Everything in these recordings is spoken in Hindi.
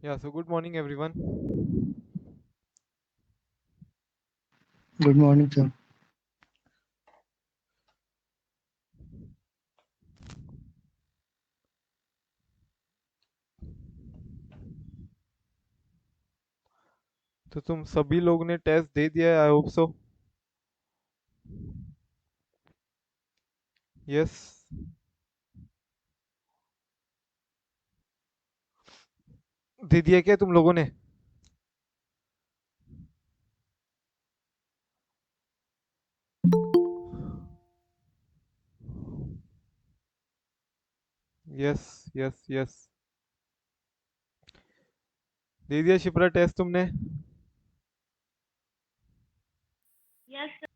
Yeah, so good morning everyone. Good morning, sir. तो तुम सभी लोग ने टेस्ट दे दिया है, आई होप सो। यस, दे दिया क्या तुम लोगों ने? यस यस यस, दे दिया शिप्रा टेस्ट तुमने? Yes sir.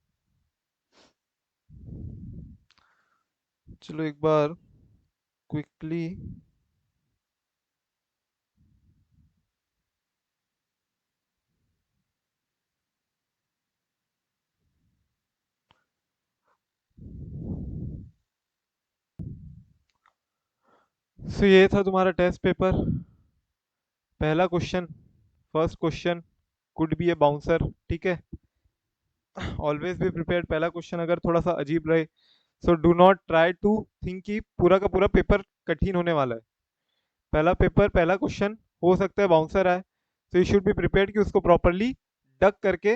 चलो एक बार क्विकली सो ये था तुम्हारा टेस्ट पेपर। पहला question, first question, could be a bouncer, ठीक है। Always be prepared. पहला क्वेश्चन अगर थोड़ा सा अजीब रहे, so do not try to think कि पूरा का पूरा पेपर कठिन होने वाला है। पहला पेपर, पहला क्वेश्चन हो सकता है बाउंसर आए, तो यू शुड बी प्रिपेयर्ड कि उसको प्रॉपरली डक करके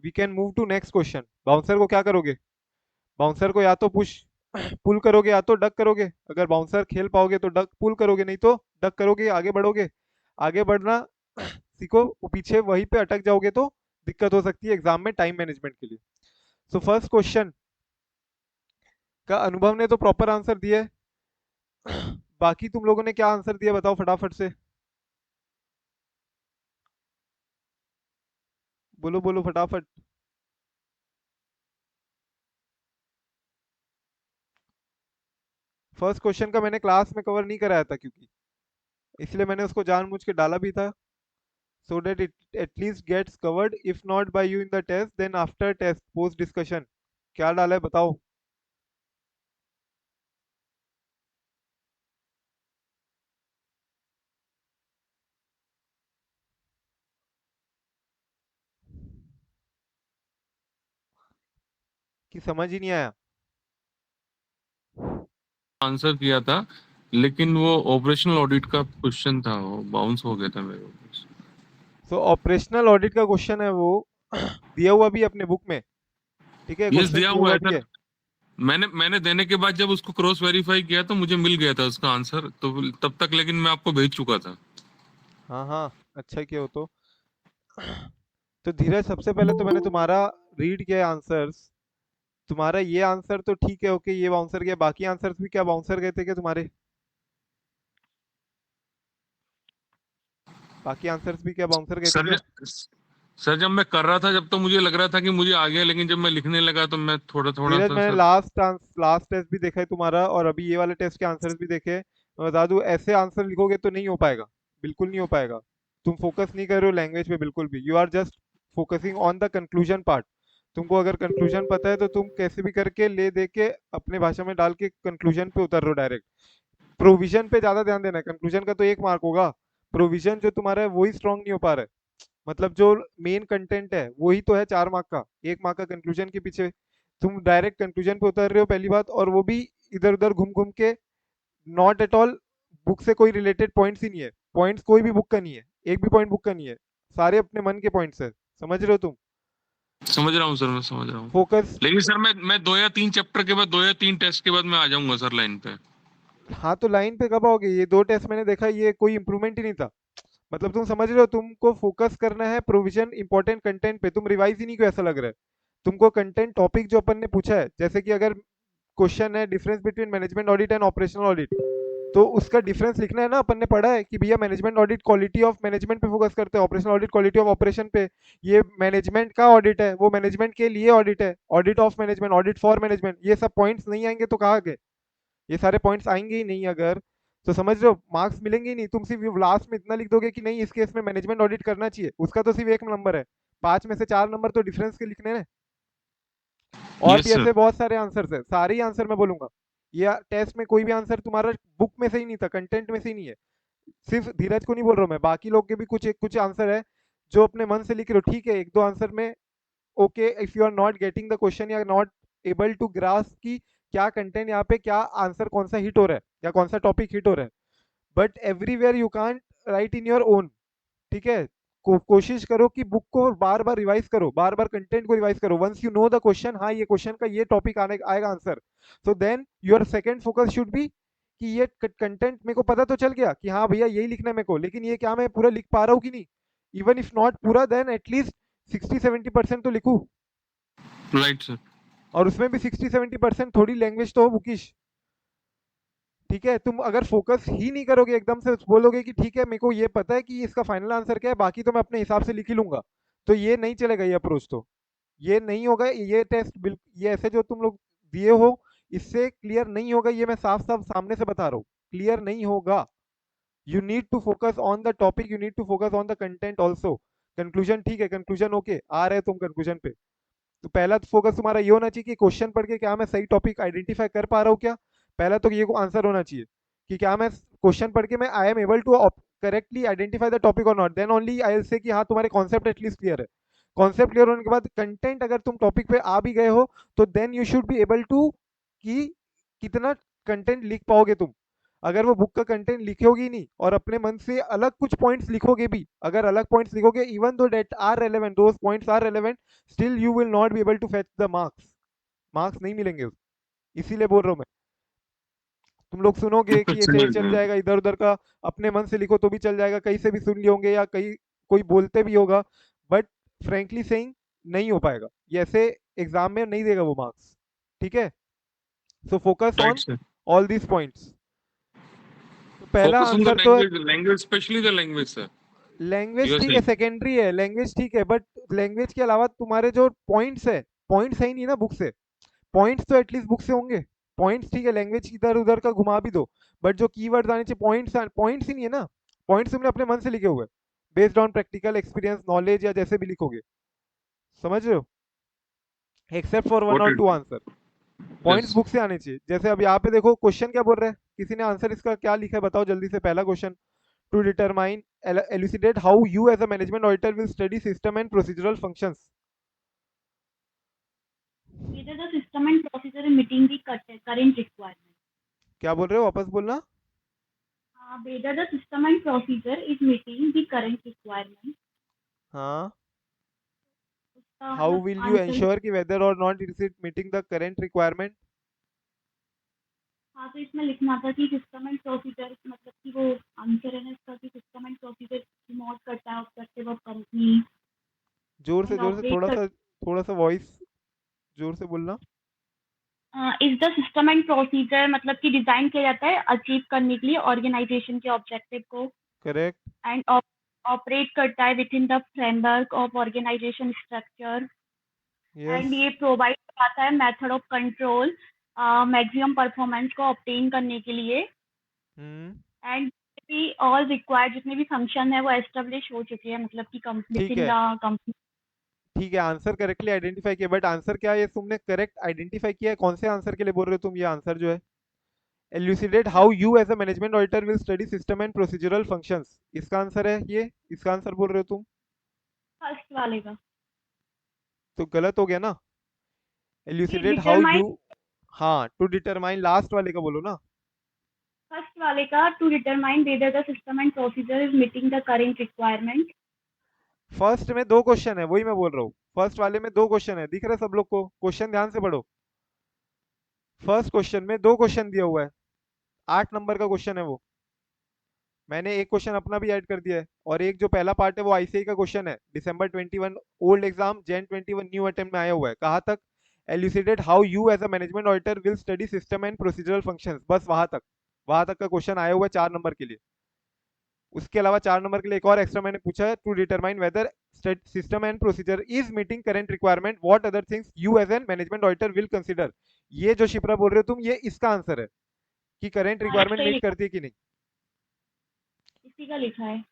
we can move to next question. Bouncer को क्या करोगे? बाउंसर को या तो पुश पुल करोगे या तो डक करोगे। अगर बाउंसर खेल पाओगे तो डक पुल करोगे, नहीं तो डक करोगे, आगे बढ़ोगे। आगे बढ़ना सीखो, पीछे वहीं पे अटक जाओगे तो दिक्कत हो सकती है एग्जाम में टाइम मैनेजमेंट के लिए। सो फर्स्ट क्वेश्चन का अनुभव ने तो प्रॉपर आंसर दिया है। बाकी तुम लोगों ने क्या आंसर दिया बताओ फटाफट से, बोलो बोलो फटाफट। फर्स्ट क्वेश्चन का मैंने क्लास में कवर नहीं कराया था, क्योंकि इसलिए मैंने उसको जानबूझ के डाला भी था, so that it at least gets covered, if not by you in the test then after test post discussion। क्या डाला है बताओ? कि समझ ही नहीं आया? आंसर किया था, लेकिन वो ऑपरेशनल ऑडिट का क्वेश्चन था, वो बाउंस हो गया था मेरे को। सो ऑपरेशनल ऑडिट का क्वेश्चन है वो, दिया हुआ भी अपने बुक में, ठीक है, यस, क्वेश्चन दिया दिया हुआ हुआ है भी सर। है। मैंने देने के बाद जब उसको क्रॉस वेरीफाई किया तो मुझे मिल गया था उसका आंसर, तो तब तक लेकिन मैं आपको भेज चुका था। हाँ हाँ, अच्छा किया हो तो। तो धीरज, सबसे पहले तो मैंने तुम्हारा रीड किया आंसर्स। तुम्हारा ये आंसर तो ठीक है, ओके, ये बाउंसर गया, बाकी आंसर्स भी क्या बाउंसर गए थे क्या तुम्हारे? बाकी आंसर्स भी क्या बाउंसर गए थे सर क्या? सर, जब मैं कर रहा था जब तो मुझे लग रहा था कि मुझे आ गया, लेकिन जब मैं लिखने लगा तो मैं थोड़ा थोड़ा धीरज, सा मैंने सर। लास्ट टेस्ट भी देखा है तुम्हारा, और अभी ये वाले टेस्ट के आंसर्स भी देखे। मैं बता दूं, ऐसे आंसर लिखोगे तो नहीं हो पाएगा, बिल्कुल नहीं हो पाएगा। तुम फोकस नहीं कर रहे हो लैंग्वेज पे बिल्कुल भी, you are just focusing on the conclusion part. तुमको अगर कंक्लूजन पता है तो तुम कैसे भी करके ले दे के अपने भाषा में डाल के कंक्लूजन पे उतर रहे हो डायरेक्ट। प्रोविजन पे ज्यादा ध्यान देना है, कंक्लूजन का तो 1 मार्क होगा। प्रोविजन जो तुम्हारा है वही स्ट्रांग नहीं हो पा रहा है। मतलब जो मेन कंटेंट है वही तो है 4 मार्क का, 1 मार्क का कंक्लूजन के पीछे तुम डायरेक्ट कंक्लूजन पे उतर रहे हो, पहली बात। और वो भी इधर उधर घूम घूम के, नॉट एट ऑल बुक से कोई रिलेटेड पॉइंट्स ही नहीं है। पॉइंट्स कोई भी बुक का नहीं है, एक भी पॉइंट बुक का नहीं है, सारे अपने मन के पॉइंट्स है। समझ रहे हो तुम? समझ रहा हूँ सर, मैं समझ रहा हूँ। फोकस। लेकिन सर, मैं 2 या 3 चैप्टर के बाद, 2 या 3 टेस्ट के बाद मैं आ जाऊंगा सर लाइन पे। हाँ, तो लाइन पे कब आओगे? ये 2 टेस्ट मैंने देखा, ये कोई इंप्रूवमेंट ही नहीं था। मतलब तुम समझ रहे हो, तुमको फोकस करना है प्रोविजन इंपॉर्टेंट कंटेंट पे, तुम रिवाइज ही नहीं क्यों, ऐसा लग रहा है। तुमको कंटेंट टॉपिक जो अपन ने पूछा है, जैसे कि अगर क्वेश्चन है difference between management audit and operational audit, तो उसका डिफरेंस लिखना है ना। अपन ने पढ़ा है कि भैया management audit quality of management पे फोकस करते हैं, operational audit quality of operation पे। ये मैनेजमेंट का ऑडिट है, वो मैनेजमेंट के लिए ऑडिट है, audit of management, audit for management. ये सब पॉइंट्स नहीं आएंगे तो कहाँ गए? ये सारे पॉइंट्स आएंगे ही नहीं अगर, तो समझ रहे हो, मार्क्स मिलेंगे ही नहीं। तुम सिर्फ लास्ट में इतना लिख दोगे कि नहीं इस केस में मैनेजमेंट ऑडिट करना चाहिए, उसका तो सिर्फ 1 नंबर है, 5 में से 4 नंबर तो डिफरेंस के लिखने हैं। और भी यस सर। ऐसे बहुत सारे आंसर्स है, सारे ही आंसर मैं बोलूंगा। ये टेस्ट में कोई भी आंसर तुम्हारा बुक में से ही नहीं था, कंटेंट में से ही नहीं है। सिर्फ धीरज को नहीं बोल रहा हूँ मैं, बाकी लोग के भी कुछ आंसर है जो अपने मन से लिख रहे हो, ठीक है, एक दो आंसर में okay, if you are not getting the question या नॉट एबल टू ग्रास्प की क्या कंटेंट यहाँ पे, क्या आंसर कौन सा हिट हो रहा है या कौन सा टॉपिक हिट हो रहा है, but everywhere you can't right in your own, ठीक है। कोशिश करो कि बुक को बार बार रिवाइज करो, बार बार कंटेंट को रिवाइज करो, once you know the question, हाँ ये क्वेश्चन का ये टॉपिक आने आएगा answer, so then your second focus should be कि ये कंटेंट मेरे को पता तो चल गया कि हाँ भैया यही लिखना है मेरे को, लेकिन ये क्या मैं पूरा लिख पा रहा हूँ कि नहीं, इवन इफ नॉट पूरा देन एटलीस्ट 60-70% तो लिखूं, राइट सर। और उसमें भी 60-70% थोड़ी लैंग्वेज तो हो बुकिश, ठीक है। तुम अगर फोकस ही नहीं करोगे, एकदम से बोलोगे कि ठीक है मेरे को ये पता है कि इसका फाइनल आंसर क्या है, बाकी तो मैं अपने हिसाब से लिख ही लूंगा, तो ये नहीं चलेगा, ये अप्रोच तो ये नहीं होगा, ये टेस्ट ये ऐसे जो तुम लोग दिए हो इससे क्लियर नहीं होगा, ये मैं साफ साफ सामने से बता रहा हूँ, क्लियर नहीं होगा। You need to focus on the topic, you need to focus on the content also. Conclusion ठीक है, कंक्लूजन ओके, आ रहे तुम कंक्लूजन पे, तो पहला फोकस तुम्हारा ये होना चाहिए कि क्वेश्चन पढ़ के क्या मैं सही टॉपिक आइडेंटिफाई कर पा रहा हूँ क्या, पहला तो ये आंसर होना चाहिए कि क्या मैं क्वेश्चन पढ़ के मैं I am able to correctly identify the topic और not, then only I will say कि हाँ तुम्हारे कॉन्सेप्ट एटलीस्ट क्लियर है। कॉन्सेप्ट क्लियर होने के बाद कंटेंट अगर तुम टॉपिक पे आ भी गए हो तो then you should be able to कि कितना कंटेंट लिख पाओगे तुम। अगर वो बुक का कंटेंट लिखोगे ही नहीं और अपने मन से अलग कुछ पॉइंट्स लिखोगे भी, अगर अलग पॉइंट्स लिखोगे even though that are relevant, those points are relevant, still you will not be able to fetch the marks, marks नहीं मिलेंगे, इसीलिए बोल रहा हूँ मैं। तुम लोग सुनोगे कि ये समझ चल गया। जाएगा इधर उधर का, अपने मन से लिखो तो भी चल जाएगा, कहीं से भी सुन लिए होंगे या कहीं कोई बोलते भी होगा, बट फ्रेंकली सेइंग नहीं हो पाएगा ये, ऐसे एग्जाम में नहीं देगा वो मार्क्स, ठीक है। So focus right on sir. All these points. तो पहला फोकस ऑन द आंसर तो language, language specially the language sir. Language you are ठीक है, सेइंग। सेकेंडरी है, लैंग्वेज ठीक है, बट लैंग्वेज के अलावा तुम्हारे जो पॉइंट्स है, पॉइंट्स है ही नहीं ना बुक से, पॉइंट्स तो एटलीस्ट बुक से होंगे, पॉइंट्स ठीक है, लैंग्वेज इधर उधर का घुमा भी दो, बट जो कीवर्ड्स आने चाहिए पॉइंट्स, पॉइंट्स ही नहीं है ना, पॉइंट्स तुमने अपने मन से लिखे हुए based on practical experience knowledge या जैसे भी लिखोगे, समझ रहे हो, एक्सेप्ट फॉर वन व्हाट और is. To answer, points yes. Book से आने चाहिए। जैसे अब यहाँ पे देखो क्वेश्चन क्या बोल रहे हैं, किसी ने आंसर इसका क्या लिखा है बताओ जल्दी से, पहला question, to determine elucidate how you as a management auditor will study system and procedural functions। Whether the system and procedure is meeting the current requirement. क्या बोल रहे हो, वापस बोलना। Whether the system and procedure is meeting the current requirement. हाँ, उसका how मतलब will you आंसर। ensure कि whether or not it is meeting the current requirement। हाँ, तो इसमें लिखना था कि सिस्टम एंड प्रोसीजर, मतलब कि वो आंसर है ना इसका कि सिस्टम एंड प्रोसीजर प्रमोट करता है ऑब्जेक्टिव ऑफ कंपनी जोर से एंड जोर से, ऑपरेट कर। थोड़ा सा वॉइस जोर से बोलना। Is the system and procedure मतलब कि डिजाइन किया जाता है अचीव करने के लिए ऑर्गेनाइजेशन के ऑब्जेक्टिव को, करेक्ट। एंड ऑपरेट करता है within the framework of organisation structure, yes. And ये प्रोवाइड कराता है method of control maximum performance को ऑब्टेन करने के लिए, हम्म। एंड ऑल रिक्वायर्ड जितने भी फंक्शन है वो एस्टेब्लिश हो चुके हैं, मतलब कि विद ठीक इन है, द कंपनी। ठीक है, आंसर करेक्टली आइडेंटिफाई किया, बट आंसर क्या है ये तुमने करेक्ट आइडेंटिफाई किया है, कौन से आंसर के लिए बोल रहे हो तुम, ये आंसर जो है elucidate how you as a management auditor will study system and procedural functions, इसका आंसर है ये, इसका आंसर बोल रहे हो तुम, फर्स्ट वाले का। तो गलत हो गया ना। ये elucidate how डिटरमाइन, you, हाँ टू डिटरमाइन लास्ट वाले का बोलो ना। फर्स्ट वाले का to determine whether the system and procedure is meeting the current requirement. First में दो क्वेश्चन है, वही मैं बोल रहा हूँ, फर्स्ट वाले में दो क्वेश्चन है, दिख रहा है सब लोग को, क्वेश्चन ध्यान से पढ़ो, फर्स्ट क्वेश्चन में दो क्वेश्चन दिया हुआ है, 8 नंबर का क्वेश्चन है वो, मैंने एक क्वेश्चन अपना भी ऐड कर दिया है, और एक जो पहला पार्ट है वो आईसीआई का क्वेश्चन है, December 21 old exam, Jan 21 new attempt में आया हुआ है, कहाँ तक, elucidate how you as a management auditor will study system and procedural functions, बस वहां तक का क्वेश्चन आया हुआ है 4 नंबर के लिए। उसके अलावा 4 नंबर के लिए एक और एक्स्ट्रा मैंने पूछा है, to determine whether system and procedure is meeting current requirement, what other things you as an management auditor will consider, ये जो शिप्रा बोल रहे हो तुम, ये इसका आंसर है कि करंट हाँ, रिक्वायरमेंट सही मीट लिखा, करती है कि नहीं, इसी का लिखा है।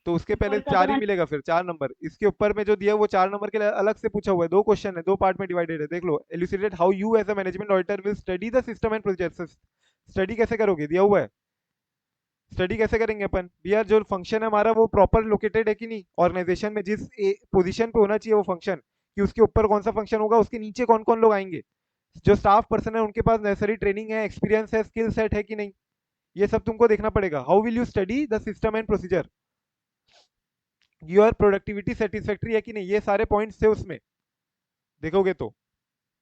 तो उसके पहले ऊपर का तो 4 ही मैंने। मिलेगा, फिर 4 नंबर इसके ऊपर में जो दिया है वो 4 नंबर के लिए अलग से पूछा हुआ है, दो क्वेश्चन है, दो पार्ट में डिवाइडेड है, देख लो, elucidate how you as a management auditor will study the system and procedure, study कैसे करोगे दिया हुआ है, स्टडी कैसे करेंगे अपन भैया? जो फंक्शन है हमारा वो प्रॉपर लोकेटेड है कि नहीं ऑर्गेनाइजेशन में, जिस पोजीशन पे होना चाहिए वो फंक्शन, कि उसके ऊपर कौन सा फंक्शन होगा, उसके नीचे कौन कौन लोग आएंगे, जो स्टाफ पर्सन है उनके पास नेसेसरी ट्रेनिंग है, एक्सपीरियंस है, स्किल सेट है कि नहीं, ये सब तुमको देखना पड़ेगा। How will you study the system and procedure, your productivity satisfactory है कि नहीं, ये सारे पॉइंट्स थे उसमें, देखोगे तो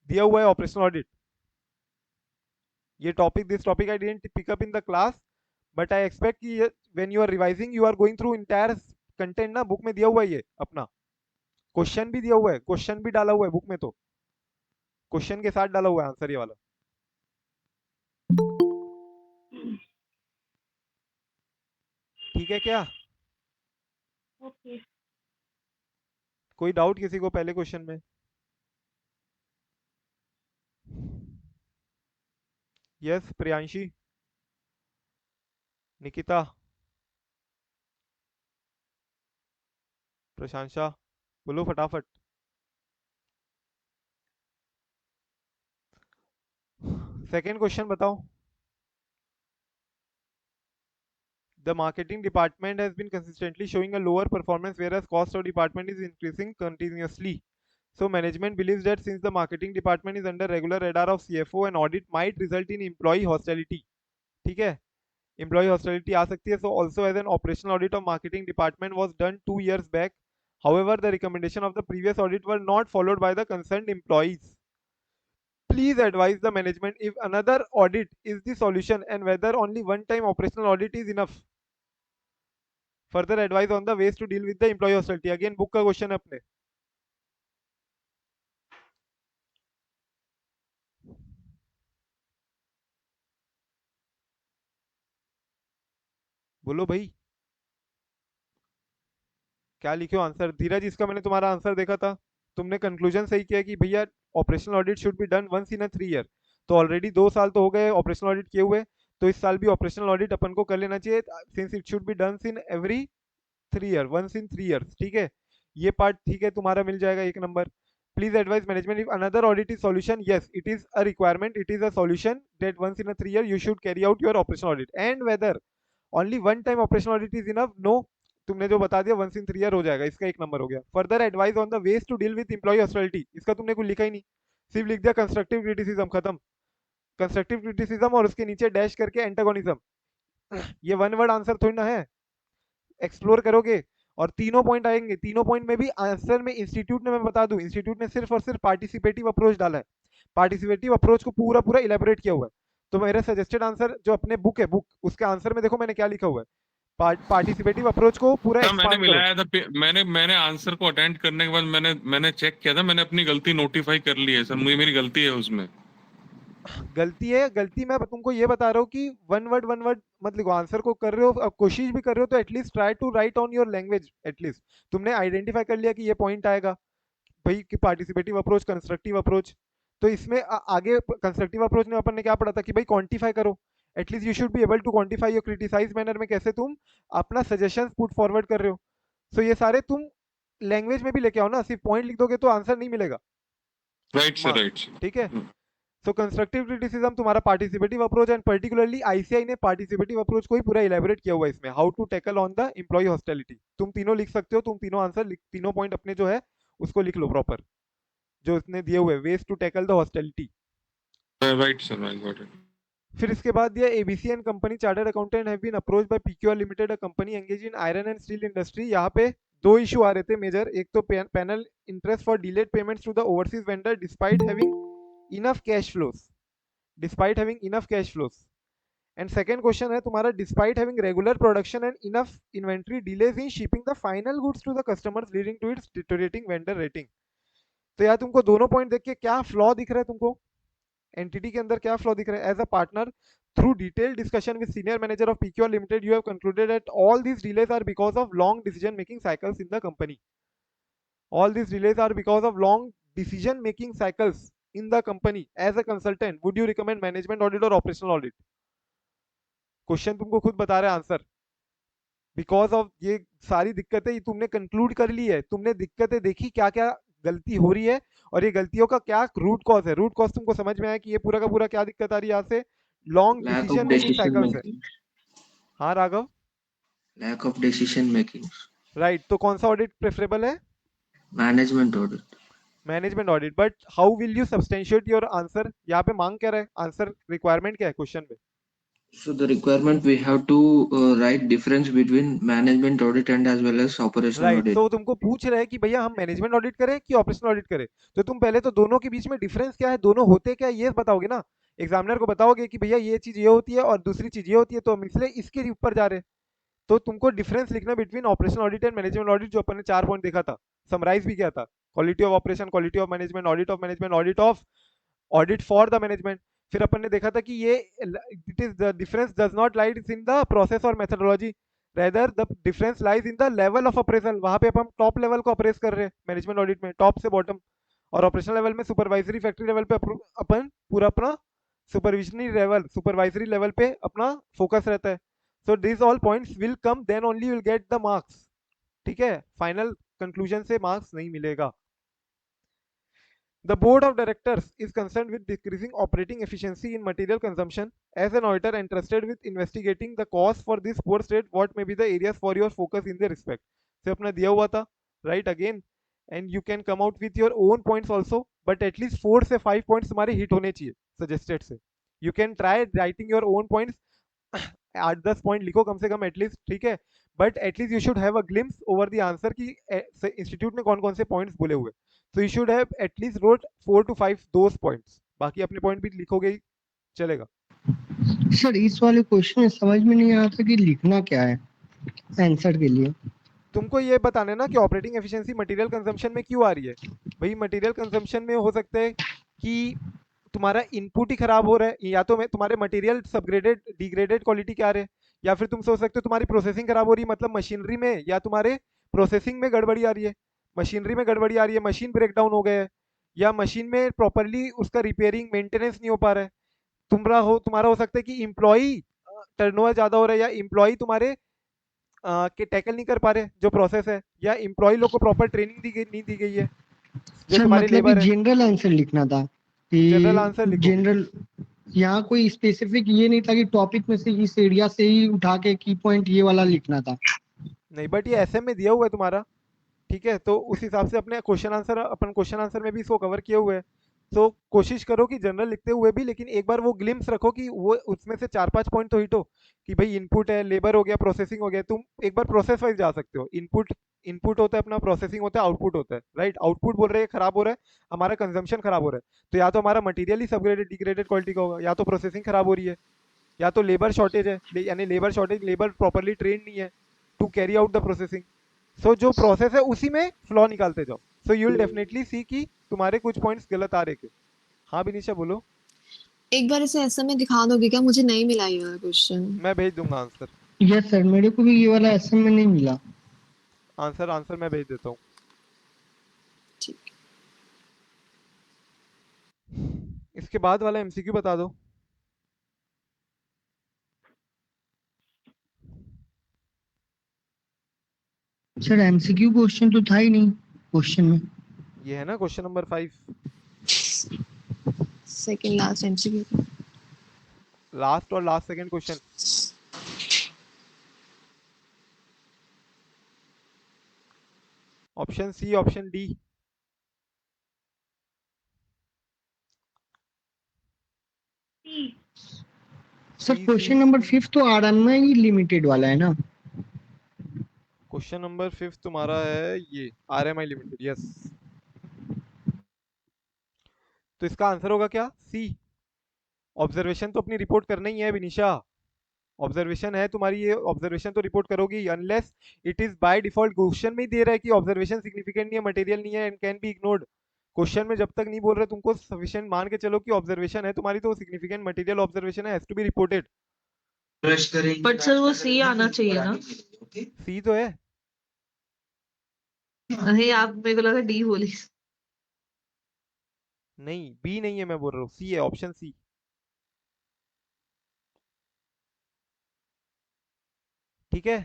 दिया हुआ है ऑपरेशनल ऑडिट। ये topic, this topic I didn't pick up in the class, but I expect कि when you are revising you are going through entire content ना, बुक में दिया हुआ है ये अपना, क्वेश्चन भी दिया हुआ है, क्वेश्चन भी डाला हुआ है बुक में, तो क्वेश्चन के साथ डाला हुआ है आंसर ये वाला। ठीक है क्या? ओके। कोई डाउट किसी को पहले क्वेश्चन में? यस प्रियांशी, निकिता, प्रशंसा, बोलो फटाफट। सेकंड क्वेश्चन बताओ। The marketing department has been consistently showing a lower performance, whereas cost of department is increasing continuously. So management believes that since the marketing department is under regular radar of CFO, an audit might result in employee hostility. ठीक है, employee hostility आ सकती है. So also as an operational audit of marketing department was done 2 years back. However, the recommendation of the previous audit were not followed by the concerned employees. Please advise the management if another audit is the solution and whether only one time operational audit is enough. Further advice on the ways to deal with the employee hostility. Again book का क्वेश्चन है अपने. बोलो भाई क्या लिखे हो आंसर? धीरज, इसका मैंने तुम्हारा आंसर देखा था, तुमने कंक्लूजन सही किया कि भैया operational audit should be done once in a 3 year. तो ऑलरेडी 2 साल तो हो गए ऑपरेशनल ऑडिट किए हुए, तो इस साल भी ऑपरेशनल ऑडिट अपन को कर लेना चाहिए, since it should be done in every 3 year, once in 3 years. ठीक है, ये पार्ट ठीक है तुम्हारा, मिल जाएगा 1 number. Please advise management if another audit is solution. Yes, it is a requirement. It is a solution that once in a 3 year you should carry out your operational audit. And whether only one time operational audit is enough? No. तुमने जो बता दिया once in 3 year हो जाएगा, इसका 1 नंबर हो गया. Further advice on the ways to deal with employee hostility. इसका तुमने कुछ लिखा ही नहीं, सिर्फ लिख दिया कंस्ट्रक्टिव क्रिटिसिज्म, खत्म. कंस्ट्रक्टिव क्रिटिसिज्म और उसके नीचे डैश करके एंटागोनिज्म. ये वन वर्ड आंसर थोड़ी ना है. एक्सप्लोर करोगे और तीनों पॉइंट आएंगे, तीनों पॉइंट में भी आंसर में इंस्टीट्यूट ने, मैं बता दूं, इंस्टीट्यूट ने सिर्फ और सिर्फ पार्टिसिपेटिव अप्रोच डाला है, पार्टिसिपेटिव अप्रोच को पूरा पूरा इलेबोरेट किया हुआ है. तो मेरा सजेस्टेड आंसर जो अपने बुक है, बुक उसके आंसर में देखो मैंने क्या लिखा हुआ है, पार्टिसिपेटिव अप्रोच को पूरा मैंने एक्सपांड करो. मिलाया था, मैंने आंसर को अटेंड करने के बाद मैंने चेक किया था, मैंने अपनी गलती नोटिफाई कर ली है सर, मुझे मेरी गलती है उसमें. गलती है, गलती मैं तुमको ये बता रहा हूँ कि वन वर्ड मत लिखो, आंसर को कर रहे हो, अब कोशिश भी कर रहे हो तो at least try to write on your language. At least तुमने आइडेंटिफाई कर लिया कि ये पॉइंट आएगा भाई कि पार्टिसिपेटिव अप्रोच, कंस्ट्रक्टिव अप्रोच. तो इसमें आगे कंस्ट्रक्टिव अप्रोच में अपन ने क्या पढ़ा था कि भाई क्वांटिफाई करो, at least you should be able to quantify your criticise manner में कैसे तुम अपना सजेशंस पुट फॉरवर्ड कर रहे हो. सो ये सारे तुम लैंग्वेज में भी लेके आओ ना, सिर्फ पॉइंट लिख दोगे तो आंसर नहीं मिलेगा. Right sir, right. ठीक है. सो कंस्ट्रक्टिव क्रिटिसिज्म तुम्हारा participative approach, and particularly ICI ने पार्टिसिपेटिव अप्रोच को ही पूरा इलेबोरेट किया हुआ है इसमें, how to tackle on the employ hostility. तुम तीनों लिख सकते हो, तुम तीनों आंसर, तीनों पॉइंट अपने जो है उसको लिख लो प्रॉपर, जो उसने दिए हुए, ways to tackle the hostility. Right sir, I got it. फिर इसके बाद दिया ABC and company chartered accountant have been approached by PQR limited, a company engage in iron and steel industry. यहाँ पे दो इशू आ रहे थे मेजर. एक तो penal interest for delayed payments to the overseas vendor despite having enough cash flows, despite having enough cash flows. And second question है तुम्हारा, despite having regular production and enough inventory, delays in shipping the final goods to the customers leading to its deteriorating vendor rating. तो यार तुमको दोनों पॉइंट देख के क्या फ्लॉ दिख रहा है तुमको, एंटिटी के अंदर क्या फ्लॉ दिख रहा है? As a partner through detailed discussion with senior manager of PQR limited you have concluded that all these delays are because of long decision making cycles in the company. All these delays are because of long decision making cycles in the company. As a consultant would you recommend management audit or operational audit? Question तुमको खुद बता रहा है आंसर. बिकॉज ऑफ ये सारी दिक्कतें तुमने कंक्लूड कर ली है, तुमने दिक्कतें देखी क्या क्या गलती हो रही है और ये गलतियों का क्या रूट कॉज है. रूट कॉज तुमको समझ में आया कि ये पूरा का पूरा क्या दिक्कत आ रही है यहाँ से, long lack decision of making decision cycles है. making. हाँ Raghav, lack of decision making, right. तो कौन सा ऑडिट प्रेफरेबल है? management audit. Management audit. But how will you substantiate your answer? यहाँ पे मांग क्या रहा है? आंसर रिक्वायरमेंट क्या है क्वेश्चन में? So the requirement we have to write difference between management audit and as well as operational right. audit. तो तुमको पूछ रहे हैं कि भैया हम मैनेजमेंट ऑडिट करें कि ऑपरेशनल ऑडिट करें, तो तुम पहले तो दोनों के बीच में डिफरेंस क्या है, दोनों होते क्या है, ये बताओगे ना। एग्जामिनर को बताओगे कि भैया ये चीज ये होती है और दूसरी चीज ये होती है, तो हम इसलिए इसके ऊपर जा रहे हैं। तो तुमको डिफरेंस लिखना between operational audit and management audit, जो अपन ने 4 पॉइंट देखा था, समराइज भी किया था। Quality of operation, quality of management, audit of audit for the management. फिर अपन ने देखा था कि ये it is the difference does not lies in the process और methodology, rather the difference lies in the level of appraisal. वहां पे हम टॉप लेवल को अप्रेस कर रहे हैं मैनेजमेंट ऑडिट में, टॉप से बॉटम। और ऑपरेशनल लेवल में सुपरवाइजरी फैक्ट्री लेवल पे अपन पूरा अपना सुपरवाइजरी लेवल पे अपना फोकस रहता है। So this all points will come, then only will get the marks. ठीक है, फाइनल कंक्लूजन से मार्क्स नहीं मिलेगा। The board of directors is concerned with decreasing operating efficiency in material consumption. As an auditor entrusted with investigating the cause for this poor state, what may be the areas for your focus in the respect? से अपना दिया हुआ था, right again, and you can come out with your own points also, but at least 4 से 5 points तुम्हारे hit होने चाहिए suggested से। You can try writing your own points, 8-10 point लिखो कम से कम एटलीस्ट, ठीक है। But at least you should have a glimpse over the answer की इंस्टीट्यूट ने कौन कौन से पॉइंट्स बोले हुए। So you should have at least wrote 4 to 5 those points। बाकी अपने पॉइंट भी लिखोगे ही चलेगा। सर इस वाले क्वेश्चन में समझ में नहीं आ रहा कि लिखना क्या है आंसर के लिए। तुमको ये बताना है ना कि ऑपरेटिंग एफिशिएंसी मटेरियल कंजम्पशन में क्यों आ रही है। भाई मटेरियल कंजम्पशन में हो सकता है कि तुम्हारा इनपुट ही खराब हो रहा है, या तो तुम्हारे मटेरियल सबग्रेडेड डिग्रेडेड क्वालिटी के आ रहे हैं, या फिर तुम सोच सकते हो तुम्हारी प्रोसेसिंग खराब हो रही है, मतलब मशीनरी में या तुम्हारे प्रोसेसिंग में गड़बड़ी आ रही है। मशीनरी में गड़बड़ी आ रही है, मशीन ब्रेक डाउन हो गया है, या मशीन में प्रॉपरली उसका रिपेयरिंग मेंटेनेंस नहीं हो पा रहा है। तुम्हारा हो सकता है कि इम्प्लॉई टर्नओवर ज्यादा हो रहा है, या इम्प्लॉई तुम्हारे के टैकल नहीं कर पा रहे जो प्रोसेस है, या इम्प्लॉय लोग को प्रॉपर ट्रेनिंग नहीं दी गई है जो सर तुम्हारे मतलब कि लेबर है। जनरल आंसर लिखना था जनरल कि आंसर लिखो। जनरल, यहाँ कोई स्पेसिफिक ये नहीं था कि टॉपिक में से इस एरिया से ही उठा के की पॉइंट ये वाला लिखना था। नहीं, बट ये एसएम में दिया हुआ है तुम्हारा, ठीक है, तो उस हिसाब से अपने क्वेश्चन आंसर में भी इसको कवर किए हुए हैं। तो कोशिश करो कि जनरल लिखते हुए भी, लेकिन एक बार वो ग्लिम्स रखो कि वो उसमें से 4-5 पॉइंट तो हिट हो, कि भाई इनपुट है, लेबर हो गया, प्रोसेसिंग हो गया। तुम एक बार प्रोसेस वाइज जा सकते हो। इनपुट होता है अपना, प्रोसेसिंग होता है, आउटपुट होता है, राइट। आउटपुट बोल रहे हैं खराब हो रहा है, हमारा कंजम्पशन खराब हो रहा है, तो या तो हमारा मटेरियल ही सबग्रेडेड डिग्रेडेड क्वालिटी का होगा, या तो प्रोसेसिंग खराब हो रही है, या तो लेबर शॉर्टेज है, यानी लेबर प्रॉपरली ट्रेन नहीं है to carry out the processing. So जो प्रोसेस है उसी में फ्लॉ निकालते जाओ, so you will definitely see कि तुम्हारे कुछ पॉइंट्स गलत आ रहे थे। हाँ विनीशा बोलो। एक बार इसे ऐसे में दिखा दोगे क्या? मुझे नहीं मिला ये वाला क्वेश्चन। मैं भेज दूंगा आंसर। यस सर, मेरे को भी ये वाला एसएम में नहीं मिला। आंसर मैं भेज देता हूँ। ठीक। इसके बाद वाला एमसीक्यू बता दो। सर एमसीक्यू क्वेश्चन तो था ही नहीं क्वेश्चन में। ये है ना question number 5, second last MCQ. Last और last second question. Option C, option D. C. Sir question number 5 तो आरएमआई लिमिटेड वाला है ना? क्वेश्चन नंबर 5 तुम्हारा है ये आरएमआई लिमिटेड, यस। तो इसका आंसर होगा क्या? सी। ऑब्जर्वेशन तो अपनी रिपोर्ट करना ही है विनीशा। ऑब्जर्वेशन है तुम्हारी, ये ऑब्जर्वेशन तो रिपोर्ट करोगी, unless it is by default question में ही दे रहा है कि ऑब्जर्वेशन सिग्निफिकेंट नहीं है, मटेरियल नहीं है and can be ignored. Question में जब तक नहीं बोल रहे तुमको सफिशिएंट मान के चलो कि ऑब्जर्वेशन है तुम्हारी, तो सिग्निफिकेंट मटेरियल ऑब्जर्वेशन है, has to be reported. But sir वो सी आना चाहिए ना? सी तो है। नहीं, आप मेरे को लगा डी बोली। नहीं, बी नहीं है, मैं बोल रहा हूँ सी है, ऑप्शन सी। ठीक है,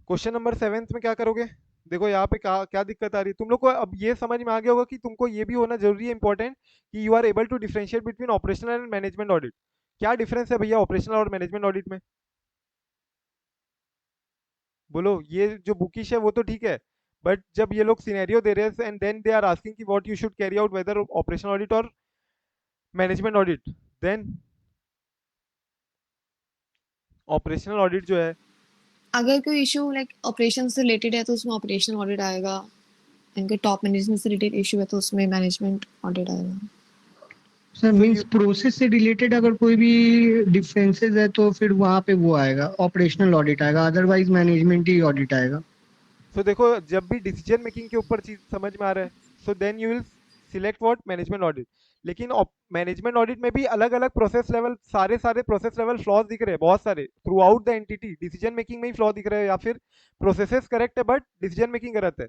क्वेश्चन नंबर 7 में क्या करोगे? देखो यहाँ पे क्या दिक्कत आ रही है तुम लोग को। अब ये समझ में आ गया होगा कि तुमको ये भी होना जरूरी है इंपॉर्टेंट, कि you are able to differentiate between operational and management audit. क्या डिफरेंस है भैया ऑपरेशनल और मैनेजमेंट ऑडिट में? बोलो, ये जो बुकिश है वो तो ठीक है, बट जब ये लोग सिनेरियो दे रहे हैं and then they are asking कि what you should carry out, whether operational audit और management audit, then operational audit जो है, अगर कोई इशू लाइक ऑपरेशन से रिलेटेड है तो उसमें ऑपरेशनल ऑडिट आएगा, इनके टॉप मैनेजमेंट से रिलेटेड इशू है तो उसमें मैनेजमेंट ऑडिट आएगा। Sir So means you- process से रिलेटेड अगर कोई भी डिफरेंसेस है तो फिर वहां पे वो आएगा, ऑपरेशनल ऑडिट आएगा, अदरवाइज मैनेजमेंट ही ऑडिट आएगा। सो देखो, जब भी डिसीजन मेकिंग के ऊपर चीज समझ में आ रहा है, so then you will select what management audit. लेकिन मैनेजमेंट ऑडिट में भी अलग अलग प्रोसेस लेवल, सारे सारे प्रोसेस लेवल फ्लॉज दिख रहे हैं बहुत सारे through out the entity. Decision making में ही फ्लॉ दिख रहे हैं, या फिर प्रोसेसेस करेक्ट है बट डिसीजन मेकिंग गलत है।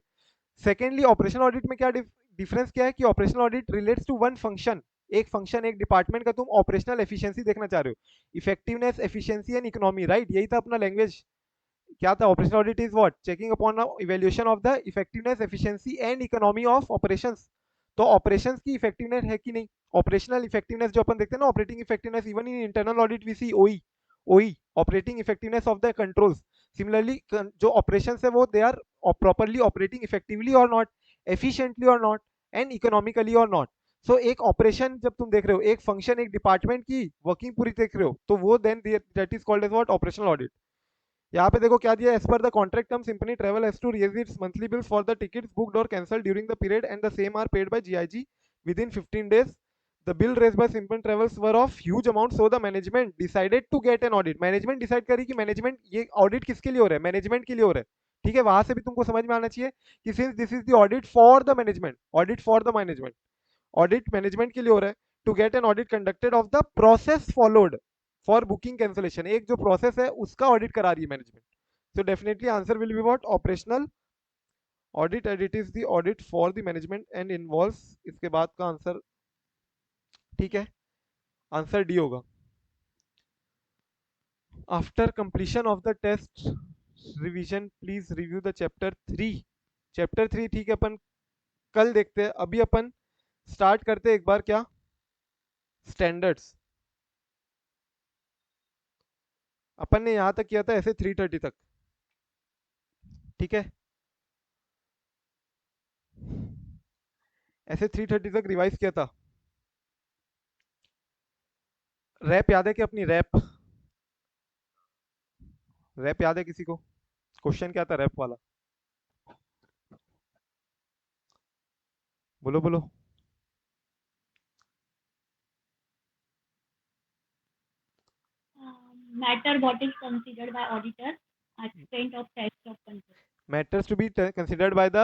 सेकेंडली, ऑपरेशनल ऑडिट में क्या डिफरेंस क्या है कि operational audit relates to one function, एक फंक्शन, एक डिपार्टमेंट का तुम ऑपरेशनल एफिशिएंसी देखना चाह रहे हो, effectiveness, efficiency and economy, right? यही था अपना लैंग्वेज। क्या था operational audit? Is what? Checking upon evaluation of the effectiveness, efficiency and economy of operations. तो ऑपरेशंस की इफेक्टिवनेस है कि नहीं, ऑपरेशनल इफेक्टिवनेस जो अपन देखते हैं ना, operating effectiveness, even in internal audit we see OE, OE operating effectiveness of the controls. Similarly जो ऑपरेशंस है वो they are properly operating effectively और नॉट, एफिशिएंटली और नॉट, एंड इकोनॉमिकली और नॉट। सो एक ऑपरेशन जब तुम देख रहे हो, एक फंक्शन, एक डिपार्टमेंट की वर्किंग पूरी देख रहे हो, तो वो then that is called as what? Operational audit. यहाँ पे देखो क्या दिया, as per the contract term Simpni travel has to raise its monthly bills for the tickets booked और cancelled during the period and the same are paid by GIG within 15 days। The bill raise by Simpni travels were of huge amount, so the management decided to get an audit. Management decide करी कि मैनेजमेंट, ये ऑडिट किसके लिए हो रहा है? मैनेजमेंट के लिए हो रहा है। ठीक है, वहां से भी तुमको समझ में आना चाहिए कि since this is the audit for the management, audit for the management, audit management के लिए हो रहा है। To get an audit conducted of the process followed for booking cancellation, एक जो प्रोसेस है उसका ऑडिट करा रही है management. So definitely answer will be what? Operational audit, and it is the audit for the management and involves, इसके बाद का आंसर ठीक है, आंसर डी होगा। After completion of the test revision please review the chapter 3। Chapter 3 ठीक है, अपन कल देखते हैं। अभी अपन स्टार्ट करते हैं एक बार क्या, स्टैंडर्ड्स। अपन ने यहां तक किया था ऐसे 330 तक, ठीक है, ऐसे 330 तक रिवाइज किया था। रैप याद है कि अपनी रैप, रैप याद है किसी को? क्वेश्चन क्या था रैप वाला? बोलो बोलो। Matter what is considered by auditor extent of test of control. Matters to be considered by the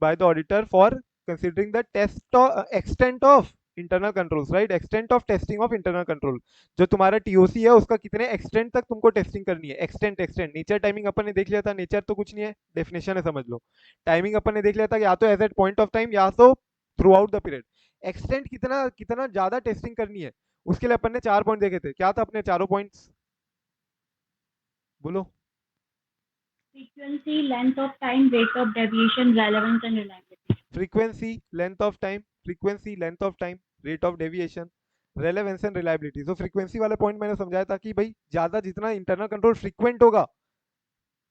by the auditor for considering the test extent of internal controls, right? Extent of testing of internal control. जो तुम्हारा टीओसी है उसका कितने एक्सटेंट तक तुमको टेस्टिंग करनी है, एक्सटेंट। एक्सटेंट नेचर टाइमिंग अपन ने देख लिया था, नेचर तो कुछ नहीं है, डेफिनेशन है समझ लो। टाइमिंग अपन ने देख लिया था, या तो as at point of time या तो throughout the period. Extent कितना कितना ज्यादा टेस्टिंग करनी है, उसके लिए अपन ने 4 पॉइंट देखे थे। क्या था अपने चारों पॉइंट्स? बोलो। Frequency, length of time, rate of deviation, relevance and reliability. frequency, length of time, frequency, length of time, rate of deviation, relevance and reliability। तो frequency वाला पॉइंट मैंने समझाया था कि भाई ज्यादा जितना इंटरनल कंट्रोल फ्रीक्वेंट होगा,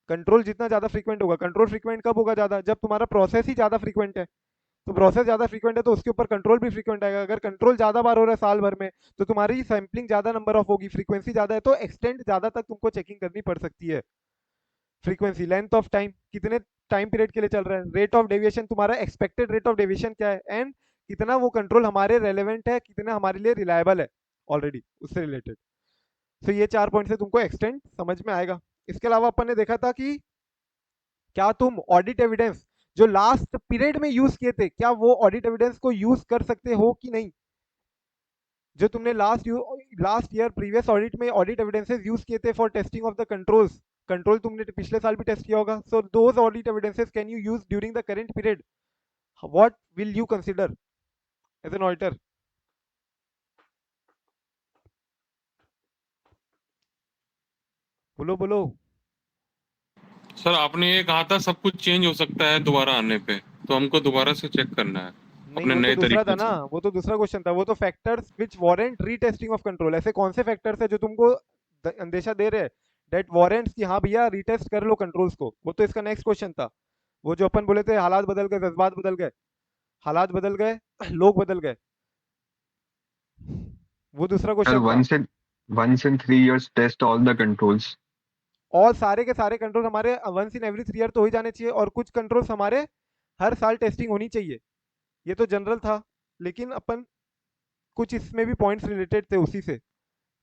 कंट्रोल जितना ज्यादा फ्रीक्वेंट होगा, कंट्रोल फ्रीक्वेंट कब होगा ज्यादा? जब तुम्हारा प्रोसेस ही ज्यादा फ्रीक्वेंट है। तो प्रोसेस ज्यादा फ्रीक्वेंट है तो उसके ऊपर कंट्रोल भी फ्रीक्वेंट आएगा। अगर कंट्रोल ज्यादा बार हो रहा है साल भर में, तो तुम्हारी सैम्पलिंग ज्यादा नंबर ऑफ होगी, फ्रीक्वेंसी ज्यादा है तो एक्सटेंड ज्यादा तक तुमको चेकिंग करनी पड़ सकती है। फ्रीक्वेंसी, लेंथ ऑफ टाइम, कितने टाइम पीरियड के लिए चल रहा है, रेट ऑफ डेविएशन, तुम्हारा एक्सपेक्टेड रेट ऑफ डेविएशन क्या है, एंड कितना वो कंट्रोल हमारे रेलेवेंट है, कितना हमारे लिए रिलायबल है ऑलरेडी उससे रिलेटेड। तो ये 4 पॉइंट से तुमको एक्सटेंड समझ में आएगा। इसके अलावा अपन ने देखा था कि क्या तुम ऑडिट एविडेंस जो लास्ट पीरियड में यूज किए थे, क्या वो ऑडिट एविडेंस को यूज कर सकते हो कि नहीं? जो तुमने लास्ट ईयर प्रीवियस ऑडिट में ऑडिट एविडेंसेस यूज किए थे for testing of the controls, control तुमने पिछले साल भी टेस्ट किया होगा। So those audit evidences can you use during the current period? What will you consider as an auditor? बोलो बोलो। सर आपने ये कहा था सब कुछ चेंज हो सकता है दोबारा आने पे, तो हमको दोबारा से चेक करना है। नहीं, अपने वो तो नए दूसरा था तरीके ना, से। वो तो दूसरा क्वेश्चन था। वो तो factors which warrant retesting of control, ऐसे कौन से फैक्टर्स है जो तुमको अंदेशा दे रहे हैं डेट वारंट्स कि हाँ भैया रीटेस्ट कर लो कंट्रोल्स को, वो तो इसका नेक्स्ट क्वेश्चन था। वो जो अपन बोले थे हालात बदल गए, जज्बात बदल गए, हालात बदल गए, लोग बदल गए, वो दूसरा Sir, क्वेश्चन था। once in 3 years, test all the controls. और सारे के सारे कंट्रोल हमारे वंस इन एवरी 3 ईयर तो हो ही जाने चाहिए, और कुछ कंट्रोल्स हमारे हर साल टेस्टिंग होनी चाहिए। ये तो जनरल था, लेकिन अपन कुछ इसमें भी पॉइंट्स रिलेटेड थे उसी से।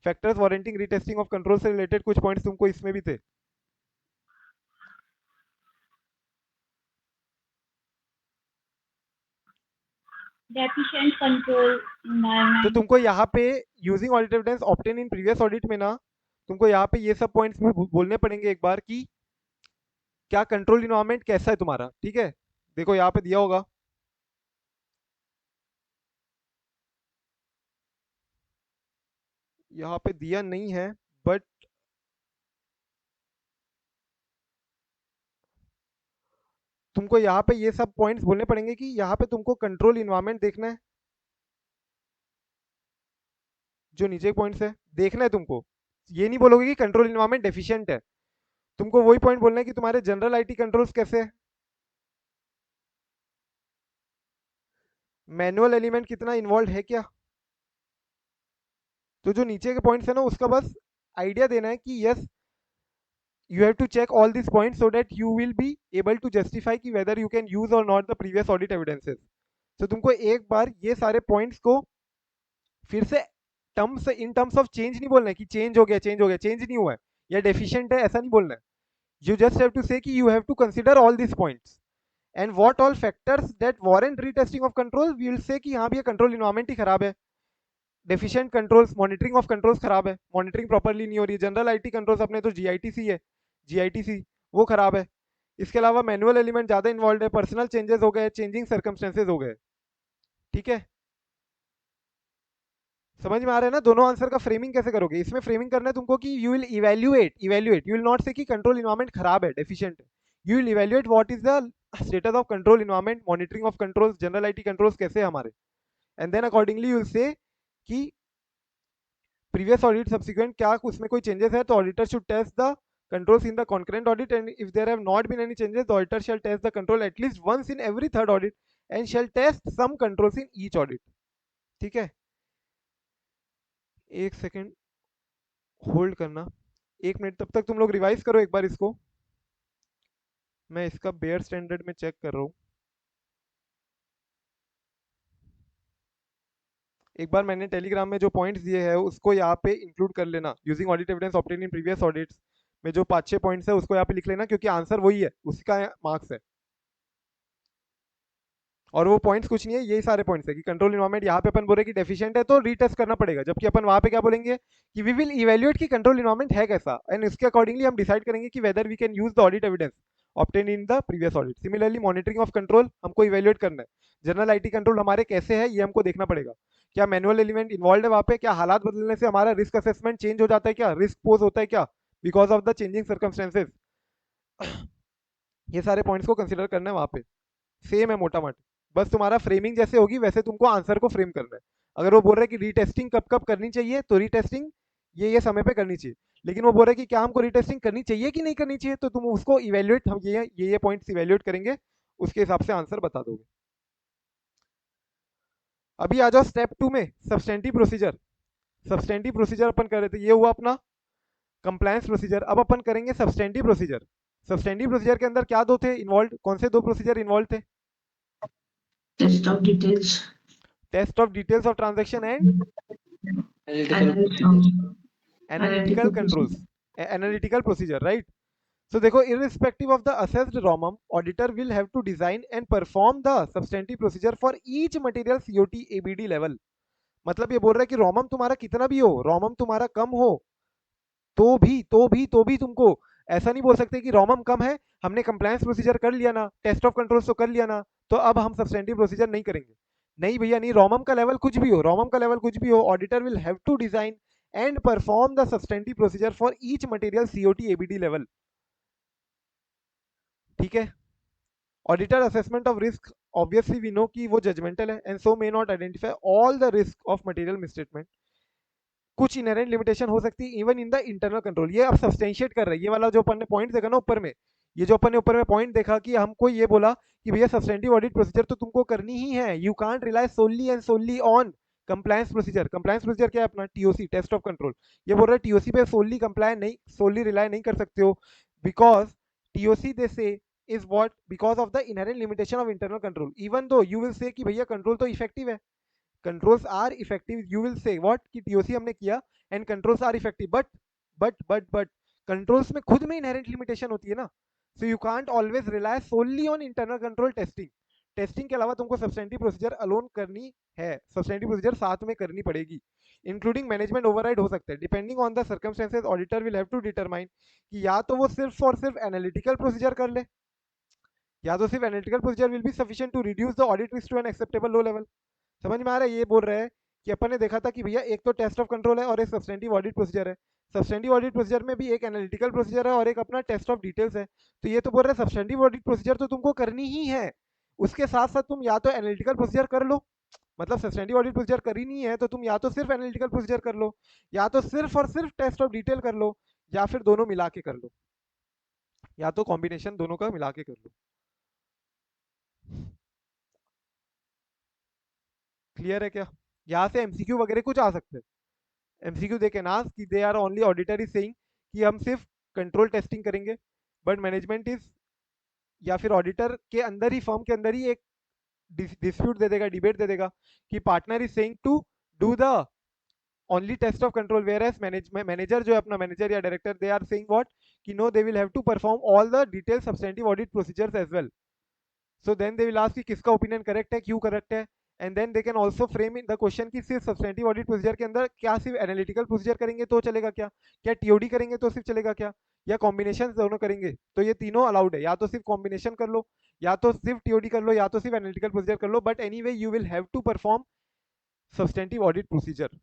फैक्टर्स वारंटिंग रीटेस्टिंग ऑफ कंट्रोल से रिलेटेड कुछ पॉइंट्स तुमको इसमें भी थे। deficient control तो environment. तुमको यहाँ पे using audit evidence obtain in previous audit में ना, तुमको यहाँ पे ये सब पॉइंट्स भी बोलने पड़ेंगे एक बार कि क्या कंट्रोल इन्वायरमेंट कैसा है तुम्हारा। ठीक है, देखो यहाँ पे दिया होगा, यहाँ पे दिया नहीं है, बट तुमको यहाँ पे ये सब पॉइंट्स बोलने पड़ेंगे कि यहाँ पे तुमको कंट्रोल इन्वायरमेंट देखना है, जो नीचे पॉइंट्स है देखना है तुमको। ये नहीं बोलोगे कि कंट्रोल इन्वायरमेंट डेफिशिएंट है, तुमको वही पॉइंट बोलना है कि तुम्हारे जनरल आईटी कंट्रोल्स कैसे है, मैनुअल एलिमेंट कितना इन्वॉल्व है क्या। तो जो नीचे के पॉइंट्स है ना, उसका बस आइडिया देना है कि yes you have to check all these points so that you will be able to justify कि whether you can use or not the previous audit evidences। तो तुमको एक बार ये सारे पॉइंट्स को फिर से terms in terms of change नहीं बोलना है कि चेंज हो गया, चेंज हो गया, चेंज नहीं हुआ है या डेफिशिएंट है, ऐसा नहीं बोलना है। you just have to say कि you have to consider all these points and what all factors that warrant retesting of control, we will say कि हाँ भैया कंट्रोल इन्वायरमेंट ही खराब है, deficient controls, monitoring of controls खराब है, मॉनिटरिंग प्रॉपर्ली नहीं हो रही है, जनरल आईटी कंट्रोल्स अपने तो जीआईटीसी है, जीआईटीसी वो खराब है, इसके अलावा मैनुअल एलिमेंट ज़्यादा इन्वॉल्व है, पर्सनल चेंजेस हो गए, चेंजिंग सर्कमस्टेंसेज हो गए। ठीक है, समझ में आ रहा है ना। दोनों आंसर का फ्रेमिंग कैसे करोगे, इसमें फ्रेमिंग करना है तुमको कि you will evaluate, you will not say कि कंट्रोल इन्वायरमेंट खराब है, डेफिशिएंट है, you will evaluate what is the status of control environment, monitoring of controls, general IT controls कैसे है हमारे, and then accordingly you will say कि प्रीवियस ऑडिट सब्सिक्वेंट क्या उसमें कोई चेंजेस है तो auditor should test the controls in the concurrent audit, and if there have not been any changes the auditor shall test the control at least once in every third audit and shall test some controls in each audit। ठीक है, एक सेकेंड होल्ड करना, 1 मिनट, तब तक तुम लोग रिवाइज करो एक बार इसको, मैं इसका बेयर स्टैंडर्ड में चेक कर रहा हूँ। एक बार मैंने टेलीग्राम में जो पॉइंट्स दिए हैं उसको यहाँ पे इंक्लूड कर लेना, using audit evidence obtain in previous audits में जो 5-6 पॉइंट्स है उसको यहाँ पे लिख लेना, क्योंकि आंसर वही है, उसका मार्क्स है। और वो पॉइंट्स कुछ नहीं है, यही सारे पॉइंट्स है कि कंट्रोल इन्वायरमेंट यहाँ पे अपन बोल रहे कि डेफिशिएंट है तो रीटेस्ट करना पड़ेगा, जबकि अपन वहाँ पे क्या बोलेंगे कि वी विल इवैल्यूएट कि कंट्रोल इन्वायरमेंट है कैसा, एंड इसके अकॉर्डिंगली हम डिसाइड करेंगे कि whether we can use the audit evidence obtain in the previous audit. Similarly monitoring of control हमको इवैल्यूएट करना है, जनरल आईटी कंट्रोल हमारे कैसे है ये हमको देखना पड़ेगा, क्या मैनुअल एलिमेंट इन्वॉल्व है वहाँ पे, क्या हालात बदलने से हमारा रिस्क असेसमेंट चेंज हो जाता है, क्या रिस्क पोज होता है क्या because of the changing circumstances. ये सारे पॉइंट्स को कंसिडर करना है वहाँ पे, सेम है मोटा मोटा, बस तुम्हारा फ्रेमिंग जैसे होगी वैसे तुमको आंसर को फ्रेम करना है। अगर वो बोल रहा है कि रीटेस्टिंग कब कब करनी चाहिए तो रीटेस्टिंग ये समय पे करनी चाहिए, लेकिन वो बोल रहा है कि क्या हमको रीटेस्टिंग करनी चाहिए कि नहीं करनी चाहिए, तो तुम उसको इवैल्यूएट, हम ये पॉइंट्स इवैल्यूएट करेंगे, उसके हिसाब से आंसर बता दोगे। अभी आ जाओ स्टेप 2 में, सब्सटेंटिव प्रोसीजर। सब्सटेंटिव प्रोसीजर अपन कर रहे थे, ये हुआ अपना कंप्लायंस प्रोसीजर। अब अपन करेंगे सब्सटेंटिव प्रोसीजर। सब्सटेंटिव प्रोसीजर के अंदर क्या दो थे इन्वॉल्व, कौन से 2 प्रोसीजर इन्वॉल्व थे? Test of details. Test of details of transaction and analytical controls, analytical procedure, right? So देखो, irrespective of the assessed ROMM, auditor will have to design and perform the substantive procedure for each material COT ABD level। मतलब ये बोल रहा है कि ROMM तुम्हारा कितना भी हो, ROMM तुम्हारा कम हो तो भी तुमको ऐसा नहीं बोल सकते कि ROMM कम है, हमने कंप्लायंस प्रोसीजर कर लिया ना, टेस्ट ऑफ कंट्रोल्स तो कर लिया ना, तो अब हम सब्सटेंटिव प्रोसीजर नहीं करेंगे। नहीं भैया नहीं, ROMM का लेवल कुछ भी हो, ROMM का लेवल कुछ भी हो, auditor will have to design and perform the substantive procedure for each material COT ABD level। ठीक है, auditor assessment of risk obviously we know कि वो जजमेंटल है and so may not identify all the risk of material misstatement. कुछ इनहेरेंट लिमिटेशन हो सकती है even in the internal control. ये अब सब्सटेंशिएट कर रहा है, ये वाला जो अपन ने पॉइंट देखा ना ऊपर में, ये जो अपन ने ऊपर में पॉइंट देखा कि हमको ये बोला कि भैया सब्सटेंटिव ऑडिट प्रोसीजर तो तुमको करनी ही है, you can't rely solely and solely on compliance procedure. Compliance procedure क्या है अपना? TOC, test of control. ये बोल रहा है टीओसी पे सोनली कंप्लाई नहीं, सोनली रिलाई नहीं कर सकते हो, because TOC they say is what, because of the inherent limitation of internal control. Even though you will say कि भैया कंट्रोल तो इफेक्टिव है, controls are effective, you will say what कि टीओसी हमने किया and controls are effective, but controls में खुद में इनहेरेंट लिमिटेशन होती है ना, so you can't always rely solely on internal control testing. Testing के अलावा तुमको सब्सटेंटिव प्रोसीजर अलोन करनी है, सब्सटेंटिव प्रोसीजर साथ में करनी पड़ेगी, इंक्लूडिंग मैनेजमेंट ओवरराइड हो सकता है depending on the circumstances. Auditor will have to determine कि या तो वो सिर्फ और सिर्फ एनालिटिकल प्रोसीजर कर ले, या तो सिर्फ analytical procedure will be sufficient to reduce the audit risk to an acceptable low level. समझ में आ रहा है? ये बोल रहे हैं कि अपन ने देखा था कि भैया एक तो टेस्ट ऑफ कंट्रोल है और एक सब्सटेंटिव ऑडिट प्रोसीजर है। सब्सटेंटिव ऑडिट प्रोसीजर में भी एक एनालिटिकल प्रोसीजर है और एक अपना टेस्ट ऑफ डिटेल्स है। तो ये तो बोल रहे हैं सब्सटेंटिव ऑडिट प्रोसीजर तो तुमको करनी ही है, उसके साथ साथ तुम या तो एनालिटिकल प्रोसीजर कर लो, मतलब सब्सटेंटिव ऑडिट प्रोसीजर कर ही नहीं है तो तुम या तो सिर्फ एनालिटिकल प्रोसीजर कर लो, या तो सिर्फ और सिर्फ टेस्ट ऑफ डिटेल कर लो, या फिर दोनों मिला के कर लो, या तो कॉम्बिनेशन दोनों का मिला के कर लो। क्लियर है क्या? यहाँ से एमसीक्यू वगैरह कुछ आ सकते हैं, एमसीक्यू दे कैन आस्क कि they are only auditor is saying कि हम सिर्फ कंट्रोल टेस्टिंग करेंगे, बट मैनेजमेंट इज, या फिर ऑडिटर के अंदर ही, फर्म के अंदर ही एक डिस्प्यूट दे देगा, डिबेट दे देगा कि partner is saying to do the only test of control, whereas manager जो है अपना मैनेजर या director they are saying what कि no they will have to perform all the detail substantive audit procedures as well. So then they will ask कि किसका ओपिनियन करेक्ट है, क्यों करेक्ट है, and then they can also frame in the question कि सिर्फ सब्सटेंटिव ऑडिट प्रोसीजर के अंदर क्या सिर्फ एनालिटिकल प्रोसीजर करेंगे तो चलेगा क्या, क्या टीओडी करेंगे तो सिर्फ चलेगा क्या, या कॉम्बिनेशन दोनों करेंगे। तो ये तीनों अलाउड है, या तो सिर्फ कॉम्बिनेशन कर लो, या तो सिर्फ टीओडी कर लो, या तो सिर्फ एनालिटिकल प्रोसीजर कर लो, but anyway you will have to perform substantive audit procedure.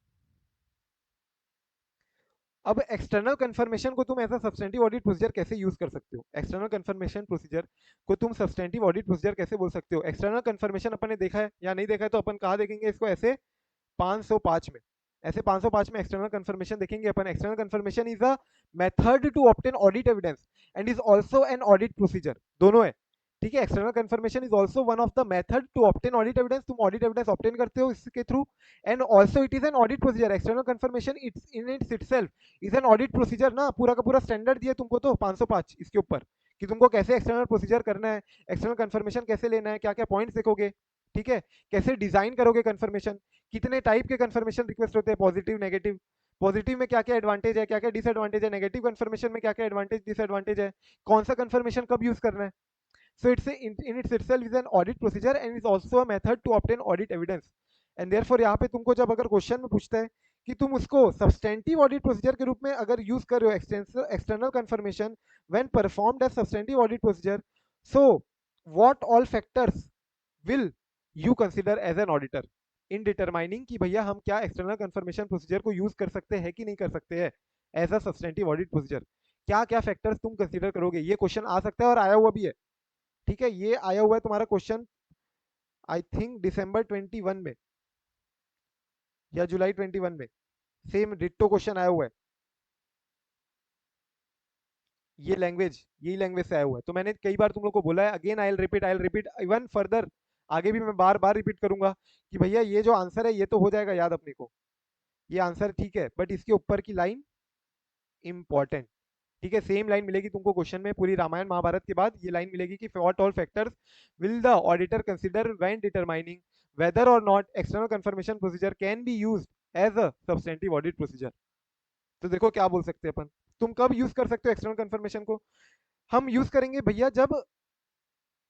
अब एक्सटर्नल कंफर्मेशन को तुम ऐसा सब्सटेंटिव ऑडिट प्रोसीजर कैसे यूज कर सकते हो? एक्सटर्नल कंफर्मेशन प्रोसीजर को तुम सब्सटेंटिव ऑडिट प्रोसीजर कैसे बोल सकते हो? एक्सटर्नल कंफर्मेशन अपन ने देखा है या नहीं देखा है, तो अपन कहाँ देखेंगे इसको? ऐसे 505 में, ऐसे 505 में एक्सटर्नल कंफर्मेशन देखेंगे अपन। External confirmation is a method to obtain audit evidence and is also an audit procedure, दोनों है, ठीक है। External confirmation is also one of the method to obtain audit evidence, तुम ऑडिट एविडेंस ऑब्टेन करते हो इसके through, and also it is an audit procedure. External confirmation it's in its itself is an audit procedure ना, पूरा का पूरा स्टैंडर्ड दिया तुमको तो 505 इसके ऊपर कि तुमको कैसे एक्सटर्नल प्रोसीजर करना है, एक्सटर्नल कंफर्मेशन कैसे लेना है, क्या क्या पॉइंट्स देखोगे, ठीक है, कैसे डिजाइन करोगे कंफर्मेशन, कितने टाइप के कंफर्मेशन रिक्वेस्ट होते हैं, पॉजिटिव नेगेटिव, पॉजिटिव में क्या क्या एडवांटेज है, क्या क्या डिसएडवांटेज है, नेगेटिव कंफर्मेशन में क्या क्या एडवांटेज डिसएडवांटेज है, कौन सा कंफर्मेशन कब यूज करना है। So it's in its itself is an audit procedure and is also a method to obtain audit evidence. And therefore यहाँ पे तुमको जब अगर क्वेश्चन में पूछता है कि तुम उसको सब्सटेंटिव ऑडिट प्रोसीजर के रूप में अगर यूज कर रहे हो external confirmation when performed as substantive audit procedure, so what all factors will you consider as an auditor in determining कि भैया हम क्या एक्सटर्नल कंफर्मेशन प्रोसीजर को यूज कर सकते हैं कि नहीं कर सकते हैं as a substantive audit procedure, क्या क्या फैक्टर्स तुम कंसीडर करोगे। ये क्वेश्चन आ सकता है और आया हुआ भी है, ठीक है। ये आया हुआ है तुम्हारा क्वेश्चन आई थिंक दिसंबर 21 में या जुलाई 21 में, सेम डिट्टो क्वेश्चन आया हुआ है, ये लैंग्वेज, यही लैंग्वेज से आया हुआ है। तो मैंने कई बार तुम लोग को बोला है, again I will repeat even further, आगे भी मैं बार बार रिपीट करूंगा कि भैया ये जो आंसर है ये तो हो जाएगा याद अपने को, ये आंसर ठीक है, बट इसके ऊपर की लाइन इंपॉर्टेंट, ठीक है। सेम लाइन मिलेगी तुमको क्वेश्चन में, पूरी रामायण महाभारत के बाद ये लाइन मिलेगी कि what all factors will the auditor consider when determining whether और not external confirmation procedure can be used as a substantive audit procedure. तो देखो क्या बोल सकते हैं अपन, तुम कब यूज कर सकते हो एक्सटर्नल कंफर्मेशन को? हम यूज करेंगे भैया जब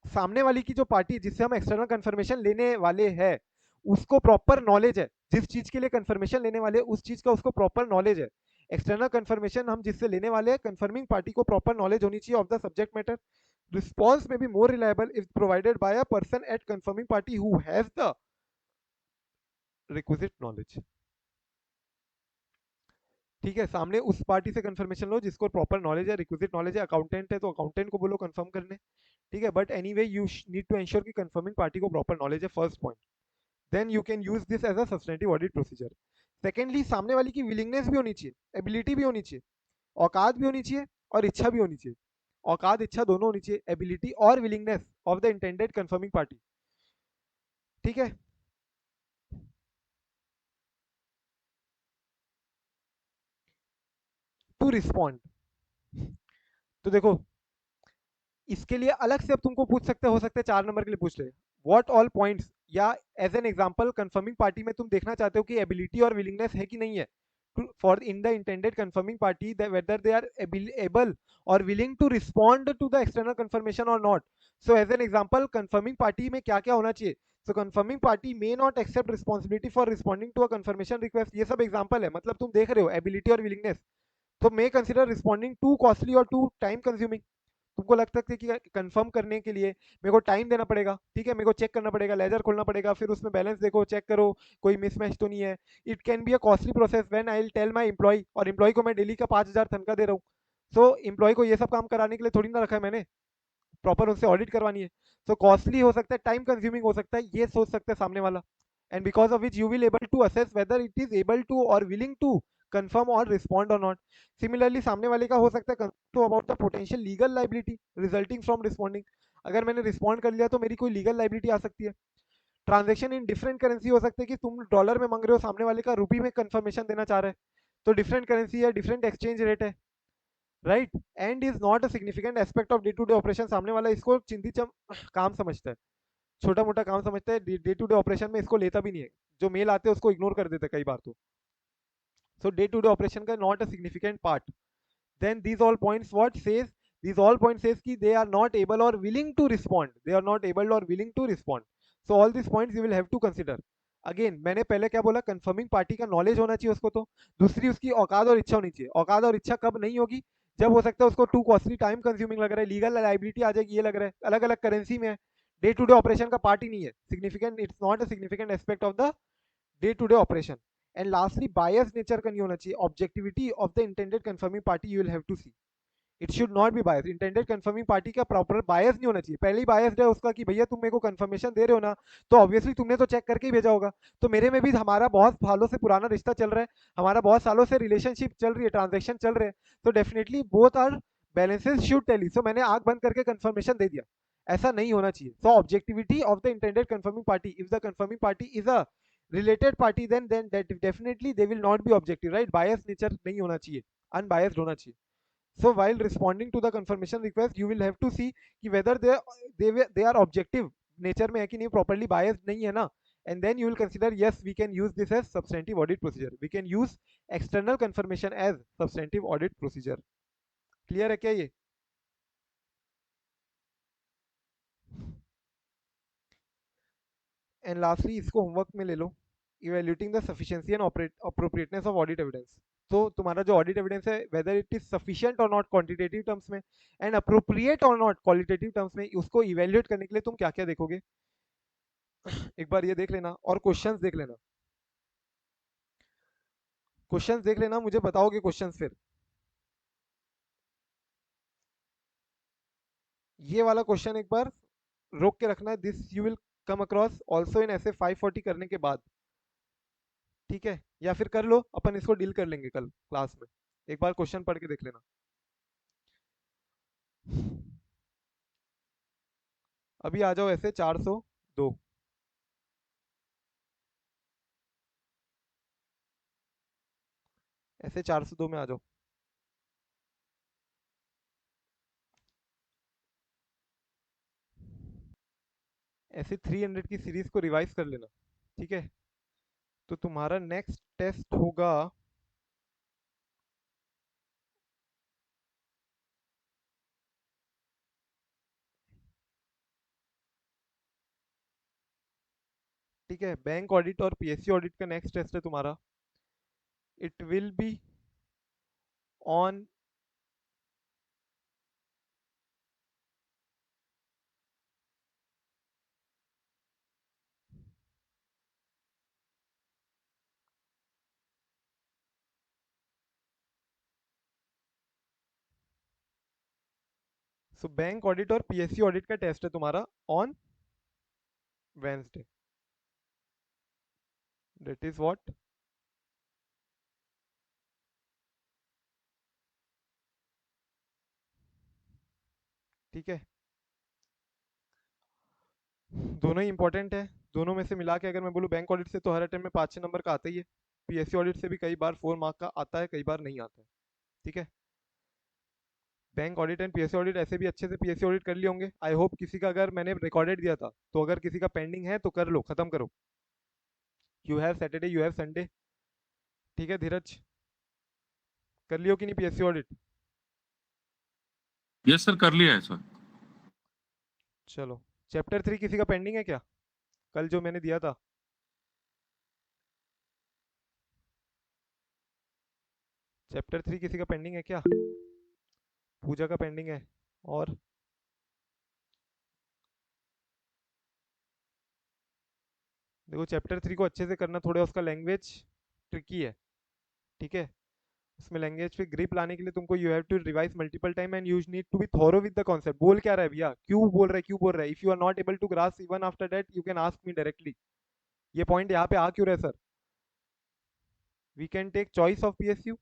सामने वाली की जो पार्टी जिससे हम एक्सटर्नल कंफर्मेशन लेने वाले हैं उसको प्रॉपर नॉलेज है, जिस चीज के लिए कंफर्मेशन लेने वाले उस चीज का उसको प्रॉपर नॉलेज है। एक्सटर्नल कंफर्मेशन हम जिससे लेने वाले हैं, कंफर्मिंग पार्टी को प्रॉपर नॉलेज होनी चाहिए of the subject matter. Response में be more reliable if provided by a person at confirming party who has the requisite knowledge, ठीक है, सामने उस पार्टी से कंफर्मेशन लो जिसको प्रॉपर नॉलेज है, रिक्विजिट नॉलेज है। अकाउंटेंट है तो अकाउंटेंट को बोलो कंफर्म करने, ठीक है। But anyway you need to ensure कि कंफर्मिंग पार्टी को प्रॉपर नॉलेज है, first point. Then you can use this as a substantive audit procedure. Secondly, सामने वाले की विलिंगनेस भी होनी चाहिए, एबिलिटी भी होनी चाहिए, औकात भी होनी चाहिए और इच्छा भी होनी चाहिए। औकात इच्छा दोनों होनी चाहिए, एबिलिटी और willingness of the intended confirming party, ठीक है। टू रिस्पॉन्ड, तो देखो इसके लिए अलग से अब तुमको पूछ सकते हो सकते हैं 4 नंबर के लिए पूछ ले, व्हाट ऑल पॉइंट्स, या as an example confirming party में तुम देखना चाहते हो कि एबिलिटी और विलिंगनेस है कि नहीं है for in the intended confirming party, whether they are able और willing to respond to the external confirmation और not. So as an example confirming party में क्या क्या होना चाहिए। So confirming party may not accept responsibility for responding to a confirmation request, ये सब एग्जांपल है। मतलब तुम देख रहे हो एबिलिटी और विलिंगनेस, तो मे कंसिडर रिस्पॉन्डिंग टू कॉस्टली और टू टाइम कंज्यूमिंग। तुमको लगता है कि कंफर्म करने के लिए मेरे को टाइम देना पड़ेगा, ठीक है, मेरे को चेक करना पड़ेगा, लेजर खोलना पड़ेगा, फिर उसमें बैलेंस देखो, चेक करो कोई मिसमैच तो नहीं है। It can be a costly process when I will tell my employ, और एम्प्लॉय को मैं डेली का 5,000 तनख्वाह दे रहा हूँ। सो एम्प्लॉय को ये सब काम कराने के लिए थोड़ी ना रखा है मैंने, प्रॉपर उनसे ऑडिट करवानी है। सो कॉस्टली हो सकता है, टाइम कंज्यूमिंग हो सकता है, ये सोच सकता है सामने वाला। And because of which you will able to assess whether it is able to और willing to confirm or respond or not. Similarly, सामने वाले का हो सकता है to about the potential legal liability resulting from responding. अगर मैंने रिस्पॉन्ड कर लिया तो मेरी कोई लीगल लाइबिलिटी आ सकती है। ट्रांजेक्शन इन डिफरेंट करेंसी हो सकते हैं कि तुम डॉलर में मांग रहे हो, सामने वाले का रुपी में कंफर्मेशन देना चाह रहा है, तो डिफरेंट करेंसी है, डिफरेंट एक्सचेंज रेट है, right. And is not a significant aspect of day to day operation, सामने वाला इसको चिंती काम समझता है, छोटा मोटा काम समझता है, डे टू डे ऑपरेशन में इसको लेता भी नहीं है, जो मेल आते हैं उसको इग्नोर कर देता है कई बार तो। सो डे टू डे ऑपरेशन का not a significant part. Then these all points what says, these all points says कि they are not able or willing to respond, they are not able or willing to respond. So all these points you will have to consider. Again मैंने पहले क्या बोला, कंफर्मिंग पार्टी का नॉलेज होना चाहिए उसको, तो दूसरी उसकी औकात और इच्छा होनी चाहिए। औकात और इच्छा कब नहीं होगी, जब हो सकता है उसको टू कॉस्टली टाइम कंज्यूमिंग लग रहा है, लीगल लाइबिलिटी आ जाएगी, ये लग रहा है, अलग अलग करेंसी में है, डे टू डे ऑपरेशन का पार्ट ही नहीं है, significant, it's not a significant aspect of the day to day operation. And lastly bias nature का नहीं होना चाहिए, objectivity of the intended confirming party you will have to see, it should not be bias. Intended confirming party का प्रॉपर बायस नहीं होना चाहिए, पहले ही बायस है उसका कि भैया तुम मेरे को कंफर्मेशन दे रहे हो ना, तो ऑब्वियसली तुमने तो चेक करके ही भेजा होगा, तो मेरे में भी हमारा बहुत सालों से पुराना रिश्ता चल रहा है, हमारा बहुत सालों से रिलेशनशिप चल रही है, ट्रांजेक्शन चल रहे हैं, तो definitely both are balances should tally. So मैंने आंख बंद करके कंफर्मेशन दे दिया, ऐसा नहीं होना चाहिए। So objectivity of the intended confirming party, if the confirming party is a related party then that definitely they will not be objective, right, bias nature नहीं होना चाहिए, unbiased होना चाहिए। So while responding to the confirmation request, you will have to see कि whether they are objective nature में है कि नहीं, properly biased नहीं है ना, and then you will consider yes we can use this as substantive audit procedure, we can use external confirmation as substantive audit procedure. Clear है क्या ये? And lastly इसको होमवर्क में ले लो, evaluating the sufficiency and appropriateness of audit evidence. तो तुम्हारा जो ऑडिट एविडेंस है वेदर इट इज सफिशिएंट और नॉट क्वांटिटेटिव टर्म्स में एंड अप्रोप्रिएट और नॉट क्वालिटेटिव टर्म्स में, उसको इवेल्युएट करने के लिए तुम क्या क्या देखोगे एक बार ये देख लेना, और क्वेश्चंस देख लेना, क्वेश्चंस देख लेना, मुझे बताओगे क्वेश्चंस फिर। ये वाला क्वेश्चन एक बार रोक के रखना, this you will come across also in ऐसे 540 करने के बाद, ठीक है, या फिर कर लो, अपन इसको डील कर लेंगे कल क्लास में, एक बार क्वेश्चन पढ़ के देख लेना। अभी आ जाओ ऐसे 402, ऐसे 402 में आ जाओ। ऐसे 300 की सीरीज को रिवाइज कर लेना, ठीक है। तो तुम्हारा नेक्स्ट टेस्ट होगा ठीक है, बैंक ऑडिट और पीएससी ऑडिट का नेक्स्ट टेस्ट है तुम्हारा, it will be on so bank audit और पीएससी ऑडिट का टेस्ट है तुम्हारा on Wednesday, that is what ठीक है। दोनों ही इंपॉर्टेंट है, दोनों में से मिला के अगर मैं बोलूँ बैंक ऑडिट से तो हर अटेम्प्ट में 5-6 नंबर का आता ही है, पीएससी ऑडिट से भी कई बार 4 मार्क का आता है, कई बार नहीं आता है, ठीक है। Bank audit and PSC audit ऐसे भी अच्छे से पीएससी ऑडिट कर लिए होंगे आई होप। किसी का अगर मैंने रिकॉर्डेड दिया था तो अगर किसी का पेंडिंग है तो कर लो, खत्म करो। You have Saturday, you have Sunday, ठीक है। धीरज कर लियो कि नहीं पीएससी ऑडिट? यस सर, कर लिया है सर। चलो चैप्टर 3 किसी का पेंडिंग है क्या, कल जो मैंने दिया था? चैप्टर 3 किसी का पेंडिंग है क्या? पूजा का पेंडिंग है, और देखो चैप्टर 3 को अच्छे से करना, थोड़ा उसका लैंग्वेज ट्रिकी है, ठीक है। उसमें लैंग्वेज पे ग्रिप लाने के लिए तुमको you have to revise multiple time and you need to be thorough with the concept. बोल क्या रहा है भैया, क्यों बोल रहा है, क्यों बोल रहा है? If you are not able to grasp even after that you can ask me directly, ये पॉइंट यहाँ पे आ क्यों रहा है sir? We can take choice of PSU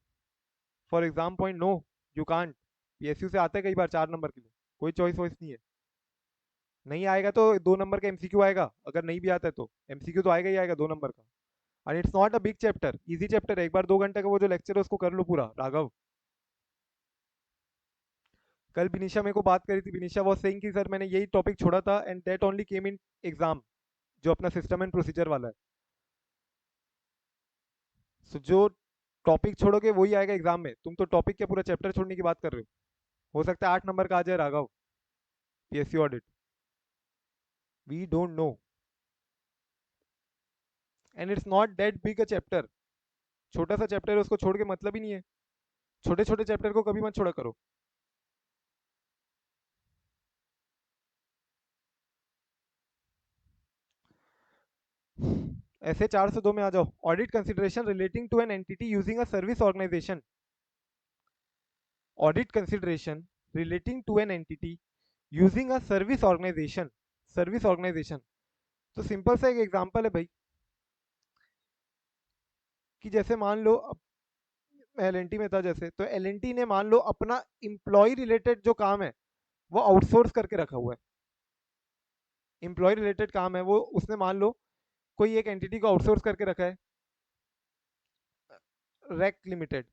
for exam point, no you can't. PSU से आते हैं कई बार 4 नंबर के लिए, कोई चॉइस वॉइस नहीं है। नहीं आएगा तो 2 नंबर का एमसीक्यू आएगा, अगर नहीं भी आता है तो एमसीक्यू तो आएगा ही आएगा 2 नंबर का। And it's not a big chapter, easy chapter है। एक बार 2 घंटे का वो जो लेक्चर है उसको कर लो पूरा। राघव कल विनीशा मेरे को बात करी थी, विनीशा वॉज सेइंग कि सर मैंने यही टॉपिक छोड़ा था and that only came in exam, जो अपना सिस्टम एंड प्रोसीजर वाला है। सो जो टॉपिक छोड़ोगे वही आएगा एग्जाम में, तुम तो टॉपिक के पूरा चैप्टर छोड़ने की बात कर रहे हो सकता है 8 नंबर का आ जाए Raghav PSC audit, we don't know. And it's not that big a chapter, छोटा सा चैप्टर है, उसको छोड़ के मतलब ही नहीं है। छोटे छोटे चैप्टर को कभी मत छोड़ा करो। ऐसे 402 में आ जाओ। Audit consideration relating to an entity using a service organisation, audit consideration relating to an entity using a service organisation, service organisation. तो सिंपल सा एक एग्जांपल है भाई, कि जैसे मान लो एलएनटी में था जैसे, तो एलएनटी ने मान लो अपना एम्प्लॉय रिलेटेड जो काम है वो आउटसोर्स करके रखा हुआ है। एम्प्लॉय रिलेटेड काम है वो उसने मान लो कोई एक एंटिटी को आउटसोर्स करके रखा है, रैक लिमिटेड,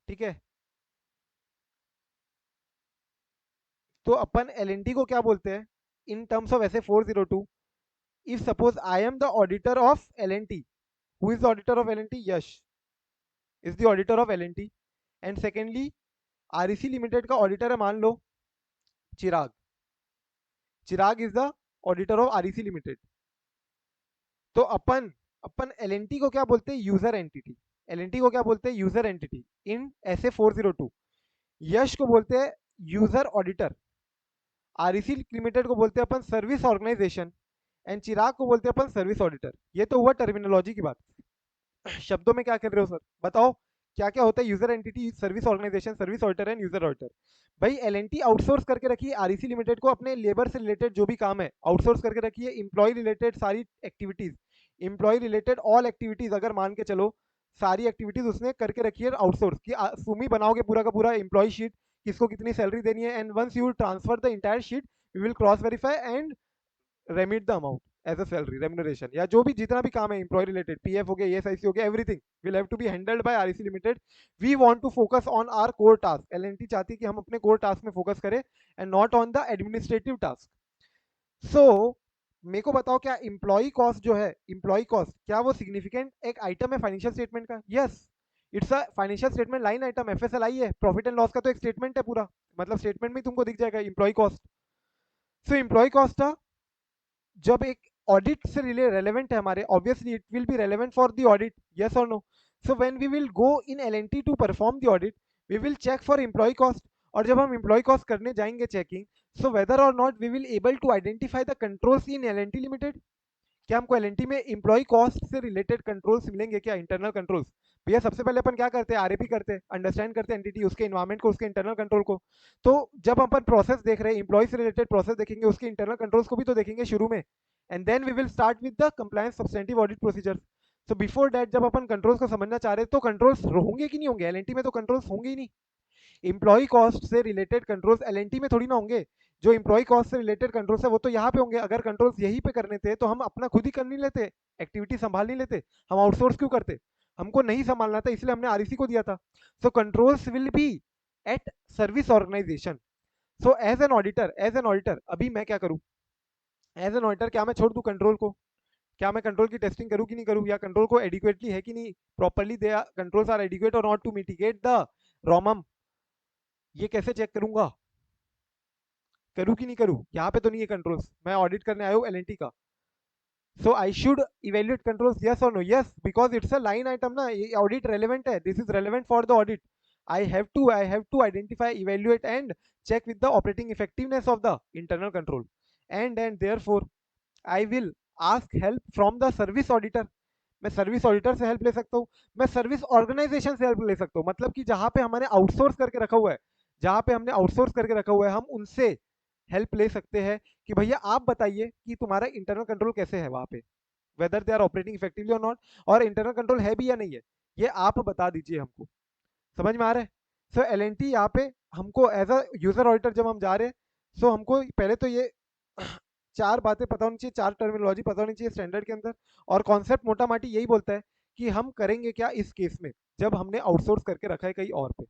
ठीक है। तो अपन एलएनटी को क्या बोलते हैं इन टर्म्स ऑफ ऐसे 402, if suppose I am the auditor of LNT, who is the auditor of LNT? Yash is the auditor of LNT. And secondly REC Limited का ऑडिटर है मान लो Chirag, Chirag is the auditor of REC Limited. तो अपन अपन एलएनटी को क्या बोलते हैं? User entity. एलएनटी को क्या बोलते हैं? यूजर एंटिटी इन ऐसे 402। यश को बोलते हैं यूजर ऑडिटर, आरईसी लिमिटेड को बोलते हैं अपन सर्विस ऑर्गेनाइजेशन, एंड चिराग को बोलते हैं अपन सर्विस ऑडिटर। ये तो हुआ टर्मिनोलॉजी की बात। शब्दों में क्या कर रहे हो सर, बताओ क्या क्या होता है user entity, service organisation, service auditor and user auditor. भाई एलएनटी आउटसोर्स करके रखी है आरईसी लिमिटेड को अपने लेबर से रिलेटेड जो भी काम है आउटसोर्स करके रखी है। एम्प्लॉय रिलेटेड सारी activities, employ related all activities, अगर मान के चलो सारी एक्टिविटीज उसने करके रखी है आउटसोर्स की। तुम ही बनाओगे पूरा का पूरा एम्प्लॉय शीट, किसको कितनी सैलरी देनी है, and once you transfer the entire sheet we will cross verify and remit the amount as a salary remuneration, या जो भी जितना भी काम है एम्प्लॉय रिलेटेड, पीएफ हो गया, ईएसआईसी हो गया, everything will have to be handled by REC Limited. We want to focus on our core task. LNT चाहती है कि हम अपने कोर टास्क में फोकस करें and not on the administrative task. So मेरे को बताओ क्या एम्प्लॉय कॉस्ट जो है, एम्प्लॉय कॉस्ट क्या वो सिग्निफिकेंट एक आइटम है फाइनेंशियल स्टेटमेंट का? Yes, it's a financial statement line item, FSLI है, प्रॉफिट एंड लॉस का तो एक स्टेटमेंट है पूरा, मतलब स्टेटमेंट में तुमको दिख जाएगा employee cost. So employee cost था जब एक ऑडिट से रेलेवेंट है हमारे, obviously it will be relevant for the audit, yes और no. So when we will go in LNT to perform the audit we will check for employee cost, और जब हम एम्प्लॉय कॉस्ट करने जाएंगे चेकिंग, सो वेदर और not we will able to identify the controls in LNT limited. क्या हमको एलएनटी में एम्प्लॉय कॉस्ट से रिलेटेड कंट्रोल्स मिलेंगे क्या, इंटरनल कंट्रोल्स? भैया सबसे पहले अपन क्या करते हैं, आरएपी करते हैं, अंडरस्टैंड करते हैं एंटिटी, उसके इन्वायरमेंट को, उसके इंटरनल कंट्रोल को। तो जब अपन प्रोसेस देख रहे हैं, एम्प्लॉय से रिलेटेड प्रोसेस देखेंगे, उसके इंटरनल कंट्रोल्स को भी तो देखेंगे शुरू में, and then we will start with the compliance substantive audit procedure. So before that जब अपन कंट्रोल्स को समझना चाह रहे हैं, तो कंट्रोल्स होंगे कि नहीं होंगे, एलएनटी में तो कंट्रोल्स होंगे ही नहीं। एम्प्लॉय कॉस्ट से रिलेटेड कंट्रोल्स एलएनटी में थोड़ी ना होंगे। जो एम्प्लॉय कॉस्ट से रिलेटेड कंट्रोल्स है वो तो यहाँ पे होंगे। अगर कंट्रोल्स यहीं पे करने थे तो हम अपना खुद ही कर नहीं लेते, एक्टिविटी संभाल नहीं लेते, हम आउटसोर्स क्यों करते? हमको नहीं संभालना था, इसलिए हमने आरईसी को दिया था। So controls will be at service organization. So as an auditor अभी मैं क्या करूँ? एज एन ऑडिटर क्या मैं छोड़ दूं कंट्रोल को? क्या मैं कंट्रोल की टेस्टिंग करूं कि नहीं करूं, या कंट्रोल को एडिक्वेटली है कि नहीं, properly they controls are adequate or not to mitigate the ROMM, ये कैसे चेक करूंगा? करूं कि नहीं करूं? यहाँ पे तो नहीं है कंट्रोल्स, मैं ऑडिट करने आया हूँ एलएनटी का। So I should evaluate controls, yes और no? Yes, because it's a line item ना, ये ऑडिट रेलेवेंट है, this is relevant for the audit. I have to identify, evaluate and check with the operating effectiveness of the internal control, and therefore I will ask help from the service auditor. मैं सर्विस ऑडिटर से हेल्प ले सकता हूँ, मैं सर्विस ऑर्गेनाइजेशन से हेल्प ले सकता हूँ। मतलब कि जहाँ पे हमने आउटसोर्स करके रखा हुआ है, जहाँ पे हमने आउटसोर्स करके रखा हुआ है, हम उनसे हेल्प ले सकते हैं कि भैया आप बताइए कि तुम्हारा इंटरनल कंट्रोल कैसे है वहाँ पे, whether they are operating effectively और नॉट, और इंटरनल कंट्रोल है भी या नहीं है, ये आप बता दीजिए हमको। समझ में आ रहा है? सो एलएनटी यहाँ पे हमको एज अ यूजर ऑडिटर जब हम जा रहे हैं, सो हमको पहले तो ये चार बातें पता होनी चाहिए, चार टर्मिनोलॉजी पता होनी चाहिए स्टैंडर्ड के अंदर, और कॉन्सेप्ट मोटा माटी यही बोलता है कि हम करेंगे क्या इस केस में जब हमने आउटसोर्स करके रखा है कहीं और पे।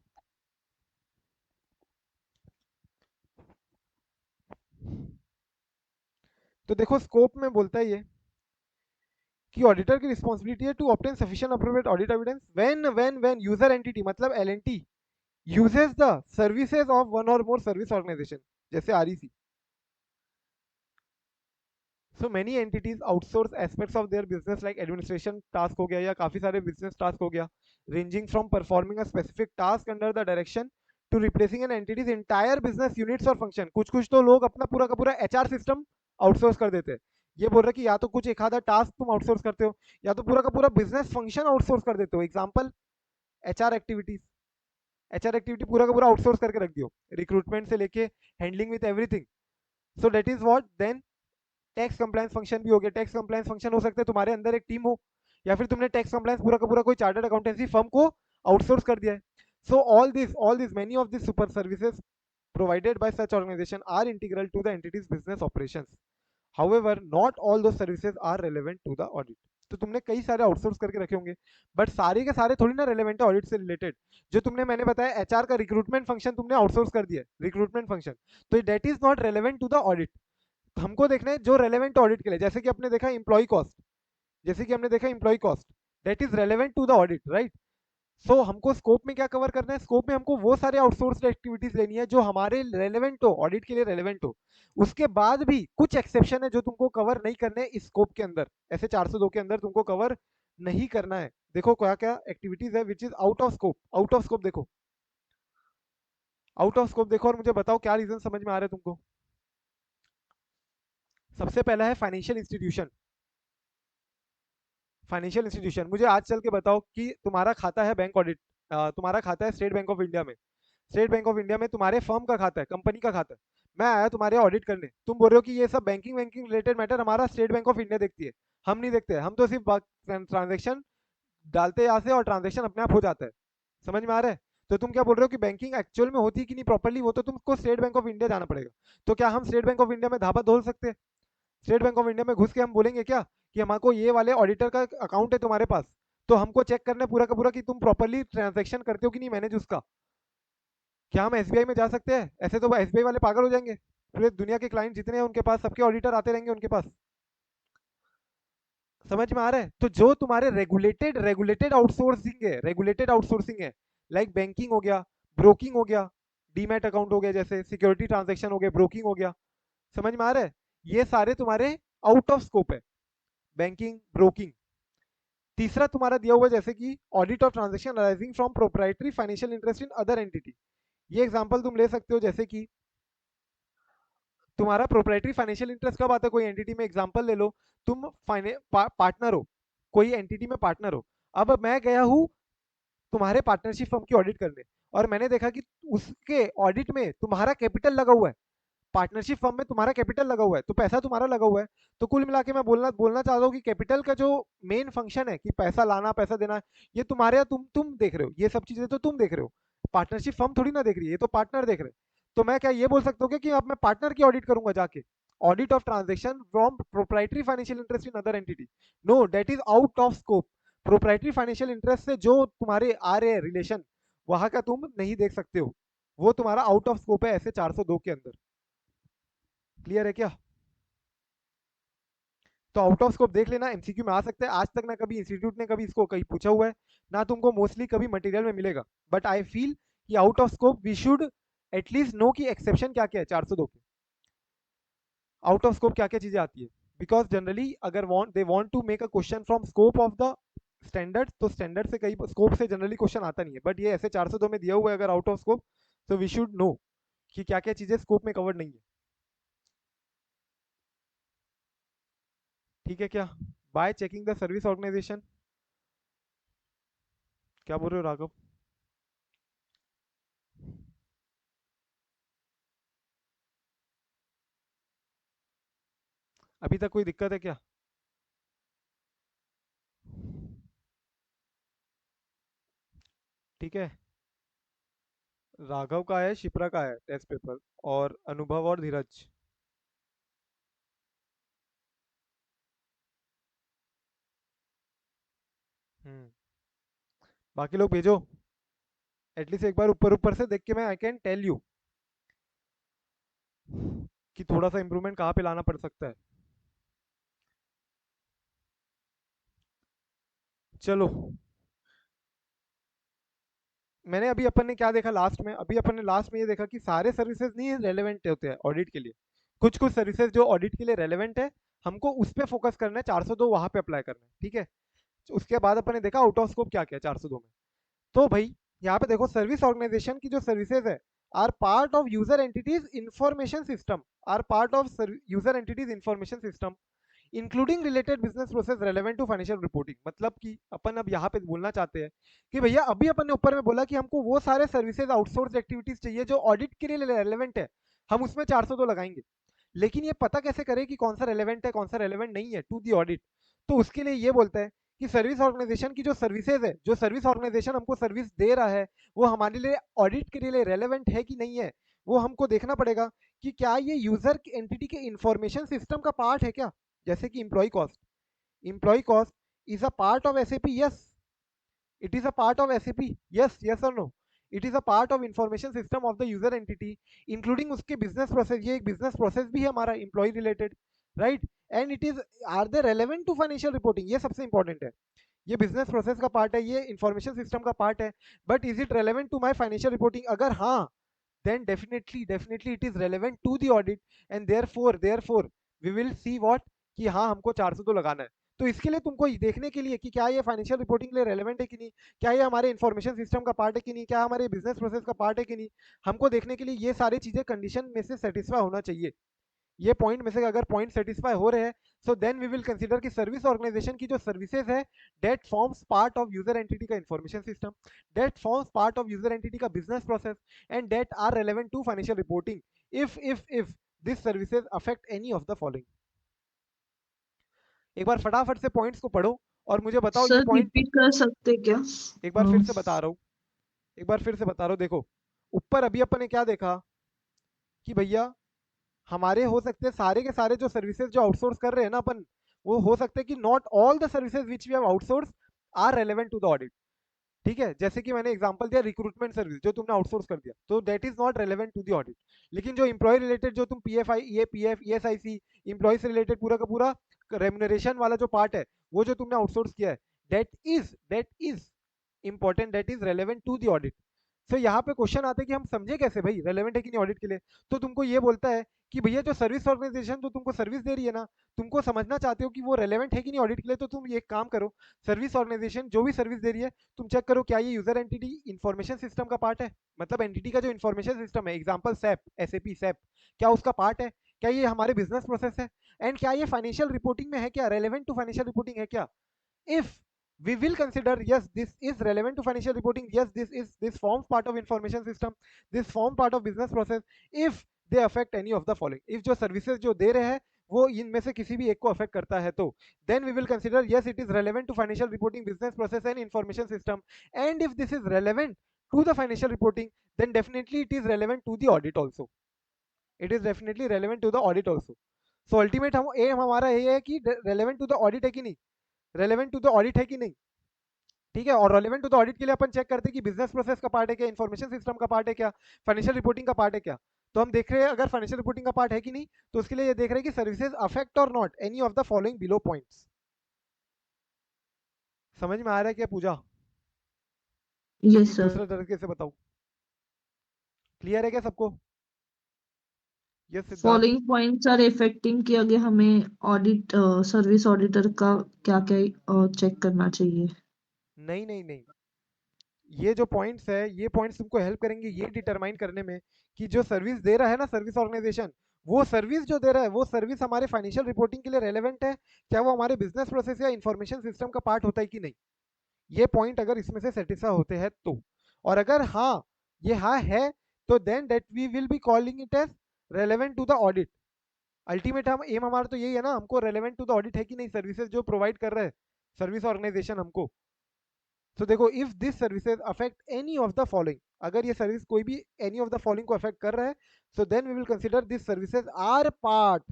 तो देखो स्कोप में बोलता है ये कि ऑडिटर की रिस्पॉन्सिबिलिटी है to obtain sufficient appropriate audit evidence when user entity मतलब LNT uses the services of one or more service organization, जैसे REC. So many entities outsource aspects of their business like administration task हो गया, या काफी सारे बिजनेस टास्क हो गया, ranging from performing a specific task under the direction to replacing an entities entire business units or function. कुछ कुछ तो लोग अपना पूरा का पूरा एचआर सिस्टम आउटसोर्स कर देते हैं। ये बोल रहे कि या तो कुछ एक आधा टास्क तुम आउटसोर्स करते हो, या तो पूरा का पूरा बिजनेस फंक्शन आउटसोर्स कर देते हो। Example HR activities, HR activity पूरा का पूरा आउटसोर्स करके रख दियो, रिक्रूटमेंट से लेके handling with everything. So that is what then tax compliance function भी हो गया। टैक्स कंप्लायंस फंक्शन हो सकता है तुम्हारे अंदर एक टीम हो, या फिर तुमने टैक्स कंप्लायंस पूरा का पूरा कोई चार्टर्ड अकाउंटेंसी फर्म को आउटसोर्स कर दिया है। So all this many of this super services provided by such organization are integral to the entity's business operations. However, not all those services are relevant to the audit. तो तुमने कई सारे आउटसोर्स करके रखे होंगे, बट सारे के सारे थोड़ी ना रेलेवेंट है ऑडिट से रिलेटेड। जो तुमने मैंने बताया एचआर का रिक्रूटमेंट फंक्शन तुमने आउटसोर्स कर दिया, रिक्रूटमेंट फंक्शन, तो that is not relevant to the audit. हमको देखना है जो रेलेवेंट ऑडिट के लिए, जैसे कि आपने देखा एम्प्लॉय कॉस्ट, जैसे कि हमने देखा employee cost, that is relevant to the audit, right? So हमको स्कोप में क्या कवर करना है? स्कोप में हमको वो सारे आउटसोर्स एक्टिविटीज लेनी है जो हमारे रेलेवेंट हो, ऑडिट के लिए रेलेवेंट हो। उसके बाद भी कुछ एक्सेप्शन है जो तुमको कवर नहीं करने इस स्कोप के अंदर, ऐसे 402 के अंदर तुमको कवर नहीं करना है। देखो क्या क्या एक्टिविटीज है which is out of scope. Out of scope देखो, आउट ऑफ स्कोप देखो और मुझे बताओ क्या रीजन समझ में आ रहा है तुमको। सबसे पहला है फाइनेंशियल इंस्टीट्यूशन। फाइनेंशियल इंस्टीट्यूशन, मुझे आज चल के बताओ कि तुम्हारा खाता है बैंक ऑडिट, तुम्हारा खाता है स्टेट बैंक ऑफ इंडिया में। स्टेट बैंक ऑफ इंडिया में तुम्हारे फर्म का खाता है, कंपनी का खाता है। मैं आया तुम्हारे ऑडिट करने, तुम बोल रहे हो कि ये सब बैंकिंग वैंकिंग रिलेटेड मैटर हमारा स्टेट बैंक ऑफ इंडिया देखती है, हम नहीं देखते, हम तो सिर्फ ट्रांजेक्शन डालते यहाँ से और ट्रांजेक्शन अपने आप हो जाता है। समझ में आ रहा है? तो तुम क्या बोल रहे हो कि बैंकिंग एक्चुअल में होती कि नहीं प्रॉपर्ली, वो तो तुमको स्टेट बैंक ऑफ इंडिया जाना पड़ेगा। तो क्या हम स्टेट बैंक ऑफ इंडिया में धापा धोल सकते हैं? स्टेट बैंक ऑफ इंडिया में घुस के हम बोलेंगे क्या कि हमको ये वाले ऑडिटर का अकाउंट है तुम्हारे पास, तो हमको चेक करना है पूरा का पूरा कि तुम प्रॉपर्ली ट्रांजेक्शन करते हो कि नहीं मैनेज उसका? क्या हम एसबीआई में जा सकते हैं? ऐसे तो एसबीआई वाले पागल हो जाएंगे, पूरे दुनिया के क्लाइंट जितने हैं उनके पास सबके ऑडिटर आते रहेंगे उनके पास। समझ में आ रहा है? तो जो तुम्हारे रेगुलेटेड आउटसोर्सिंग है लाइक बैंकिंग हो गया, ब्रोकिंग हो गया, डीमैट अकाउंट हो गया, जैसे सिक्योरिटी ट्रांजेक्शन हो गया, ब्रोकिंग हो गया। समझ में आ रहा है? ये सारे तुम्हारे आउट ऑफ स्कोप है, बैंकिंग, ब्रोकिंग। तीसरा तुम्हारा दिया हुआ है जैसे कि audit of transaction arising from proprietary financial interest in other entity. ये एग्जांपल तुम ले सकते हो, जैसे कि तुम्हारा प्रोप्राइटरी फाइनेंशियल इंटरेस्ट कब आता है कोई एंटिटी में? एग्जांपल ले लो, तुम पार्टनर हो, कोई एंटिटी में पार्टनर हो। अब मैं गया हूँ तुम्हारे पार्टनरशिप फर्म की ऑडिट करने, और मैंने देखा कि उसके ऑडिट में तुम्हारा कैपिटल लगा हुआ है, पार्टनरशिप फर्म में तुम्हारा कैपिटल लगा हुआ है, तो पैसा तुम्हारा लगा हुआ है। तो कुल मिला के मैं बोलना चाहता हूँ कि कैपिटल का जो मेन फंक्शन है कि पैसा लाना पैसा देना, ये तुम्हारे तुम देख रहे हो, ये सब चीजें तो तुम देख रहे हो, पार्टनरशिप फर्म थोड़ी ना देख रही है, ये तो पार्टनर देख रहे हैं। तो मैं क्या ये बोल सकता हूँ कि अब मैं पार्टनर की ऑडिट करूंगा जाके, audit of transaction from proprietary financial interest in other entity? No, that is out of scope. Proprietary financial interest से जो तुम्हारे आ रहे रिलेशन, वहां का तुम नहीं देख सकते हो, वो तुम्हारा आउट ऑफ स्कोप है ऐसे 402 के अंदर। क्लियर है क्या? तो आउट ऑफ स्कोप देख लेना, एमसीक्यू में आ सकता है। आज तक ना कभी इंस्टीट्यूट ने कभी इसको कहीं पूछा हुआ है, ना तुमको मोस्टली कभी मटेरियल में मिलेगा, बट आई फील कि out of scope we should at least know कि एक्सेप्शन क्या क्या है 402 के, आउट ऑफ स्कोप क्या क्या चीजें आती है। बिकॉज जनरली अगर they want to make a question from scope of the standard, तो स्टैंडर्ड से कई स्कोप से जनरली क्वेश्चन आता नहीं है, बट ये ऐसे 402 में दिया हुआ है अगर आउट ऑफ स्कोप, तो वी शुड नो कि क्या क्या चीजें स्कोप में कवर्ड नहीं है। ठीक है क्या? By checking the service organisation, क्या बोल रहे हो राघव? अभी तक कोई दिक्कत है क्या? ठीक है, राघव का है, शिप्रा का है टेस्ट पेपर, और अनुभव और धीरज। हम्म, बाकी लोग भेजो, एटलीस्ट एक बार ऊपर ऊपर से देख के मैं आई कैन टेल यू कि थोड़ा सा इंप्रूवमेंट कहाँ पे लाना पड़ सकता है। चलो, मैंने अभी अपन ने क्या देखा लास्ट में, अभी अपन ने लास्ट में ये देखा कि सारे सर्विसेज नहीं रेलेवेंट होते हैं ऑडिट के लिए, कुछ कुछ सर्विसेज जो ऑडिट के लिए रेलेवेंट है, हमको उस पर फोकस करना है, 402 वहां पे अप्लाई करना है। ठीक है, उसके बाद अपन ने देखा आउट ऑफ स्कोप क्या क्या है 402 में। तो भाई यहाँ पे देखो, सर्विस ऑर्गेनाइजेशन की जो सर्विसेज है are part of user entities information system, are part of user entities information system including related business process relevant to financial reporting. मतलब कि अपन अब यहाँ पे बोलना चाहते हैं कि भैया अभी अपन ने ऊपर में बोला कि हमको वो सारे सर्विसेज आउटसोर्स एक्टिविटीज चाहिए जो ऑडिट के लिए रेलेवेंट है, हम उसमें 402 लगाएंगे। लेकिन ये पता कैसे करें कि कौन सा रेलेवेंट है कौन सा रेलेवेंट नहीं है टू दी ऑडिट? तो उसके लिए ये बोलता है कि सर्विस ऑर्गेनाइजेशन की जो सर्विसेज है, जो सर्विस ऑर्गेनाइजेशन हमको सर्विस दे रहा है, वो हमारे लिए ऑडिट के लिए रेलेवेंट है कि नहीं है, वो हमको देखना पड़ेगा कि क्या ये यूजर एंटिटी के इंफॉर्मेशन सिस्टम का पार्ट है क्या। जैसे कि employ cost is a part of SAP, yes it is a part of SAP, yes or no? It is a part of information system of the user entity including उसके business process, ये एक business process भी है हमारा employee related, right? And it is, are they relevant to financial reporting? ये सबसे important है, ये business process का part है, ये information system का part है, but is it relevant to my financial reporting? अगर हाँ, then definitely it is relevant to the audit, and therefore we will see what, कि हाँ हमको 402 लगाना है। तो इसके लिए तुमको देखने के लिए कि क्या ये फाइनेंशियल रिपोर्टिंग के लिए रेलेवेंट है कि नहीं, क्या ये हमारे इन्फॉर्मेशन सिस्टम का पार्ट है कि नहीं, क्या हमारे बिजनेस प्रोसेस का पार्ट है कि नहीं, हमको देखने के लिए ये सारी चीजें कंडीशन में से सेटिस्फाई होना चाहिए। ये पॉइंट में से अगर पॉइंट सेटिस्फाई हो रहे हैं, so then we will consider कि सर्विस ऑर्गेनाइजेशन की जो सर्विसेज है that forms part of user entity का information system, that forms part of user entity का business process, and that are relevant to financial reporting if this services affect any of the following. एक बार फटाफट से पॉइंट्स को पढ़ो और मुझे बताओ ये सर पॉइंट। रिपीट कर सकते क्या? एक बार फिर से बता रहा हूँ, एक बार फिर से बता रहा हूँ। देखो ऊपर अभी अपन ने क्या देखा कि भैया हमारे हो सकते हैं सारे के सारे जो सर्विसेज जो आउटसोर्स कर रहे हैं ना अपन, वो हो सकते हैं कि not all the services which we have outsource are relevant to the audit. ठीक है, जैसे कि मैंने एग्जांपल दिया रिक्रूटमेंट सर्विस जो तुमने आउटसोर्स कर दिया, तो that is not relevant to the audit. लेकिन जो एम्प्लॉय रिलेटेड जो तुम पीएफ पीएफ ईएसआईसी एम्प्लॉय से रिलेटेड पूरा का पूरा रेम्युनरेशन वाला जो पार्ट है, वो जो तुमने आउटसोर्स किया है, that is important, that is relevant to the audit. So यहाँ पे क्वेश्चन आता है कि हम समझे कैसे भाई रेलेवेंट है कि नहीं ऑडिट के लिए? तो तुमको ये बोलता है कि भैया जो सर्विस ऑर्गेनाइजेशन जो तुमको सर्विस दे रही है ना, तुमको समझना चाहते हो कि वो रेलेवेंट है कि नहीं ऑडिट के लिए, तो तुम ये काम करो, सर्विस ऑर्गेनाइजेशन जो भी सर्विस दे रही है तुम चेक करो क्या ये यूजर एंटिटी इंफॉर्मेशन सिस्टम का पार्ट है, मतलब एंटिटी का जो इंफॉर्मेशन सिस्टम है, एग्जांपल सैप एसएपी सैप, क्या उसका पार्ट है, क्या ये हमारे बिजनेस प्रोसेस है, एंड क्या ये फाइनेंशियल रिपोर्टिंग में है, क्या रेलेवेंट टू फाइनेंशियल रिपोर्टिंग है क्या। If we will consider, yes, this is relevant to financial reporting, yes, this forms part of information system, this form part of business process, if they affect any of the following. if जो services जो दे रहे हैं वो इनमें से किसी भी एक को अफेक्ट करता है तो then we will consider, yes, it is relevant to financial reporting, business process and information system. And if this is relevant to the financial reporting, then definitely it is relevant to the audit also. It is definitely relevant to the audit also. So ultimate हम aim हमारा ये है कि relevant to the audit है कि नहीं, relevant to the audit है कि नहीं, ठीक है। और रेलेवेंट टू द ऑडिट के लिए अपन चेक करते हैं कि बिजनेस प्रोसेस का पार्ट है क्या, इन्फॉर्मेशन सिस्टम का पार्ट है क्या, फाइनेंशियल रिपोर्टिंग का पार्ट है क्या। तो हम देख रहे हैं अगर फाइनेंशियल रिपोर्टिंग का पार्ट है कि नहीं, तो उसके लिए ये देख रहे हैं कि सर्विसेज अफेक्ट और not any of the following below points. समझ में आ रहा है क्या पूजा? Yes sir. दूसरे तरीके से बताऊं, क्लियर है क्या सबको? Yes Siddharth. Following points are effecting कि आगे हमें ऑडिट सर्विस ऑडिटर का क्या क्या चेक करना चाहिए? नहीं नहीं नहीं, ये जो पॉइंट्स है ये पॉइंट्स तुमको हेल्प करेंगे ये डिटरमाइन करने में कि जो सर्विस दे रहा है ना सर्विस ऑर्गेनाइजेशन, वो सर्विस जो दे रहा है वो सर्विस हमारे फाइनेंशियल रिपोर्टिंग के लिए रेलेवेंट है क्या, वो हमारे बिजनेस प्रोसेस या इंफॉर्मेशन सिस्टम का पार्ट होता है कि नहीं। ये पॉइंट अगर इसमें से सेटिस्फाई होते हैं तो, और अगर हाँ ये हाँ है तो then that we will be calling it as relevant to the audit. Ultimate हम एम हमारा तो यही है ना, हमको रेलेवेंट टू द ऑडिट है कि नहीं सर्विसेज जो प्रोवाइड कर रहे हैं सर्विस ऑर्गेनाइजेशन हमको। तो देखो if this services affect any of the following, अगर ये सर्विस कोई भी एनी ऑफ द फॉलोइंग को अफेक्ट कर रहा है, so then we will consider this services are part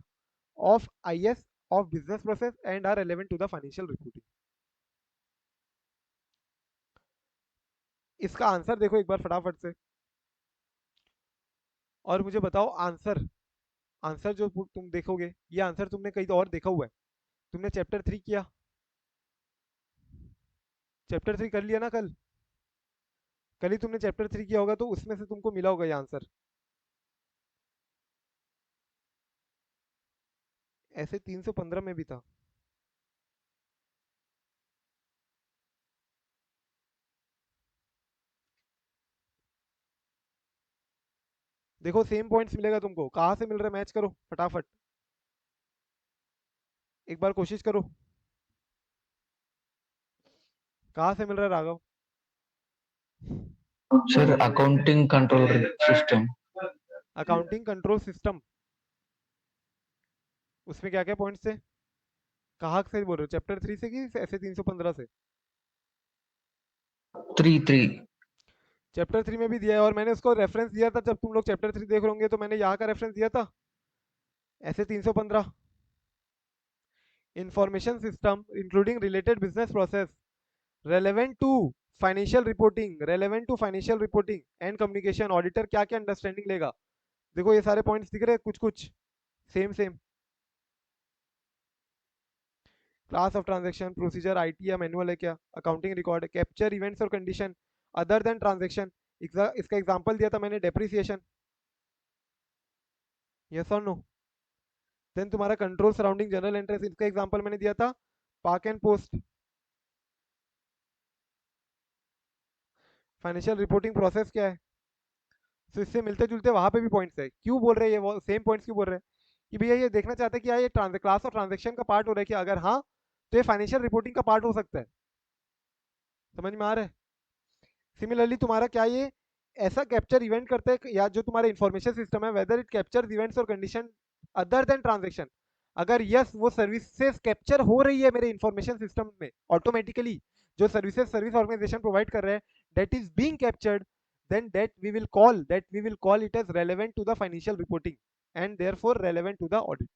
of IS of business process and are relevant to the financial reporting. इसका आंसर देखो एक बार फटाफट से, और मुझे बताओ आंसर, आंसर जो तुम देखोगे ये आंसर तुमने कहीं और देखा हुआ है, तुमने चैप्टर 3 किया, चैप्टर 3 कर लिया ना कल, कल ही तुमने चैप्टर 3 किया होगा तो उसमें से तुमको मिला होगा ये आंसर। ऐसे 315 में भी था। देखो सेम पॉइंट्स मिलेगा तुमको, कहाँ से मिल रहा है मैच करो फटाफट, एक बार कोशिश करो कहाँ से मिल रहा है Raghav? Sir, accounting control system. Accounting control system, उसमें क्या क्या पॉइंट्स थे, कहाँ से बोल रहे हो, चैप्टर 3 से कि ऐसे 315 से? 3. चैप्टर 3 में भी दिया है, और मैंने उसको रेफरेंस दिया था जब तुम लोग चैप्टर 3 देख रहे होंगे, तो मैंने यहाँ का रेफरेंस दिया था ऐसे 315। Information system including related business process relevant to financial reporting, relevant to financial reporting and communication, auditor क्या क्या अंडरस्टैंडिंग लेगा। देखो ये सारे पॉइंट्स दिख रहे हैं कुछ कुछ same same, class of transaction, procedure, IT या मैनुअल है क्या, अकाउंटिंग रिकॉर्ड, कैप्चर इवेंट्स और कंडीशन अदर देन ट्रांजैक्शन, इसका एग्जांपल दिया था मैंने डेप्रिसिएशन, यस और नो। देन तुम्हारा कंट्रोल सराउंडिंग जनरल एंट्रीज, इसका एग्जांपल मैंने दिया था park and post. Financial reporting process क्या है, तो इससे मिलते जुलते वहां पे भी पॉइंट्स है। क्यों बोल रहे हैं ये सेम पॉइंट्स क्यों बोल रहे हैं कि भैया ये देखना चाहते हैं कि यार ये क्लास ऑफ ट्रांजेक्शन का पार्ट हो रहा है कि, अगर हाँ तो ये फाइनेंशियल रिपोर्टिंग का पार्ट हो सकता है। समझ में आ रहा है? सिमिलरली तुम्हारा क्या ये ऐसा कैप्चर इवेंट करते हैं या जो तुम्हारा इंफॉर्मेशन सिस्टम है वेदर इट कैप्चर इवेंट्स और कंडीशन अदर देन ट्रांजेक्शन, अगर यस वो सर्विसेज कैप्चर हो रही है मेरे इंफॉर्मेशन सिस्टम में ऑटोमेटिकली, जो सर्विसेज सर्विस ऑर्गेनाइजेशन प्रोवाइड कर रहे हैं that is being captured, then that we will call it as relevant to the financial reporting and therefore relevant to the audit.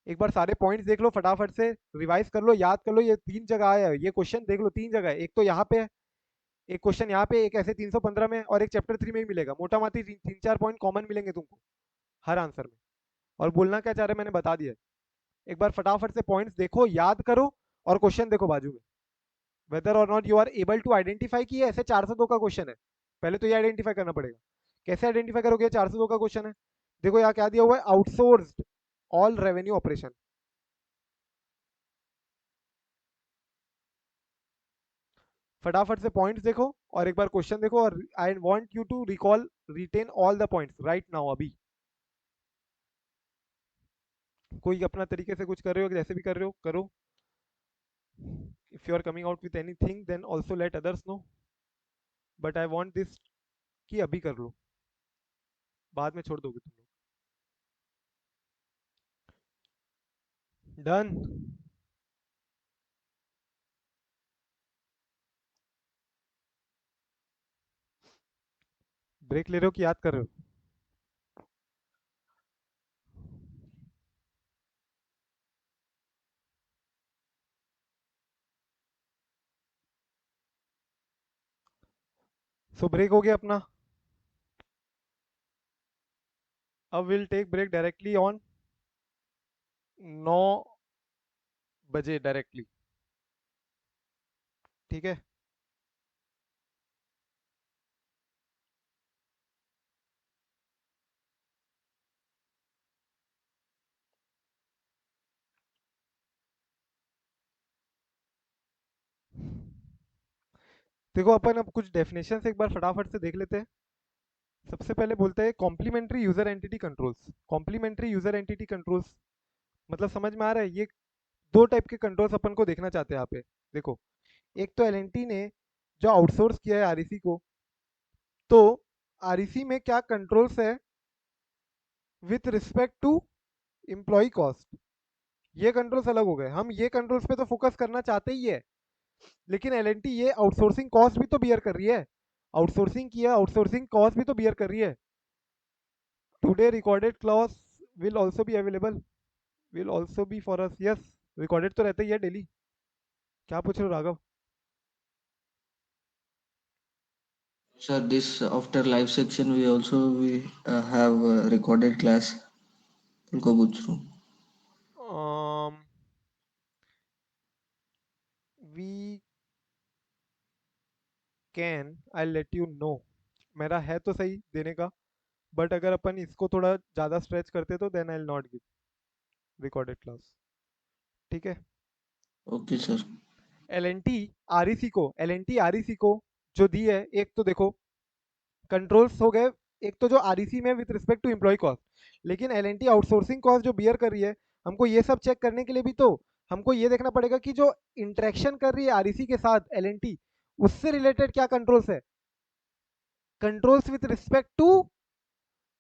एक बार सारे पॉइंट्स देख लो फटाफट से, रिवाइज कर लो, याद कर लो, ये 3 जगह आया है ये क्वेश्चन, देख लो 3 जगह है, एक तो यहाँ पे है, एक क्वेश्चन यहाँ पे, एक ऐसे 315 में, और एक चैप्टर 3 में ही मिलेगा। मोटा माटी 3-4 पॉइंट कॉमन मिलेंगे तुमको हर आंसर में, और बोलना क्या चाह रहे मैंने बता दिया। एक बार फटाफट से पॉइंट्स देखो, याद करो, और क्वेश्चन देखो बाजू में, वेदर और not you are able to identify कि ऐसे 402 का क्वेश्चन है। पहले तो ये आइडेंटिफाई करना पड़ेगा, कैसे आइडेंटिफाई करोगे 402 का क्वेश्चन है। देखो यहाँ क्या दिया हुआ है, आउटसोर्स्ड ऑल रेवेन्यू ऑपरेशन। फटाफट से पॉइंट्स देखो और एक बार क्वेश्चन देखो, और I want you to recall retain all the points right now अभी। कोई अपना तरीके से कुछ कर रहे हो, जैसे भी कर रहे हो करो. If you are coming out with anything, then also let others know. But I want this कि अभी कर लो, बाद में छोड़ दोगे तुम लोग. डन. ब्रेक ले रहे हो कि याद कर रहे हो? सो ब्रेक हो गया अपना. अब will take break directly on 9 बजे डायरेक्टली. ठीक है. देखो अपन अब कुछ डेफिनेशन एक बार फटाफट से देख लेते हैं. सबसे पहले बोलते हैं complementary user entity controls. Complementary user entity controls मतलब समझ में आ रहा है? ये दो टाइप के कंट्रोल्स अपन को देखना चाहते हैं यहाँ पे. देखो, एक तो एलएनटी ने जो आउटसोर्स किया है आरईसी को, तो आरईसी में क्या कंट्रोल्स है with respect to employ cost. ये कंट्रोल्स अलग हो गए. हम ये कंट्रोल्स पे तो फोकस करना चाहते ही है, लेकिन एलएनटी ये आउटसोर्सिंग कॉस्ट भी तो बियर कर रही है. आउटसोर्सिंग किया, आउटसोर्सिंग कॉस्ट भी तो बियर कर रही है. Today recorded clause will also be available, will also be for us. Yes, recorded तो रहता ही है डेली. क्या पूछ रहे हो Raghav? Sir, this after live section we have recorded class. उनको पूछ रहा हूँ. We can, I let you know. मेरा है तो सही देने का, बट अगर अपन इसको थोड़ा ज़्यादा स्ट्रेच करते तो then I will not give recorded class. ठीक है. Okay, sir. L N T R को जो दी है, एक तो देखो कंट्रोल्स हो गए. एक तो जो आर में with respect to employ cost, लेकिन L N T outsourcing cost जो बियर कर रही है, हमको ये सब चेक करने के लिए भी तो हमको ये देखना पड़ेगा कि जो इंटरेक्शन कर रही है आर के साथ एल एन टी, उससे रिलेटेड क्या कंट्रोल्स है. Controls with respect to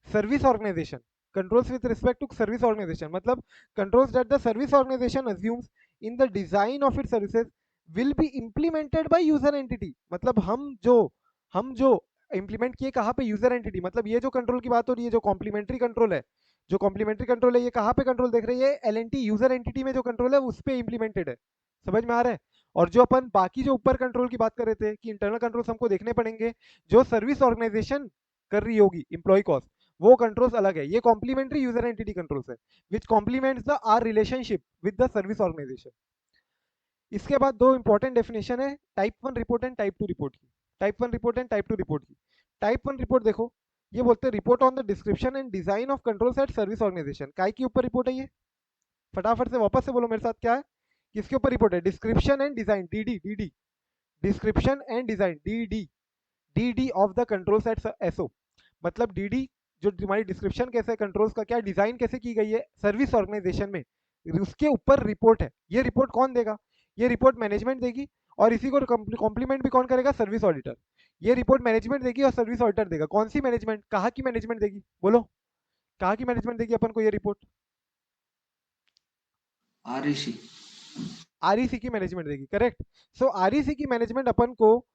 service organization. Controls with respect to service organization मतलब controls that the service organization assumes in the design of its services will be implemented by user entity. मतलब हम जो इंप्लीमेंट किए कहाँ पे? User entity. मतलब ये जो कंट्रोल की बात हो रही है, जो कॉम्प्लीमेंट्री कंट्रोल है, जो कॉम्प्लीमेंट्री कंट्रोल है, ये कहाँ पे कंट्रोल देख रही है? L N T user entity में जो कंट्रोल है उस पर इम्प्लीमेंटेड है. समझ में आ रहा है? और जो अपन बाकी जो ऊपर कंट्रोल की बात कर रहे थे कि इंटरनल कंट्रोल्स हमको देखने पड़ेंगे, जो सर्विस ऑर्गेनाइजेशन कर रही होगी एम्प्लॉय कॉस्ट, वो कंट्रोल्स अलग है. ये कॉम्प्लीमेंट्री यूजर एंटिटी कंट्रोल्स है which complements the are relationship with the service organization. इसके बाद दो इंपॉर्टेंट डेफिनेशन है type 1 report and type 2 report की. Type 1 report and type 2 report की. टाइप 1 रिपोर्ट देखो, ये बोलते हैं report on the description and design of controls at service organization. काय के ऊपर रिपोर्ट है ये? फटाफट से वापस से बोलो मेरे साथ, क्या है? किसके ऊपर रिपोर्ट है? Description and design, DD. DD description and design, DD. DD of the controls at SO. मतलब डीडी जो तुम्हारी डिस्क्रिप्शन कैसे है कंट्रोल्स का, क्या डिजाइन कैसे की गई है सर्विस ऑर्गेनाइजेशन में, उसके ऊपर रिपोर्ट है. ये रिपोर्ट कौन देगा? ये रिपोर्ट मैनेजमेंट देगी. और इसी को कॉम्प्लीमेंट भी कौन करेगा? Service auditor. ये रिपोर्ट मैनेजमेंट देगी और सर्विस ऑडिटर देगा. कौन सी मैनेजमेंट? कहाँ की मैनेजमेंट देगी? बोलो, कहाँ की मैनेजमेंट देगी अपन को ये रिपोर्ट? REC. आरईसी की मैनेजमेंट देगी. करेक्ट. सो आरईसी की मैनेजमेंट अपन को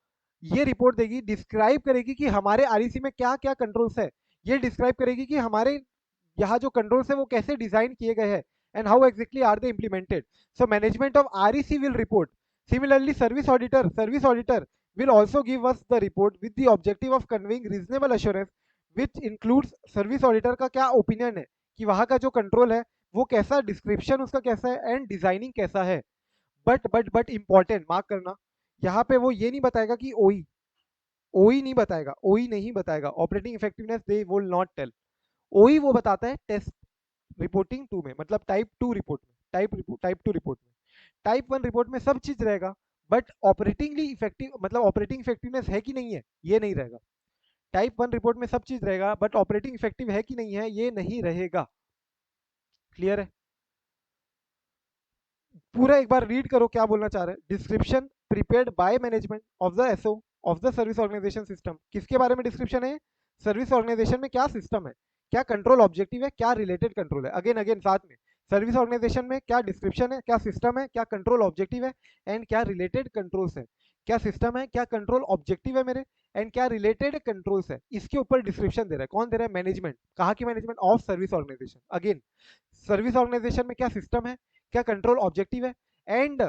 ये रिपोर्ट देगी, डिस्क्राइब करेगी कि हमारे आरईसी में क्या क्या कंट्रोल्स है. ये डिस्क्राइब करेगी कि हमारे यहाँ जो कंट्रोल्स है वो कैसे डिजाइन किए गए हैं and how exactly are they implemented. So management of REC will report. Similarly service auditor will also give us the report with the objective of conveying reasonable assurance which includes service auditor का क्या ओपिनियन है कि वहां का जो कंट्रोल है वो कैसा, डिस्क्रिप्शन उसका कैसा है एंड डिजाइनिंग कैसा है. बट इंपॉर्टेंट मार्क करना, यहाँ पे वो ये नहीं बताएगा कि ओई नहीं बताएगा. ओई नहीं बताएगा. Operating effectiveness they will not tell. OE वो बताता है टेस्ट रिपोर्टिंग 2 में, मतलब टाइप 2 रिपोर्ट में. टाइप 2 रिपोर्ट में. टाइप 1 रिपोर्ट में सब चीज रहेगा, बट ऑपरेटिंगली इफेक्टिव मतलब ऑपरेटिंग इफेक्टिवनेस है कि नहीं है ये नहीं रहेगा. टाइप 1 रिपोर्ट में सब चीज रहेगा, बट ऑपरेटिंग इफेक्टिव है कि नहीं है ये नहीं रहेगा. क्लियर है? पूरा एक बार रीड करो क्या बोलना चाह रहे हैं। Description prepared by management of the SO of the service organization system. किसके बारे में डिस्क्रिप्शन है? सर्विस ऑर्गेनाइजेशन में क्या सिस्टम है, क्या कंट्रोल ऑब्जेक्टिव है, क्या रिलेटेड कंट्रोल है। अगेन अगेन साथ में सर्विस ऑर्गेनाइजेशन में क्या डिस्क्रिप्शन है, क्या सिस्टम है, क्या कंट्रोल ऑब्जेक्टिव है एंड क्या रिलेटेड कंट्रोल्स है। क्या सिस्टम है, क्या कंट्रोल ऑब्जेक्टिव है मेरे, एंड क्या रिलेटेड कंट्रोल्स है। इसके ऊपर डिस्क्रिप्शन दे रहा है। कौन दे रहा है? मैनेजमेंट। कहाँ की management? Of service organization. Again service organization में क्या सिस्टम है, क्या कंट्रोल ऑब्जेक्टिव है एंड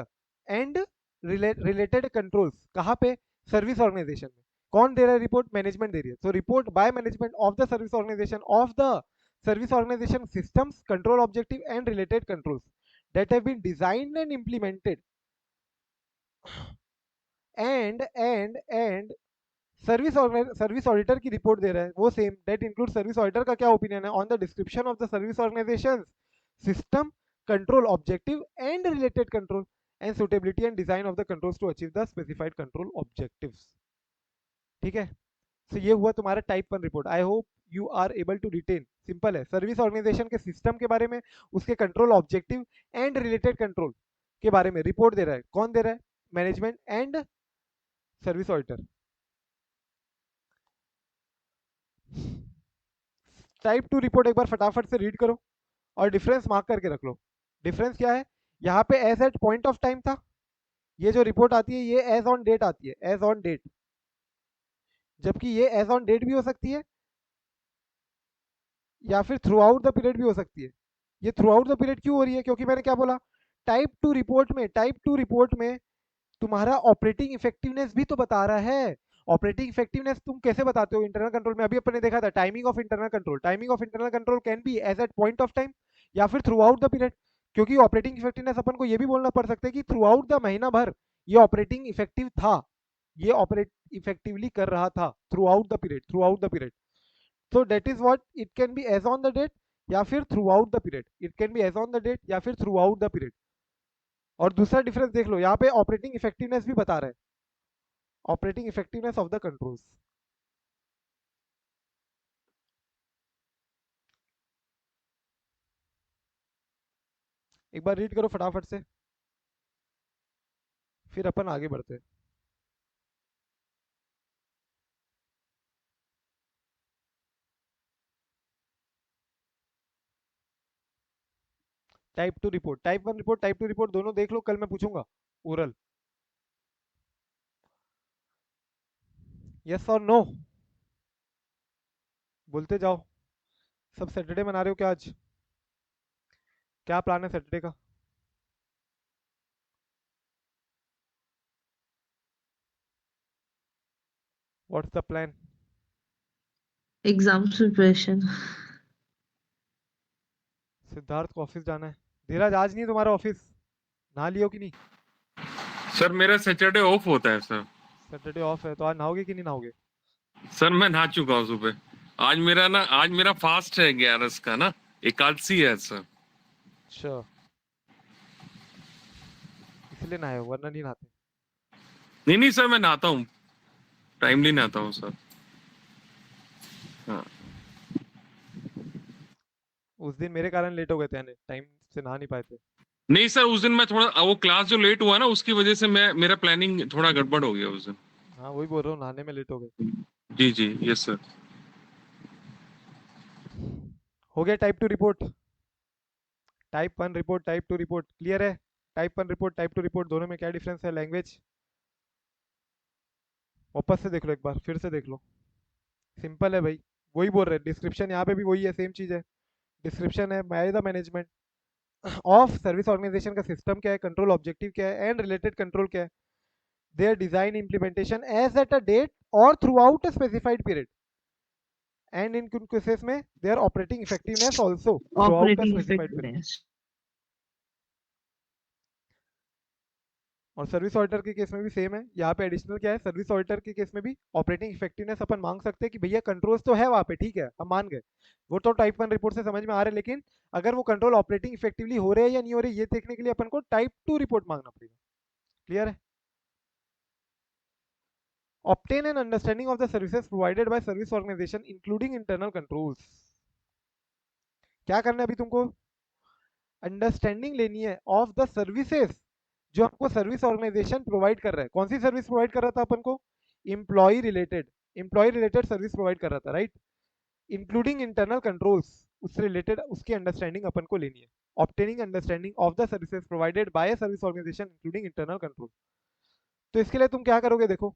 एंड रिलेटेड कंट्रोल्स कहाँ पे? सर्विस ऑर्गेनाइजेशन में। कौन दे रहा है रिपोर्ट? मैनेजमेंट दे रही है। So report by management of the service organization of the service organization systems, control objective and related controls that have been designed and implemented and service auditor की रिपोर्ट दे रहा है वो same. That include service auditor का क्या ओपिनियन है on the description of the service organization system, control objective and related control and suitability and design of the controls to achieve the specified control objectives. ठीक है, तो ये हुआ तुम्हारा type 1 report. I hope you are able to retain. Simple है, सर्विस ऑर्गेनाइजेशन के सिस्टम के बारे में, उसके control objective and related control के बारे में रिपोर्ट दे रहा है। कौन दे रहा है? Management and service auditor. Type 2 report एक बार फटाफट से रीड करो और डिफरेंस मार्क करके रख लो। डिफरेंस क्या है? यहाँ पे as at point of time था, ये जो रिपोर्ट आती है ये एज ऑन डेट आती है, एज ऑन डेट। जबकि ये एज ऑन डेट भी हो सकती है या फिर थ्रू आउट द पीरियड भी हो सकती है। ये थ्रू आउट द पीरियड क्यों हो रही है? क्योंकि मैंने क्या बोला, टाइप टू रिपोर्ट में तुम्हारा ऑपरेटिंग इफेक्टिवनेस भी तो बता रहा है। ऑपरेटिंग इफेक्टिवनेस तुम कैसे बताते हो इंटरनल कंट्रोल में? अभी अपन ने देखा था timing of internal control. Timing of internal control can be as at point of time या फिर थ्रू आउट द पीरियड। क्योंकि ऑपरेटिंग इफेक्टिवनेस अपन को ये भी बोलना पड़ सकता है कि थ्रू आउट द महीना भर ये ऑपरेटिंग इफेक्टिव था, ये ऑपरेट इफेक्टिवली कर रहा था throughout the period, throughout the period. So that is what it can be as on the date या फिर throughout the period. It can be as on the date या फिर थ्रू आउट द पीरियड। और दूसरा डिफरेंस देख लो, यहाँ पे ऑपरेटिंग इफेक्टिवनेस भी बता रहा है, operating effectiveness of the controls. एक बार रीड करो फटाफट से, फिर अपन आगे बढ़ते हैं। Type 2 report, type 1 report, type 2 report दोनों देख लो, कल मैं पूछूंगा ओरल। यस और नो बोलते जाओ। सब सैटरडे मना रहे हो क्या आज? क्या प्लान है सैटरडे का? What's the plan? Exam preparation. Siddharth को ऑफिस जाना है। धीरज आज नहीं तुम्हारा ऑफिस? नहा लियो कि नहीं? सर मेरा सैटरडे ऑफ होता है सर। सैटरडे ऑफ है तो आज नहाओगे कि नहीं नहाओगे? सर मैं नहा चुका हूँ सुबह। आज मेरा फास्ट है 11 का ना, एकादशी है सर। अच्छा, इसलिए नहाए हो वरना नहीं नहाते? नहीं नहीं सर, मैं नहाता हूँ, टाइमली नहाता हूँ सर। हाँ उस दिन मेरे कारण लेट हो गए थे, टाइम से नहा नहीं पाए थे। नहीं सर, उस दिन मैं थोड़ा वो क्लास जो लेट हुआ ना उसकी वजह से मेरा प्लानिंग थोड़ा गड़बड़ हो गया उस दिन। हाँ वही बोल रहा हूँ, नहाने में लेट हो गए। जी जी यस सर। हो गया type 2 report. Type 1 report, type 2 report clear है? टाइप 1 रिपोर्ट, टाइप 2 रिपोर्ट दोनों में क्या डिफरेंस है? लैंग्वेज। वापस से देख लो, एक बार फिर से देख लो। सिंपल है भाई, वही बोल रहे हैं। डिस्क्रिप्शन यहाँ पे भी वही है, सेम चीज़ है। डिस्क्रिप्शन है by the management of service organization का सिस्टम क्या है, कंट्रोल ऑब्जेक्टिव क्या है एंड रिलेटेड कंट्रोल क्या है, their design implementation as at a date or throughout a specified period and in cases में their operating effectiveness also throughout the operating specified period. Effectiveness. और सर्विस ऑडिटर के केस में भी सेम है। यहाँ पे एडिशनल क्या है, सर्विस ऑडिटर के केस में भी ऑपरेटिंग इफेक्टिवनेस अपन मांग सकते हैं कि भैया कंट्रोल्स तो है वहाँ पे, ठीक है हम मान गए, वो तो टाइप 1 रिपोर्ट से समझ में आ रहा है। लेकिन अगर वो कंट्रोल ऑपरेटिंग इफेक्टिवली हो रहे हैं या नहीं हो रहे, ये देखने के लिए अपन को टाइप 2 रिपोर्ट मांगना पड़ेगा। क्लियर है? obtain an understanding of the services provided by service organization including internal controls। क्या करना है अभी तुमको? अंडरस्टैंडिंग लेनी है ऑफ द सर्विसेज जो हमको सर्विस ऑर्गेनाइजेशन प्रोवाइड कर रहा है। कौन सी सर्विस प्रोवाइड कर रहा था अपन को? एम्प्लॉय रिलेटेड सर्विस प्रोवाइड कर रहा था, राइट, इंक्लूडिंग इंटरनल कंट्रोल्स, उससे रिलेटेड उसकी अंडरस्टैंडिंग अपन को लेनी है। Obtaining understanding of the services provided by service organization including internal control. तो इसके लिए तुम क्या करोगे? देखो,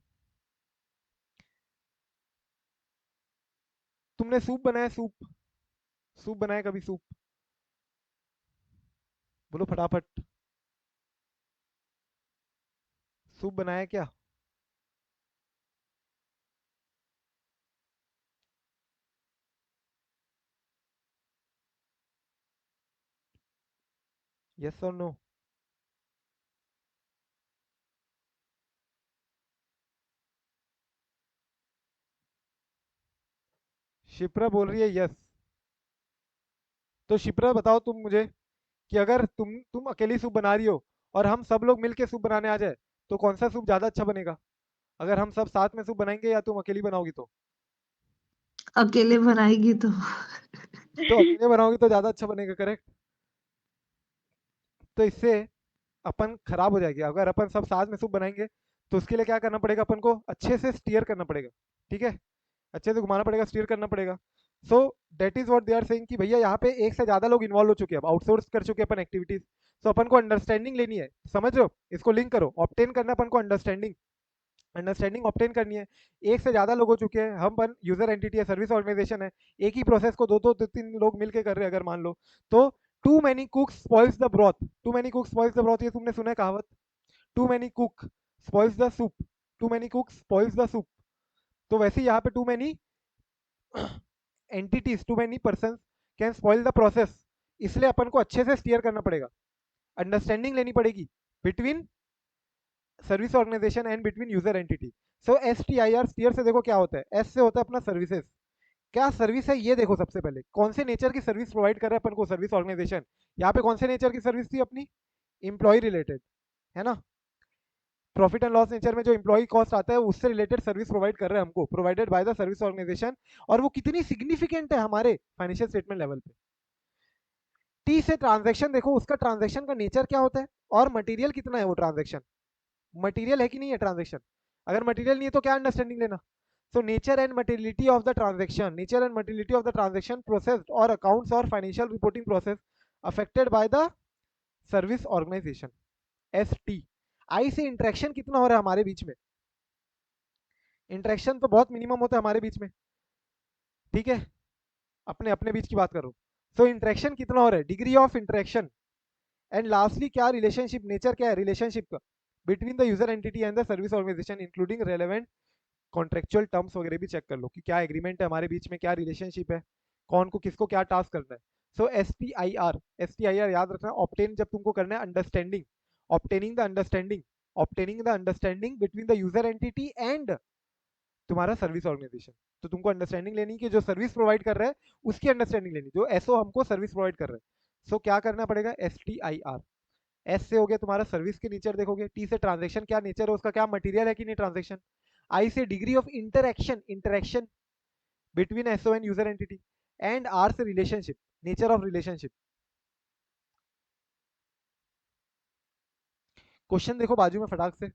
तुमने सूप बनाया, सूप सूप बनाया कभी? सूप बोलो फटाफट, सूप बनाया क्या? यस और नो? शिप्रा बोल रही है यस। तो शिप्रा बताओ तुम मुझे कि अगर तुम अकेली सूप बना रही हो और हम सब लोग मिलके सूप बनाने आ जाए तो कौन सा सूप ज्यादा अच्छा बनेगा? अगर हम सब साथ में सूप बनाएंगे या तुम अकेली बनाओगी? अकेले बनाएगी तो अकेले बनाओगी तो ज्यादा अच्छा बनेगा, करेक्ट। तो इससे अपन खराब हो जाएगी। अगर अपन सब साथ में सूप बनाएंगे तो उसके लिए क्या करना पड़ेगा? अपन को अच्छे से स्टीयर करना पड़ेगा, ठीक है, अच्छे से घुमाना पड़ेगा, स्टीयर करना पड़ेगा। So that is what they are saying कि भैया यहाँ पे एक से ज्यादा लोग इन्वॉल्व हो चुके हैं, अब आउटसोर्स कर चुके हैं अपन एक्टिविटीज। सो अपन को अंडरस्टैंडिंग लेनी है, समझ रहे हो? इसको लिंक करो, ऑब्टेन करना अपन को अंडरस्टैंडिंग, अंडरस्टैंडिंग ऑब्टेन करनी है। एक से ज्यादा लोग हो चुके हैं, हम अपन यूजर एंटिटी है, सर्विस ऑर्गेनाइजेशन है, एक ही प्रोसेस को दो दो तीन लोग मिलकर कर रहे हैं अगर मान लो, तो too many cooks spoils the broth. Too many cooks spoils the broth, ये तुमने सुना है कहावत? Too many cook spoils the soup, too many cook spoils the soup. तो वैसे ही यहाँ पे too many entities, too many person can spoil the process. इसलिए अपन को अच्छे से स्टीयर करना पड़ेगा, अंडरस्टैंडिंग लेनी पड़ेगी between service organization and between user entity. So S T I R, STIR से देखो क्या होता है, एस से होता है अपना सर्विसेज। क्या सर्विस है ये देखो, सबसे पहले कौन से नेचर की सर्विस प्रोवाइड कर रहा है अपन को सर्विस ऑर्गेनाइजेशन। यहाँ पे कौन से नेचर की सर्विस थी अपनी? एम्प्लॉय रिलेटेड, है ना? प्रॉफिट एंड लॉस नेचर में जो एम्प्लॉय कॉस्ट आता है उससे रिलेटेड सर्विस प्रोवाइड कर रहे हैं हमको, provided by the service organization. और वो कितनी सिग्निफिकेंट है हमारे फाइनेंशियल स्टेटमेंट लेवल पे। टी से ट्रांजेक्शन देखो, उसका ट्रांजेक्शन का नेचर क्या होता है और मटेरियल कितना है वो ट्रांजेक्शन, मटेरियल है कि नहीं है ट्रांजेक्शन। अगर मटेरियल नहीं है तो क्या अंडरस्टैंडिंग लेना? So nature and materiality of the transaction, nature and materiality of the transaction processed और अकाउंट्स और financial reporting process affected by the service organization. S T I से इंटरेक्शन कितना हो रहा है हमारे बीच में? इंटरेक्शन तो बहुत मिनिमम होता है हमारे बीच में, ठीक है, अपने अपने बीच की बात करो। सो इंटरेक्शन कितना हो रहा है, degree of interaction. And lastly क्या रिलेशनशिप, नेचर क्या है रिलेशनशिप का between the user entity and the service organization including relevant contractual terms वगैरह भी चेक कर लो कि क्या एग्रीमेंट है हमारे बीच में, क्या रिलेशनशिप है, कौन को किसको क्या टास्क करना है। So S T I R, S T I R याद रखना, ऑप्टेन जब तुमको करना है understanding, obtaining the understanding, obtaining the understanding between the user entity and तुम्हारा सर्विस ऑर्गेनाइजेशन। तो तुमको अंडरस्टैंडिंग लेनी कि जो सर्विस प्रोवाइड कर रहा है उसकी अंडरस्टैंडिंग लेनी, जो एसओ हमको सर्विस प्रोवाइड कर रहा है। सो क्या करना पड़ेगा? S T I R. S से हो गया तुम्हारा सर्विस के नेचर देखोगे, टी से ट्रांजेक्शन क्या नेचर है उसका, क्या मटेरियल है कि नहीं transaction, I say degree of interaction, interaction between SO and user entity, and are say relationship, nature of relationship. Question देखो बाजू में फटाक से,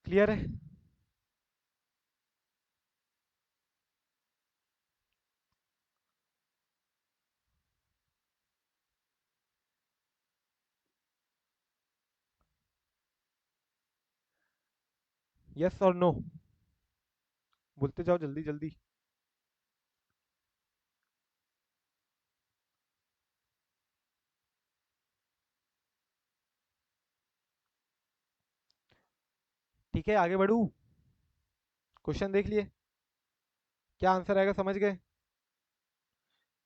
क्लियर है? यस और नो बोलते जाओ जल्दी जल्दी। ठीक है आगे बढ़ू, क्वेश्चन देख लिए, क्या आंसर आएगा समझ गए?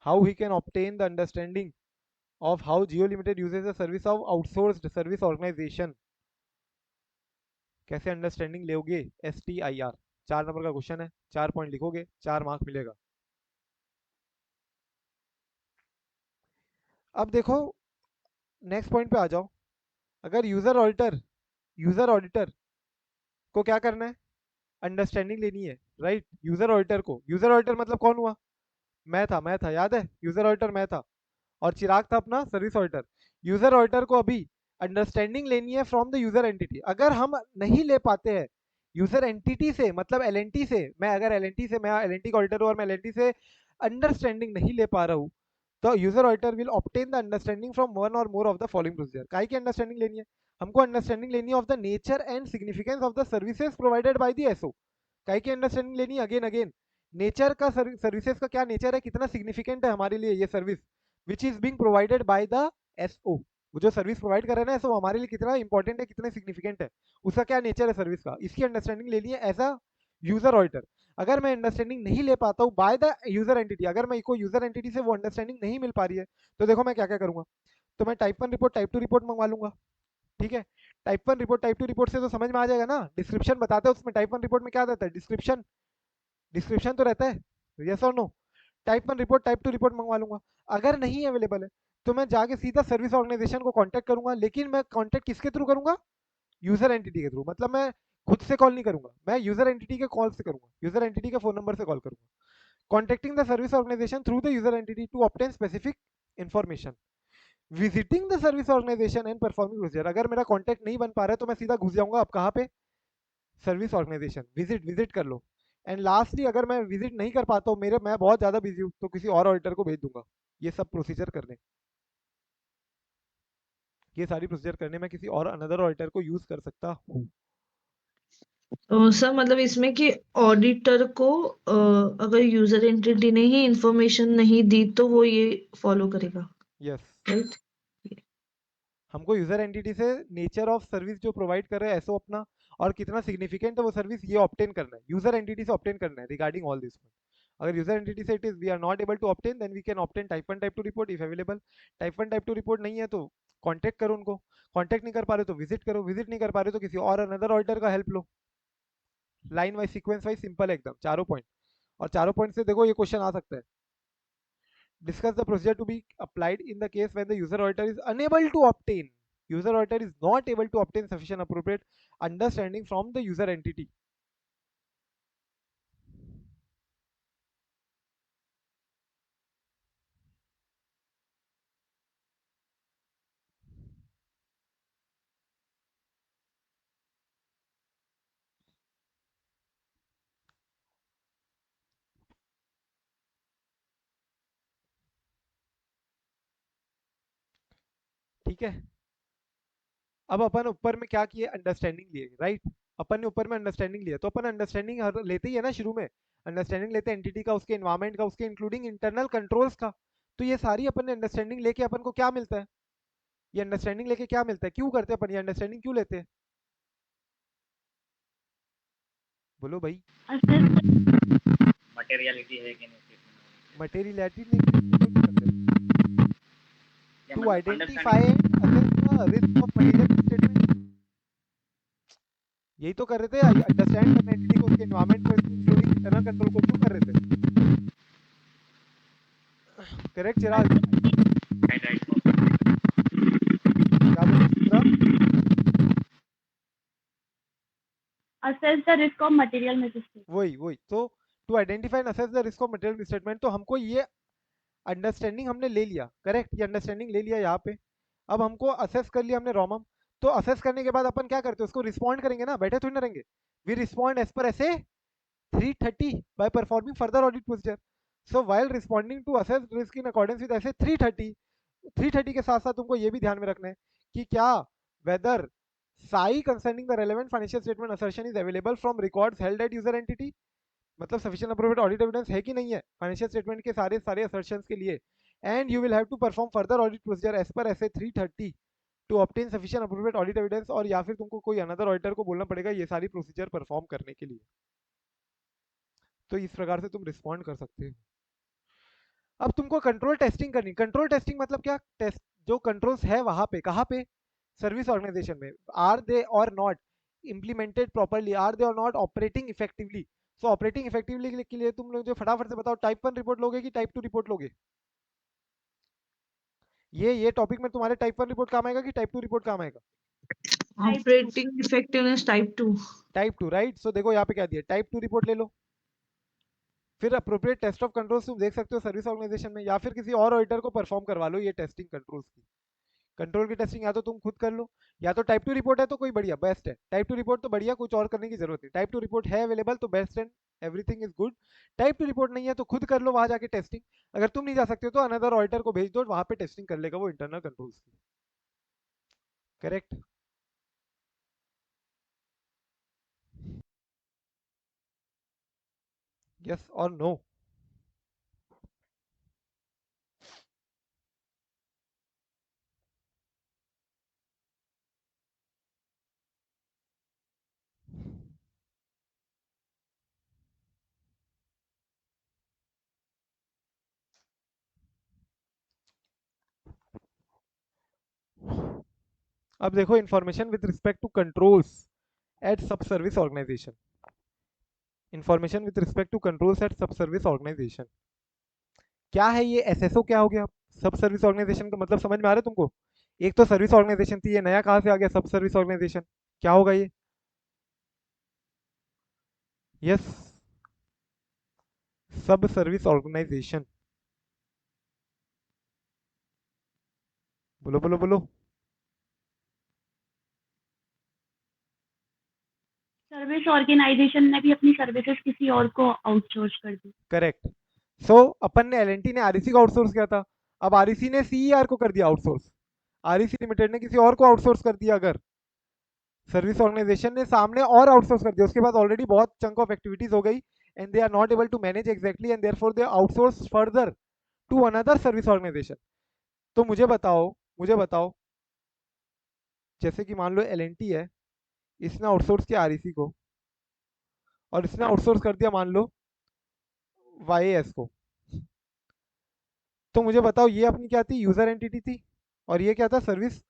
How he can obtain the understanding of how Jio Limited uses the service of outsourced service organization। कैसे अंडरस्टैंडिंग लोगे? S T I are. 4 number का क्वेश्चन है, 4 पॉइंट लिखोगे, 4 मार्क मिलेगा। अब देखो नेक्स्ट पॉइंट पे आ जाओ। अगर यूजर ऑडिटर को क्या करना है, अंडरस्टैंडिंग लेनी है, राइट। यूजर ऑडिटर को, यूजर ऑडिटर मतलब कौन हुआ, मैं था, याद है, यूजर ऑडिटर मैं था और चिराग था अपना सर्विस ऑडिटर। यूजर ऑडिटर को अभी अंडरस्टैंडिंग लेनी है फ्रॉम द यूजर एंटिटी। अगर हम नहीं ले पाते हैं यूजर एंटिटी से, मतलब एलएनटी से, मैं अगर एलएनटी से, मैं एलएनटी का ऑडिटर हूं और मैं एलएनटी से अंडरस्टैंडिंग नहीं ले पा रहा हूं, तो user auditor will obtain the understanding from one or more of the following procedure. काहे की अंडरस्टैंडिंग लेनी है, हमको अंडरस्टैंडिंग लेनी है of the nature and significance of the services provided by the SO. काहे की अंडरस्टैंडिंग लेनी है, अगेन अगेन, नेचर का, सर्विसेज का क्या नेचर है, कितना सिग्निफिकेंट है हमारे लिए ये service which is being provided by the SO. वो जो सर्विस प्रोवाइड कर रहे हैं ना एसओ, हमारे लिए कितना इंपॉर्टेंट है, कितना सिग्निफिकेंट है, उसका क्या नेचर है सर्विस का, इसकी अंडरस्टैंडिंग लेनी है एज अ यूजर ऑडिटर। अगर मैं अंडरस्टैंडिंग नहीं ले पाता हूँ बाय द यूजर एंटिटी, अगर मैं को यूजर एंटिटी से वो अंडरस्टैंडिंग नहीं मिल पा रही है, तो देखो मैं क्या क्या करूंगा। तो मैं टाइप 1 रिपोर्ट, टाइप 2 रिपोर्ट मंगवा लूंगा, ठीक है। टाइप 1 रिपोर्ट, टाइप 2 रिपोर्ट से तो समझ में आ जाएगा ना, डिस्क्रिप्शन बताते हैं उसमें। टाइप 1 रिपोर्ट में क्या रहता है, डिस्क्रिप्शन, डिस्क्रिप्शन तो रहता है, यस और no. Type 1 report, type 2 report मंगवा लूंगा। अगर नहीं अवेलेबल है तो मैं जाके सीधा सर्विस ऑर्गेनाइजेशन को कांटेक्ट करूंगा, लेकिन मैं कांटेक्ट किसके थ्रू करूंगा, यूजर एंटिटी के थ्रू। मतलब मैं खुद से कॉल नहीं करूंगा, मैं यूजर एंटिटी के कॉल से करूंगा, यूजर एंटिटी के फोन नंबर से कॉल करूंगा। Contacting the service organization through the user entity to obtain specific information, visiting the service organization and performing procedure. अगर मेरा कॉन्टेक्ट नहीं बन पा रहा है तो मैं सीधा घुस जाऊंगा, अब कहाँ पे, सर्विस ऑर्गेनाइजेशन, विजिट विजिट कर लो। एंड लास्टली अगर मैं विजिट नहीं कर पाता हूँ, मेरे मैं बहुत ज़्यादा बिजी हूँ, तो किसी और ऑडिटर को भेज दूंगा ये सब प्रोसीजर करने। ये सारी प्रोसीजर करने में किसी और अनदर ऑडिटर को यूज कर सकता हूँ। सर मतलब इसमें कि ऑडिटर को अगर यूजर एंटिटी ने ही इंफॉर्मेशन नहीं दी तो वो ये फॉलो करेगा, यस, राइट? हमको यूजर एंटिटी से नेचर ऑफ सर्विस जो प्रोवाइड कर रहे हैं एसओ अपना, और कितना सिग्निफिकेंट है वो सर्विस, ये ऑब्टेन करना है, यूजर एंटिटी से ऑब्टेन करना है रिगार्डिंग ऑल दिस। अगर यूजर एंटिटी से it is we are not able to obtain, then we can obtain type 1 type 2 report if available. Type 1 type 2 report नहीं है तो कांटेक्ट करो उनको, कांटेक्ट नहीं कर पा रहे तो विजिट करो, विजिट नहीं कर पा रहे तो किसी और अनदर ऑडिटर का हेल्प लो। Line wise, sequence wise, simple है एकदम, चारों पॉइंट। और चारों पॉइंट से देखो ये क्वेश्चन आ सकता है। Discuss the procedure to be applied in the case when the user auditor is unable to obtain, user auditor is not able to obtain sufficient appropriate understanding from the user entity. ठीक है, अब अपन ऊपर में क्या किए, अंडरस्टैंडिंग लिए, राइट। अपन ने ऊपर में अंडरस्टैंडिंग लिया, तो अपन अंडरस्टैंडिंग लेते ही है ना शुरू में, अंडरस्टैंडिंग लेते हैं एंटिटी का, उसके एनवायरमेंट का, उसके इंक्लूडिंग इंटरनल कंट्रोल्स का। तो ये सारी अपन ने अंडरस्टैंडिंग लेके अपन को क्या मिलता है, ये अंडरस्टैंडिंग लेके क्या मिलता है, क्यों करते हैं अपन ये अंडरस्टैंडिंग, क्यों लेते हैं, बोलो भाई। मटेरियलिटी है कि नहीं materiality to identify and assess the risk of material misstatement, यही तो कर रहे थे, अंडरस्टैंड करना एंटिटी को, उसके एनवायरनमेंट को, इंक्लूडिंग इंटरनल कंट्रोल को, क्यों कर रहे थे, करेक्ट चिराग, क्या बोले चिराग? assess the risk of material misstatement. वही तो to identify and assess the risk of material misstatement, तो हमको ये अंडरस्टैंडिंग हमने ले लिया, करेक्ट, ये अंडरस्टैंडिंग ले लिया यहाँ पे। अब हमको असेस कर लिया हमने रोमम, तो असेस करने के बाद अपन क्या करते हैं, उसको रिस्पॉन्ड करेंगे ना, बैठे थोड़ी ना रहेंगे। वी रिस्पॉन्ड एज पर ऐसे 330 by performing further audit procedure. So while responding to assessed risk in accordance with ऐसे 330 के साथ साथ तुमको ये भी ध्यान में रखना है कि क्या whether SAI concerning the relevant financial statement assertion is available from records held at user entity, मतलब sufficient appropriate audit evidence है कि नहीं है फाइनेंशियल स्टेटमेंट के सारे assertions के लिए, and you will have to perform further audit procedure as per ऐसे 330 to obtain sufficient appropriate audit evidence, और या फिर तुमको कोई अनदर ऑडिटर को बोलना पड़ेगा ये सारी प्रोसीजर परफॉर्म करने के लिए। तो इस प्रकार से तुम रिस्पॉन्ड कर सकते हो। अब तुमको कंट्रोल टेस्टिंग करनी, कंट्रोल टेस्टिंग मतलब क्या, टेस्ट जो कंट्रोल्स है वहां पे, कहाँ पे, सर्विस ऑर्गेनाइजेशन में, are they or not implemented properly, are they or not operating effectively. So operating effectively के लिए तुम लोग जो फटाफट से बताओ, टाइप 1 रिपोर्ट लोगे कि टाइप 2 रिपोर्ट लोगे, ये टॉपिक में तुम्हारे टाइप 1 रिपोर्ट काम आएगा कि टाइप 2 रिपोर्ट काम आएगा, operating effectiveness type 2। Type 2, right. So देखो यहाँ पे क्या दिया, टाइप 2 रिपोर्ट ले लो। फिर अप्रोप्रिएट टेस्ट ऑफ कंट्रोल्स तुम देख सकते हो सर्विस ऑर्गेनाइजेशन में, या फिर किसी और ऑडिटर को परफॉर्म करवा लो ये टेस्टिंग कंट्रोल्स की। कंट्रोल की टेस्टिंग या तो तुम खुद कर लो, या तो टाइप 2 रिपोर्ट है तो कोई बढ़िया, बेस्ट है। टाइप 2 रिपोर्ट तो बढ़िया, कुछ और करने की जरूरत नहीं। टाइप 2 रिपोर्ट है अवेलेबल तो best and everything is good. Type 2 report नहीं है तो खुद कर लो वहां जाके टेस्टिंग। अगर तुम नहीं जा सकते हो तो अनदर ऑडिटर को भेज दो, वहां पे टेस्टिंग कर लेगा वो इंटरनल कंट्रोल्स की। करेक्ट। यस और नो? अब देखो information with respect to controls at sub service organization. Information with respect to controls at sub service organisation क्या है ये? एसएसओ क्या हो गया? सब सर्विस ऑर्गेनाइजेशन का मतलब समझ में आ रहा है तुमको? एक तो सर्विस ऑर्गेनाइजेशन थी, ये नया कहां से आ गया सब सर्विस ऑर्गेनाइजेशन? क्या होगा ये? यस, सब सर्विस ऑर्गेनाइजेशन। बोलो बोलो बोलो। सर्विस ऑर्गेनाइजेशन ने भी अपनी सर्विसेज किसी और को आउटसोर्स कर दी। करेक्ट। सो अपन ने एलएनटी ने आरईसी को आउटसोर्स किया था, अब आरईसी ने सीईआर को कर दिया आउटसोर्स। आरईसी लिमिटेड ने किसी और को आउटसोर्स कर दिया, अगर सर्विस ऑर्गेनाइजेशन ने सामने और आउटसोर्स कर दिया, उसके बाद ऑलरेडी बहुत चंक ऑफ एक्टिविटीज हो गई and they are not able to manage exactly and therefore they outsource further to another service organisation. तो मुझे बताओ जैसे कि मान लो एलएनटी है, इसने आउटसोर्स किया आरईसी को, और इसने आउटसोर्स कर दिया मान लो वाईएएस को। तो मुझे बताओ ये अपनी क्या थी? यूजर एंटिटी थी, और ये क्या था? Service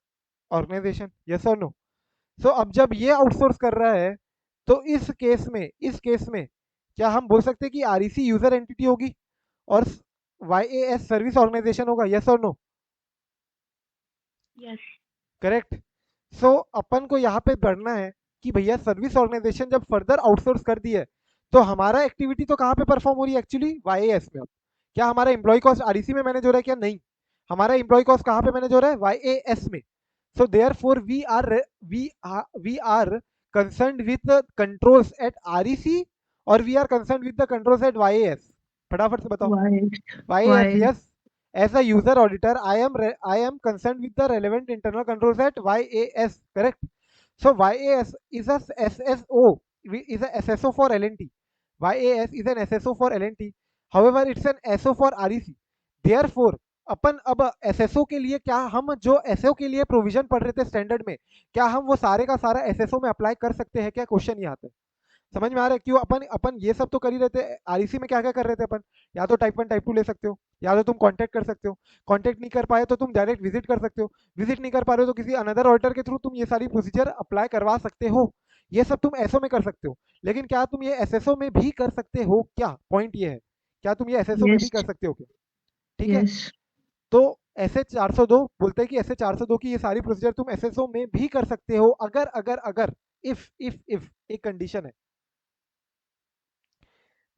organization. यस और नो? सो अब जब ये आउटसोर्स कर रहा है तो इस केस में क्या हम बोल सकते हैं कि आरईसी यूजर एंटिटी होगी और वाईएएस सर्विस ऑर्गेनाइजेशन होगा? यस और नो? यस। करेक्ट। सो अपन को यहाँ पे पढ़ना है कि भैया सर्विस ऑर्गेनाइजेशन जब फर्दर आउटसोर्स कर दी है तो हमारा एक्टिविटी तो कहाँ पे परफॉर्म हो रही है? एक्चुअली वाईएएस में। अब क्या हमारा एम्प्लॉय कॉस्ट आरईसी में मैनेज हो रहा है क्या? नहीं, हमारा एम्प्लॉय कॉस्ट कहाँ पे मैनेज हो रहा है? वाईएएस में। So therefore we are concerned with the controls at REC or we are concerned with the controls at YAS? फटाफट से बताओ। YAS, yes. As a user auditor, I am concerned with the relevant internal controls at YAS. Correct. So YAS is a SSO, is a SSO for LNT. YAS is an SSO for LNT. However, it's an SO for REC. Therefore, अपन अब एसएसओ के लिए क्या हम जो एसओ के लिए प्रोविजन पढ़ रहे थे स्टैंडर्ड में, क्या हम वो सारे का सारा एसएसओ में अप्लाई कर सकते हैं क्या? क्वेश्चन ये आता है। समझ में आ रहा है? क्यों अपन अपन ये सब तो कर ही रहे थे। आरईसी में क्या क्या कर रहे थे अपन? या तो टाइप 1 टाइप 2 ले सकते हो, या तो तुम कांटेक्ट कर सकते हो, कांटेक्ट नहीं कर पाए तो तुम डायरेक्ट विजिट कर सकते हो, विजिट नहीं कर पा रहे हो तो किसी अनदर ऑडिटर के थ्रू तुम ये सारी प्रोसीजर अप्लाई करवा सकते हो। ये सब तुम एसओ में कर सकते हो, लेकिन क्या तुम ये एसएसओ में भी कर सकते हो क्या? पॉइंट ये है, क्या तुम ये एसएसओ में भी कर सकते हो क्या? ठीक है। तो एसए 402 बोलते हैं कि एसए 402 की ये सारी प्रोसीजर तुम एसएसओ में भी कर सकते हो, अगर अगर अगर इफ एक कंडीशन है।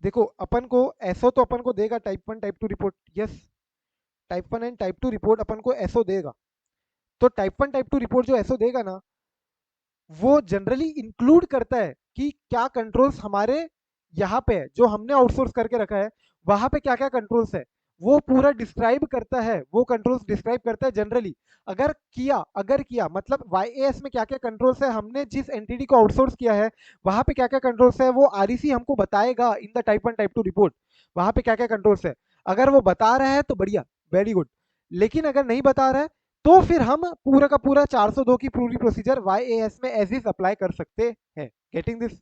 देखो अपन को एसओ तो अपन को देगा type 1 type 2 report. Yes, type 1 and type 2 report अपन को एसओ देगा। तो टाइप 1 टाइप 2 रिपोर्ट जो एसओ देगा ना, वो जनरली इंक्लूड करता है कि क्या कंट्रोल्स हमारे यहाँ पे है, जो हमने आउटसोर्स करके रखा है वहां पे क्या क्या कंट्रोल्स है, वो पूरा डिस्क्राइब करता है, वो कंट्रोल्स डिस्क्राइब करता है जनरली। अगर किया मतलब वाईएएस में क्या क्या कंट्रोल्स है, हमने जिस एंटिटी को आउटसोर्स किया है वहां पे क्या क्या कंट्रोल्स है, वो आरईसी हमको बताएगा इन द टाइप 1 टाइप 2 रिपोर्ट, वहां पे क्या क्या कंट्रोल्स है। अगर वो बता रहा है तो बढ़िया, वेरी गुड। लेकिन अगर नहीं बता रहा है तो फिर हम पूरा का पूरा 402 की पूरी प्रोसीजर वाईएएस में एज इज अप्लाई कर सकते हैं। Getting this?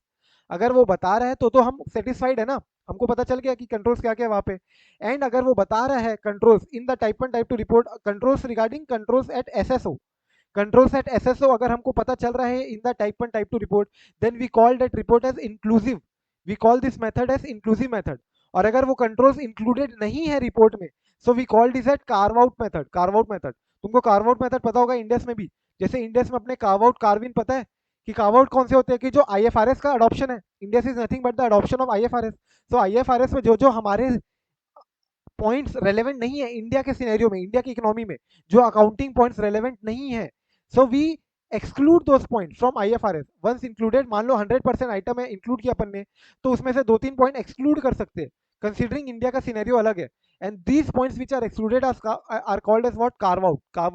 अगर वो बता रहा है तो हम सेटिस्फाइड है ना, हमको पता चल गया कि कंट्रोल्स क्या क्या है वहां पे। एंड अगर वो बता रहा है controls in the type 1 type 2 report, controls regarding controls at SSO, controls at SSO अगर हमको पता चल रहा है in the type 1 type 2 report, then we call that report as inclusive, we call this method as inclusive method. और अगर वो कंट्रोल्स इंक्लूडेड नहीं है रिपोर्ट में, so we call this at carve out method. Carve out method, तुमको कार्व आउट मेथड पता होगा इंडेक्स में भी, जैसे इंडियस में अपने कार्व आउट कार्विन पता है कि कार्व आउट कौन से होते हैं, कि जो आईएफआरएस का अडॉप्शन है, Indians is nothing but the adoption of IFRS. So IFRS में जो जो हमारे पॉइंट्स रेलेवेंट नहीं है इंडिया के सिनेरियो में, इंडिया की इकोनॉमी में जो अकाउंटिंग पॉइंट्स रेलेवेंट नहीं है, so we exclude those point from IFRS. Once included, मान लो 100% आइटम है इंक्लूड किया अपन ने, तो उसमें से 2-3 पॉइंट एक्सक्लूड कर सकते हैं कंसीडरिंग इंडिया का सिनेरियो अलग है। And these points which are excluded are called as what, carve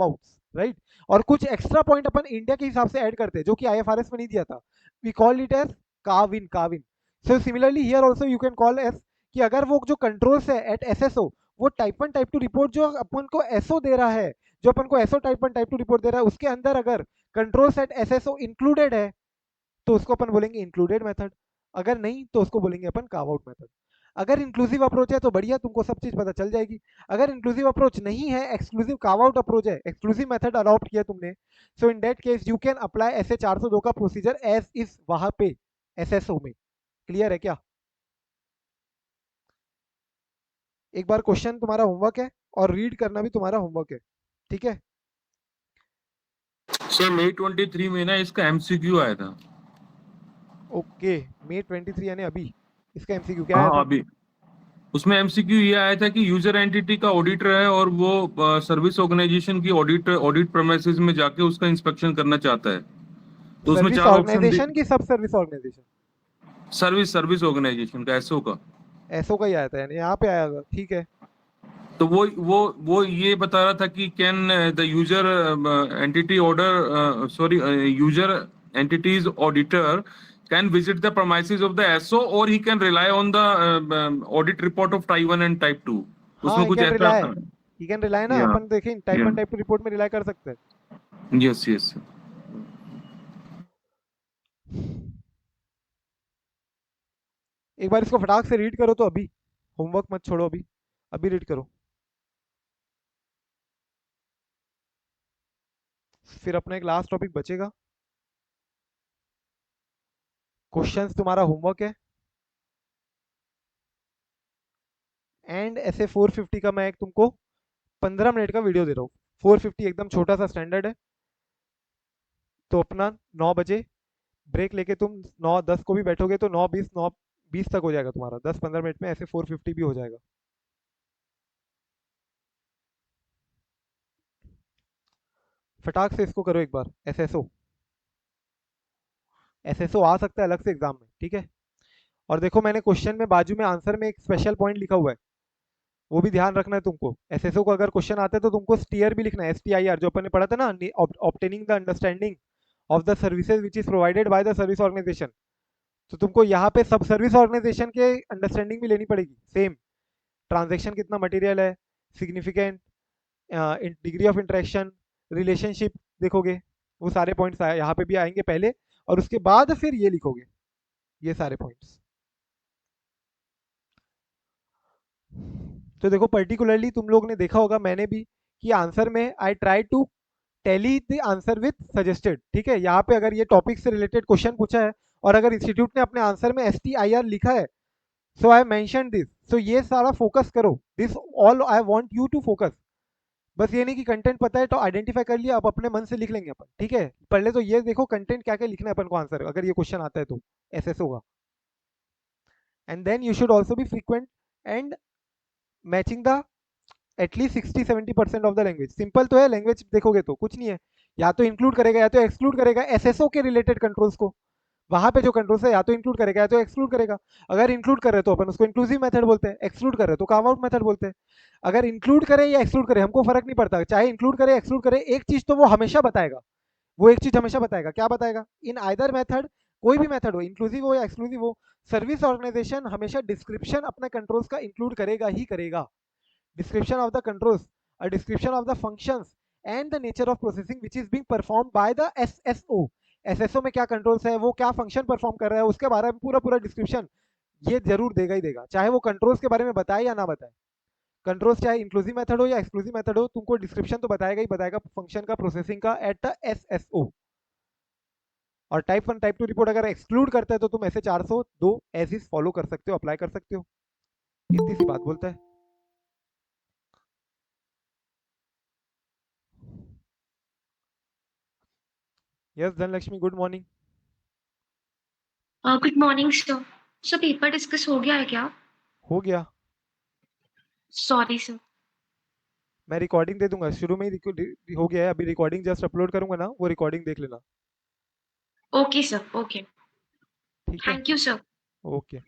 outs, right. और कुछ एक्स्ट्रा पॉइंट अपन इंडिया के हिसाब से ऐड करते हैं जो कि आईएफआरएस में नहीं दिया था, we call it as carve in. So similarly here also you can call as कि अगर वो जो कंट्रोल्स है एट एसएसओ, वो टाइप 1 टाइप 2 रिपोर्ट जो अपन को एसओ दे रहा है, जो अपन को एसओ टाइप 1 टाइप 2 रिपोर्ट दे रहा है, उसके अंदर अगर कंट्रोल सेट एसएसओ इंक्लूडेड है तो उसको अपन बोलेंगे इंक्लूडेड मेथड, अगर नहीं तो उसको बोलेंगे अपन कार्व आउट मेथड। अगर इंक्लूसिव अप्रोच है तो बढ़िया, तुमको सब चीज पता चल जाएगी। अगर इंक्लूसिव अप्रोच नहीं है, एक्सक्लूसिव कार्व आउट अप्रोच है, एक्सक्लूसिव मेथड अडॉप्ट किया तुमने, so in that case you can apply SA 402 का प्रोसीजर एज इज वहां पे एसएसओ में। क्लियर है क्या? एक बार क्वेश्चन तुम्हारा होमवर्क है और रीड करना भी तुम्हारा होमवर्क है, ठीक है? सर May 23 में ना इसका एमसीक्यू आया था। ओके, May 23 यानी अभी इसका एमसीक्यू क्या आया हाँ था? अभी उसमें एमसीक्यू ये आया था कि यूजर एंटिटी का ऑडिटर है और वो सर्विस ऑर्गेनाइजेशन की ऑडिट प्रेमिसेस में जाके उसका इंस्पेक्शन करना चाहता है। तो उसमें सर्विस 4 ऑप्शन ऑर्गेनाइजेशन की सब सर्विस ऑर्गेनाइजेशन? सर्विस ऑर्गेनाइजेशन का एसओ का। एसओ का ही आया था, यानी यहाँ पे आया था, ठीक है। तो वो ये बता रहा था कि can the user entity order sorry user entities auditor can visit the premises of the SO or he can rely on the audit report of type 1 and type 2। हाँ, उसमें कुछ ऐसा था। ही कैन रिलाई ना, या अपन देखें टाइप 1 टाइप 2 रिपोर्ट में रिलाई कर सकते हैं। Yes yes. एक बार इसको फटाक से रीड करो तो अभी, होमवर्क मत छोड़ो, अभी अभी रीड करो, फिर अपना एक लास्ट टॉपिक बचेगा। क्वेश्चंस तुम्हारा होमवर्क है, एंड ऐसे 450 का मैं एक तुमको 15 मिनट का वीडियो दे रहा हूँ। 450 एकदम छोटा सा स्टैंडर्ड है, तो अपना 9 बजे ब्रेक लेके तुम 9:10 को भी बैठोगे तो 9:20 तक हो जाएगा तुम्हारा, 10-15 मिनट में ऐसे 450 भी हो जाएगा। फटाक से इसको करो एक बार। एसएसओ एसएसओ आ सकता है अलग से एग्जाम में, ठीक है? और देखो मैंने क्वेश्चन में बाजू में आंसर में एक स्पेशल पॉइंट लिखा हुआ है, वो भी ध्यान रखना है तुमको। एसएसओ को अगर क्वेश्चन आता है तो तुमको स्टीयर भी लिखना है, STIR, जो अपन ने पढ़ा था ना, obtaining the understanding of the services which is provided by the service organisation. तो तुमको यहाँ पे सब सर्विस ऑर्गेनाइजेशन के अंडरस्टैंडिंग भी लेनी पड़ेगी, सेम ट्रांजेक्शन कितना मटेरियल है, significant, degree of interaction, relationship देखोगे, वो सारे पॉइंट्स यहाँ पे भी आएंगे पहले, और उसके बाद फिर ये लिखोगे, ये सारे पॉइंट्स। तो देखो पर्टिकुलरली तुम लोग ने देखा होगा, मैंने भी, कि आंसर में I try to tally the answer with suggested, ठीक है? यहाँ पे अगर ये टॉपिक से रिलेटेड क्वेश्चन पूछा है और अगर इंस्टीट्यूट ने अपने आंसर में STIR लिखा है, सो आई मेंशन दिस, सो ये सारा फोकस करो, this all I want you to focus. बस ये नहीं कि कंटेंट पता है तो आइडेंटिफाई कर लिया, अब अपने मन से लिख लेंगे अपन, ठीक है? पहले तो ये देखो कंटेंट क्या क्या लिखना है अपन को आंसर, अगर ये क्वेश्चन आता है तो एसएसओ का। And then you should also be frequent and matching the at least 60-70% of the language. Simple तो है, लैंग्वेज देखोगे तो कुछ नहीं है, या तो इंक्लूड करेगा या तो एक्सक्लूड करेगा एसएसओ के रिलेटेड कंट्रोल्स को। वहां पे जो कंट्रोल्स है या तो इंक्लूड करेगा या तो एक्सक्लूड करेगा। अगर इंक्लूड कर रहे तो अपन उसको इंक्लूसिव मेथड बोलते हैं, एक्सक्लूड कर रहे तो कार्व आउट मेथड बोलते हैं। अगर इंक्लूड करे या एक्सक्लूड करे हमको फर्क नहीं पड़ता, चाहे इंक्लूड करे एक्सक्लूड करे, एक चीज तो वो हमेशा बताएगा, वो एक चीज हमेशा बताएगा। क्या बताएगा? इन आइदर मेथड, कोई भी मेथड हो, इंक्लूसिव हो या एक्सक्लूसिव हो, सर्विस ऑर्गेनाइजेशन हमेशा डिस्क्रिप्शन अपने कंट्रोल्स का इंक्लूड करेगा ही करेगा। description of the controls, a description of the functions and the nature of processing which is being performed by the SSO। SSO में क्या कंट्रोल्स है, वो क्या फंक्शन परफॉर्म कर रहा है, उसके बारे में पूरा पूरा डिस्क्रिप्शन ये जरूर देगा ही देगा, चाहे वो कंट्रोल्स के बारे में बताए या ना बताए। कंट्रोल्स चाहे इंक्लूसिव मेथड हो या एक्सक्लूसिव मेथड हो, तुमको डिस्क्रिप्शन तो बताएगा ही बताएगा फंक्शन का, प्रोसेसिंग का, एट द SSO। और टाइप 1 टाइप 2 रिपोर्ट अगर एक्सक्लूड करता है तो तुम ऐसे 402 एज इज फॉलो कर सकते हो, अप्लाई कर सकते हो। इतनी सी बात बोलता है। Yes Dhanlaxmi, good morning. Good morning sir. Sir paper discuss हो गया है क्या? हो गया। Sorry sir. मैं रिकॉर्डिंग दे दूंगा, शुरू में ही हो गया है, अभी रिकॉर्डिंग जस्ट अपलोड करूंगा ना, वो रिकॉर्डिंग देख लेना। Okay sir, okay. ठीक है, थैंक यू सर। ओके।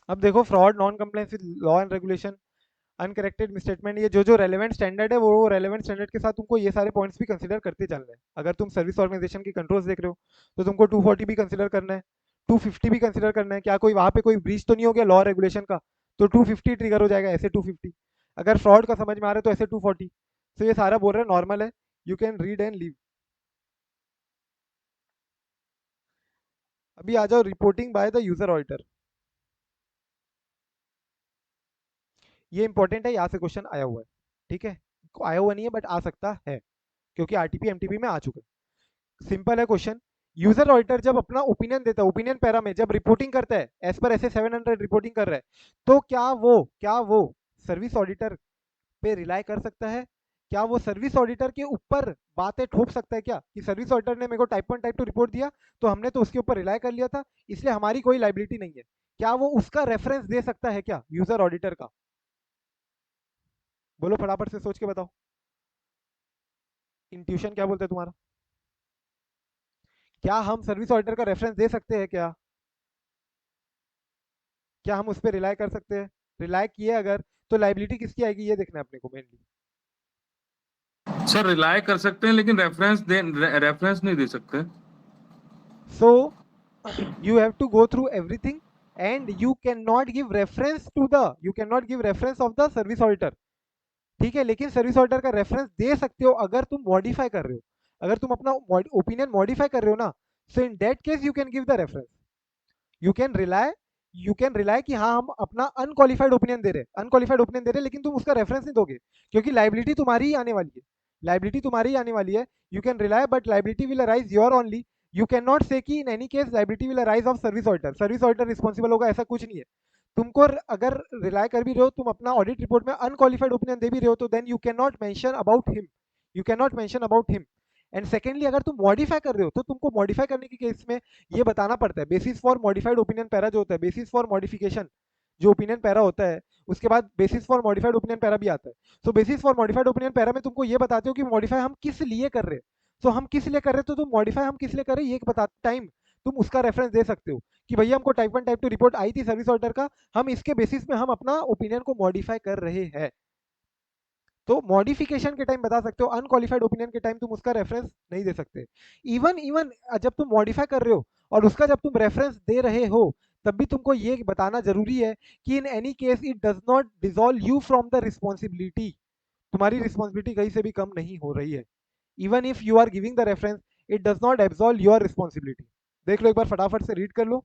अब देखो, fraud, non compliance with law and regulation, uncorrected misstatement, ये जो जो रेलेवेंट स्टैंडर्ड है वो रेलेवेंट स्टैंडर्ड के साथ तुमको ये सारे पॉइंट्स भी कंसीडर करते चलना है। अगर तुम सर्विस ऑर्गेनाइजेशन की कंट्रोल्स देख रहे हो तो तुमको 240 भी कंसीडर करना है, 250 भी कंसीडर करना है, क्या कोई वहां पे कोई ब्रीच तो नहीं हो गया लॉ रेगुलेशन का, तो 250 ट्रिगर हो जाएगा, ऐसे 250। अगर फ्रॉड का समझ में आ रहा है तो ऐसे 240। तो ये सारा बोल रहे हैं नॉर्मल है, you can read and leave. अभी आ जाओ reporting by the user auditor. ये इंपॉर्टेंट है, यहाँ से क्वेश्चन आया हुआ है, ठीक है, आया हुआ नहीं है बट आ सकता है, क्योंकि आरटीपी एमटीपी में आ चुका है। सिंपल है क्वेश्चन। यूजर ऑडिटर जब अपना ओपिनियन देता है, ओपिनियन पैरा में जब रिपोर्टिंग करता है, एज पर ऐसे 700 रिपोर्टिंग कर रहा है, तो क्या वो सर्विस ऑडिटर पे रिलाई कर सकता है? क्या वो सर्विस ऑडिटर के ऊपर बातें ठोक सकता है क्या, कि सर्विस ऑडिटर ने मेरे को टाइप 1 टाइप 2 रिपोर्ट दिया तो हमने तो उसके ऊपर रिलाई कर लिया था, इसलिए हमारी कोई लाइबिलिटी नहीं है? क्या वो उसका रेफरेंस दे सकता है क्या यूजर ऑडिटर का? बोलो फटाफट से सोच के बताओ, इंट्यूशन क्या बोलते हैं तुम्हारा? क्या हम सर्विस ऑडिटर का रेफरेंस दे सकते हैं क्या? क्या हम उस पर रिलाई कर सकते हैं? रिलाई किए अगर, तो लाइबिलिटी किसकी आएगी ये देखना है अपने को मेनली। सर रिलाय कर सकते हैं लेकिन रेफरेंस नहीं दे सकते। So you have to go through everything and you cannot give reference of the service auditor, ठीक है, लेकिन सर्विस ऑडिटर का रेफरेंस दे सकते हो अगर तुम मॉडिफाई कर रहे हो, अगर तुम अपना ओपिनियन मॉडिफाई कर रहे हो ना, so in that case you can give the reference. You can rely, कि हाँ हम अपना अनक्वालिफाइड ओपिनियन दे रहे हैं, लेकिन तुम उसका रेफरेंस नहीं दोगे, क्योंकि लाइबिलिटी तुम्हारी ही आने वाली है। You can rely but liability will arise your only. You can not say कि in any case liability will arise of service auditor responsible होगा, ऐसा कुछ नहीं है। तुमको अगर रिलाई कर भी रहे हो, तुम अपना ऑडिट रिपोर्ट में अनक्वालिफाइड ओपिनियन दे भी रहे हो, तो then you can not mention about him. And secondly, अगर तुम मॉडिफाई कर रहे हो तो तुमको मॉडिफाई करने के केस में ये बताना पड़ता है, basis for modified opinion para जो होता है, बेसिस फॉर मॉडिफिकेशन जो ओपिनियन पैरा होता है, उसके बाद basis for modified opinion para भी आता है। So basis for modified opinion para में तुमको ये बताते हो कि मॉडिफाई हम किस लिए कर रहे हैं। सो हम किस लिए कर रहे हैं, तो तुम मॉडिफाई हम किस लिए कर रहे हैं ये बता टाइम तुम उसका रेफरेंस दे सकते हो, कि भैया हमको टाइप 1 टाइप 2 रिपोर्ट आई थी सर्विस ऑर्डर का, हम इसके बेसिस में हम अपना ओपिनियन को मॉडिफाई कर रहे हैं। तो मॉडिफिकेशन के टाइम बता सकते हो, अनक्वालिफाइड ओपिनियन के टाइम तुम उसका रेफरेंस नहीं दे सकते। इवन जब तुम मॉडिफाई कर रहे हो और उसका जब तुम रेफरेंस दे रहे हो, तब भी तुमको ये बताना जरूरी है कि in any case it does not dissolve you from the responsibility. तुम्हारी रिस्पॉन्सिबिलिटी कहीं से भी कम नहीं हो रही है। Even if you are giving the reference, it does not absolve your responsibility. देख लो एक बार फटाफट से रीड कर लो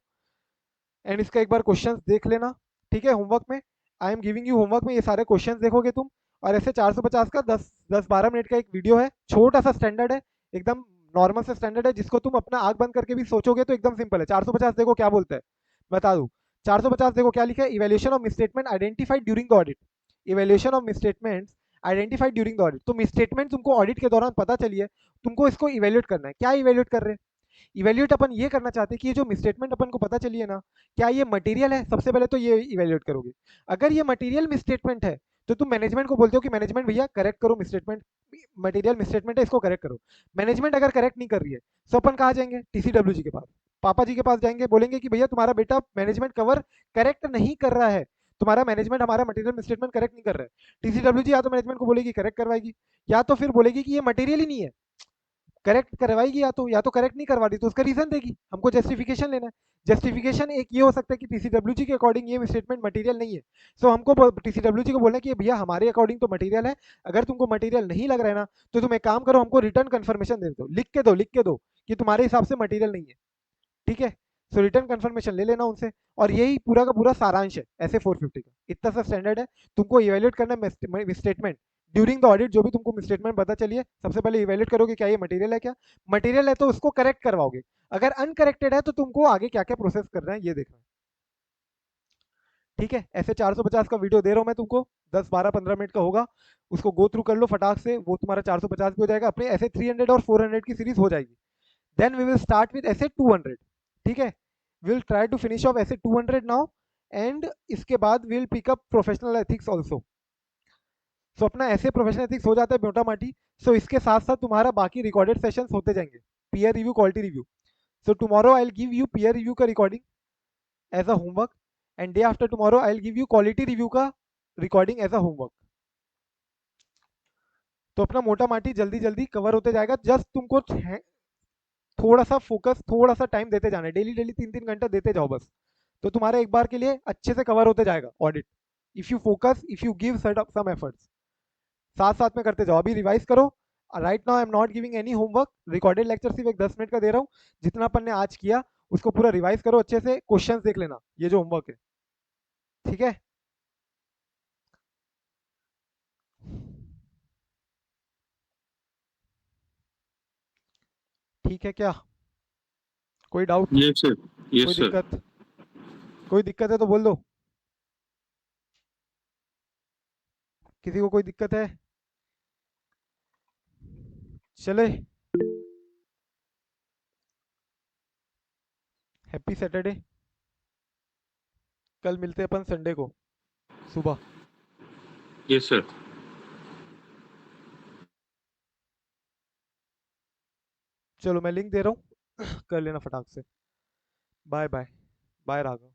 एंड इसका एक बार क्वेश्चंस देख लेना, ठीक है। होमवर्क में I am giving you, homework में ये सारे क्वेश्चंस देखोगे तुम, और ऐसे 450 का 10-12 मिनट का एक वीडियो है, छोटा सा स्टैंडर्ड है, एकदम नॉर्मल सा स्टैंडर्ड है, जिसको तुम अपना आंख बंद करके भी सोचोगे तो एकदम सिंपल है। 450 देखो क्या बोलता है, बता दू। 450 देखो क्या लिखा है, evaluation of misstatement identified during the audit. Evaluation of misstatements identified during the audit. तो मिसस्टेटमेंट तुमको ऑडिट के दौरान पता चली है, तुमको इसको इवेल्यूएट करना है। क्या इवेल्यूएट कर रहे हैं? इवेल्यूएट अपन ये करना चाहते हैं कि ये जो मिसस्टेटमेंट अपन को पता चली है ना, क्या ये मटेरियल है? सबसे पहले तो ये इवेल्यूएट करोगे। अगर ये मटेरियल मिसस्टेटमेंट है तो तुम मैनेजमेंट को बोलते हो कि मैनेजमेंट भैया करेक्ट करो मिसस्टेटमेंट, मटेरियल मिसस्टेटमेंट है, इसको करेक्ट करो। मैनेजमेंट अगर करेक्ट नहीं कर रही है तो अपन कहाँ जाएंगे? टीसीडब्ल्यूजी के पास, पापा जी के पास जाएंगे, बोलेंगे कि भैया तुम्हारा बेटा मैनेजमेंट कवर करेक्ट नहीं कर रहा है, तुम्हारा मैनेजमेंट हमारा मटेरियल मिसस्टेटमेंट करेक्ट नहीं कर रहा है। टीसीडब्ल्यूजी या तो मैनेजमेंट को बोलेगी करेक्ट करवाएगी, या तो फिर बोलेगी कि ये मटेरियल ही नहीं है, करेक्ट करवाएगी, या तो करेक्ट नहीं करवा रही तो उसका रीजन देगी, हमको जस्टिफिकेशन लेना है। जस्टिफिकेशन एक ये हो सकता है कि टीसीडब्ल्यूजी के अकॉर्डिंग ये स्टेटमेंट मटेरियल नहीं है, सो हमको टीसीडब्ल्यूजी को बोलना है कि भैया हमारे अकॉर्डिंग तो मटेरियल है, अगर तुमको मटेरियल नहीं लग रहा है ना, तो तुम एक काम करो, हमको रिटर्न कंफर्मेशन दे दो, लिख के दो कि तुम्हारे हिसाब से मटेरियल नहीं है, ठीक है। सो रिटर्न कंफर्मेशन ले लेना उनसे, और यही पूरा का पूरा सारांश है ऐसे 450 का। इतना सा स्टैंडर्ड है। तुमको इवेल्युएट करना है मिसस्टेटमेंट ड्यूरिंग द ऑडिट। जो भी तुमको मिसस्टेटमेंट पता चलिए, सबसे पहले इवेल्युएट करोगे क्या ये मटेरियल है, क्या मटेरियल है तो उसको करेक्ट करवाओगे। अगर अनकरेक्टेड है तो तुमको आगे क्या क्या प्रोसेस करना है ये देखना है। ठीक है, ऐसे 450 का वीडियो दे रहा हूँ मैं तुमको, 10 12 15 मिनट का होगा, उसको गो थ्रू कर लो फटाक से, वो तुम्हारा 450 भी हो जाएगा। अपने ऐसे 300 और 400 की सीरीज हो जाएगी। Then we will start with SA 200। ठीक है, we will try to finish off SA 200 now, and इसके बाद we will pick up professional ethics also. So अपना ऐसे प्रोफेशनल एथिक्स हो जाता है मोटा माटी। सो इसके साथ साथ तुम्हारा बाकी रिकॉर्डेड सेशंस होते जाएंगे, peer review, quality review. So tomorrow I will give you peer review का recording as a homework, and day after tomorrow I will give you quality review का रिकॉर्डिंग एज अ होमवर्क। तो अपना मोटा माटी जल्दी जल्दी कवर होते जाएगा। जस्ट तुमको थोड़ा सा फोकस, थोड़ा सा टाइम देते जाना है, डेली डेली 3 3 घंटा देते जाओ बस। तो तुम्हारे एक बार के लिए अच्छे से कवर होते जाएगा audit, if you focus, if you give some efforts. साथ साथ में करते जाओ। अभी रिवाइज करो। Right now I am not giving any homework, recorded lecture सिर्फ एक 10 मिनट का दे रहा हूँ। जितना अपन ने आज किया उसको पूरा रिवाइज करो अच्छे से, क्वेश्चंस देख लेना, ये जो होमवर्क है। ठीक है, ठीक है क्या, कोई डाउट, Yes, sir. कोई Yes, sir. दिक्कत, कोई दिक्कत है तो बोल दो, किसी को कोई दिक्कत है? चले, हैप्पी सैटरडे। कल मिलते हैं अपन संडे को सुबह। Yes, sir. चलो मैं लिंक दे रहा हूँ, कर लेना फटाक से। Bye bye, bye Raghav.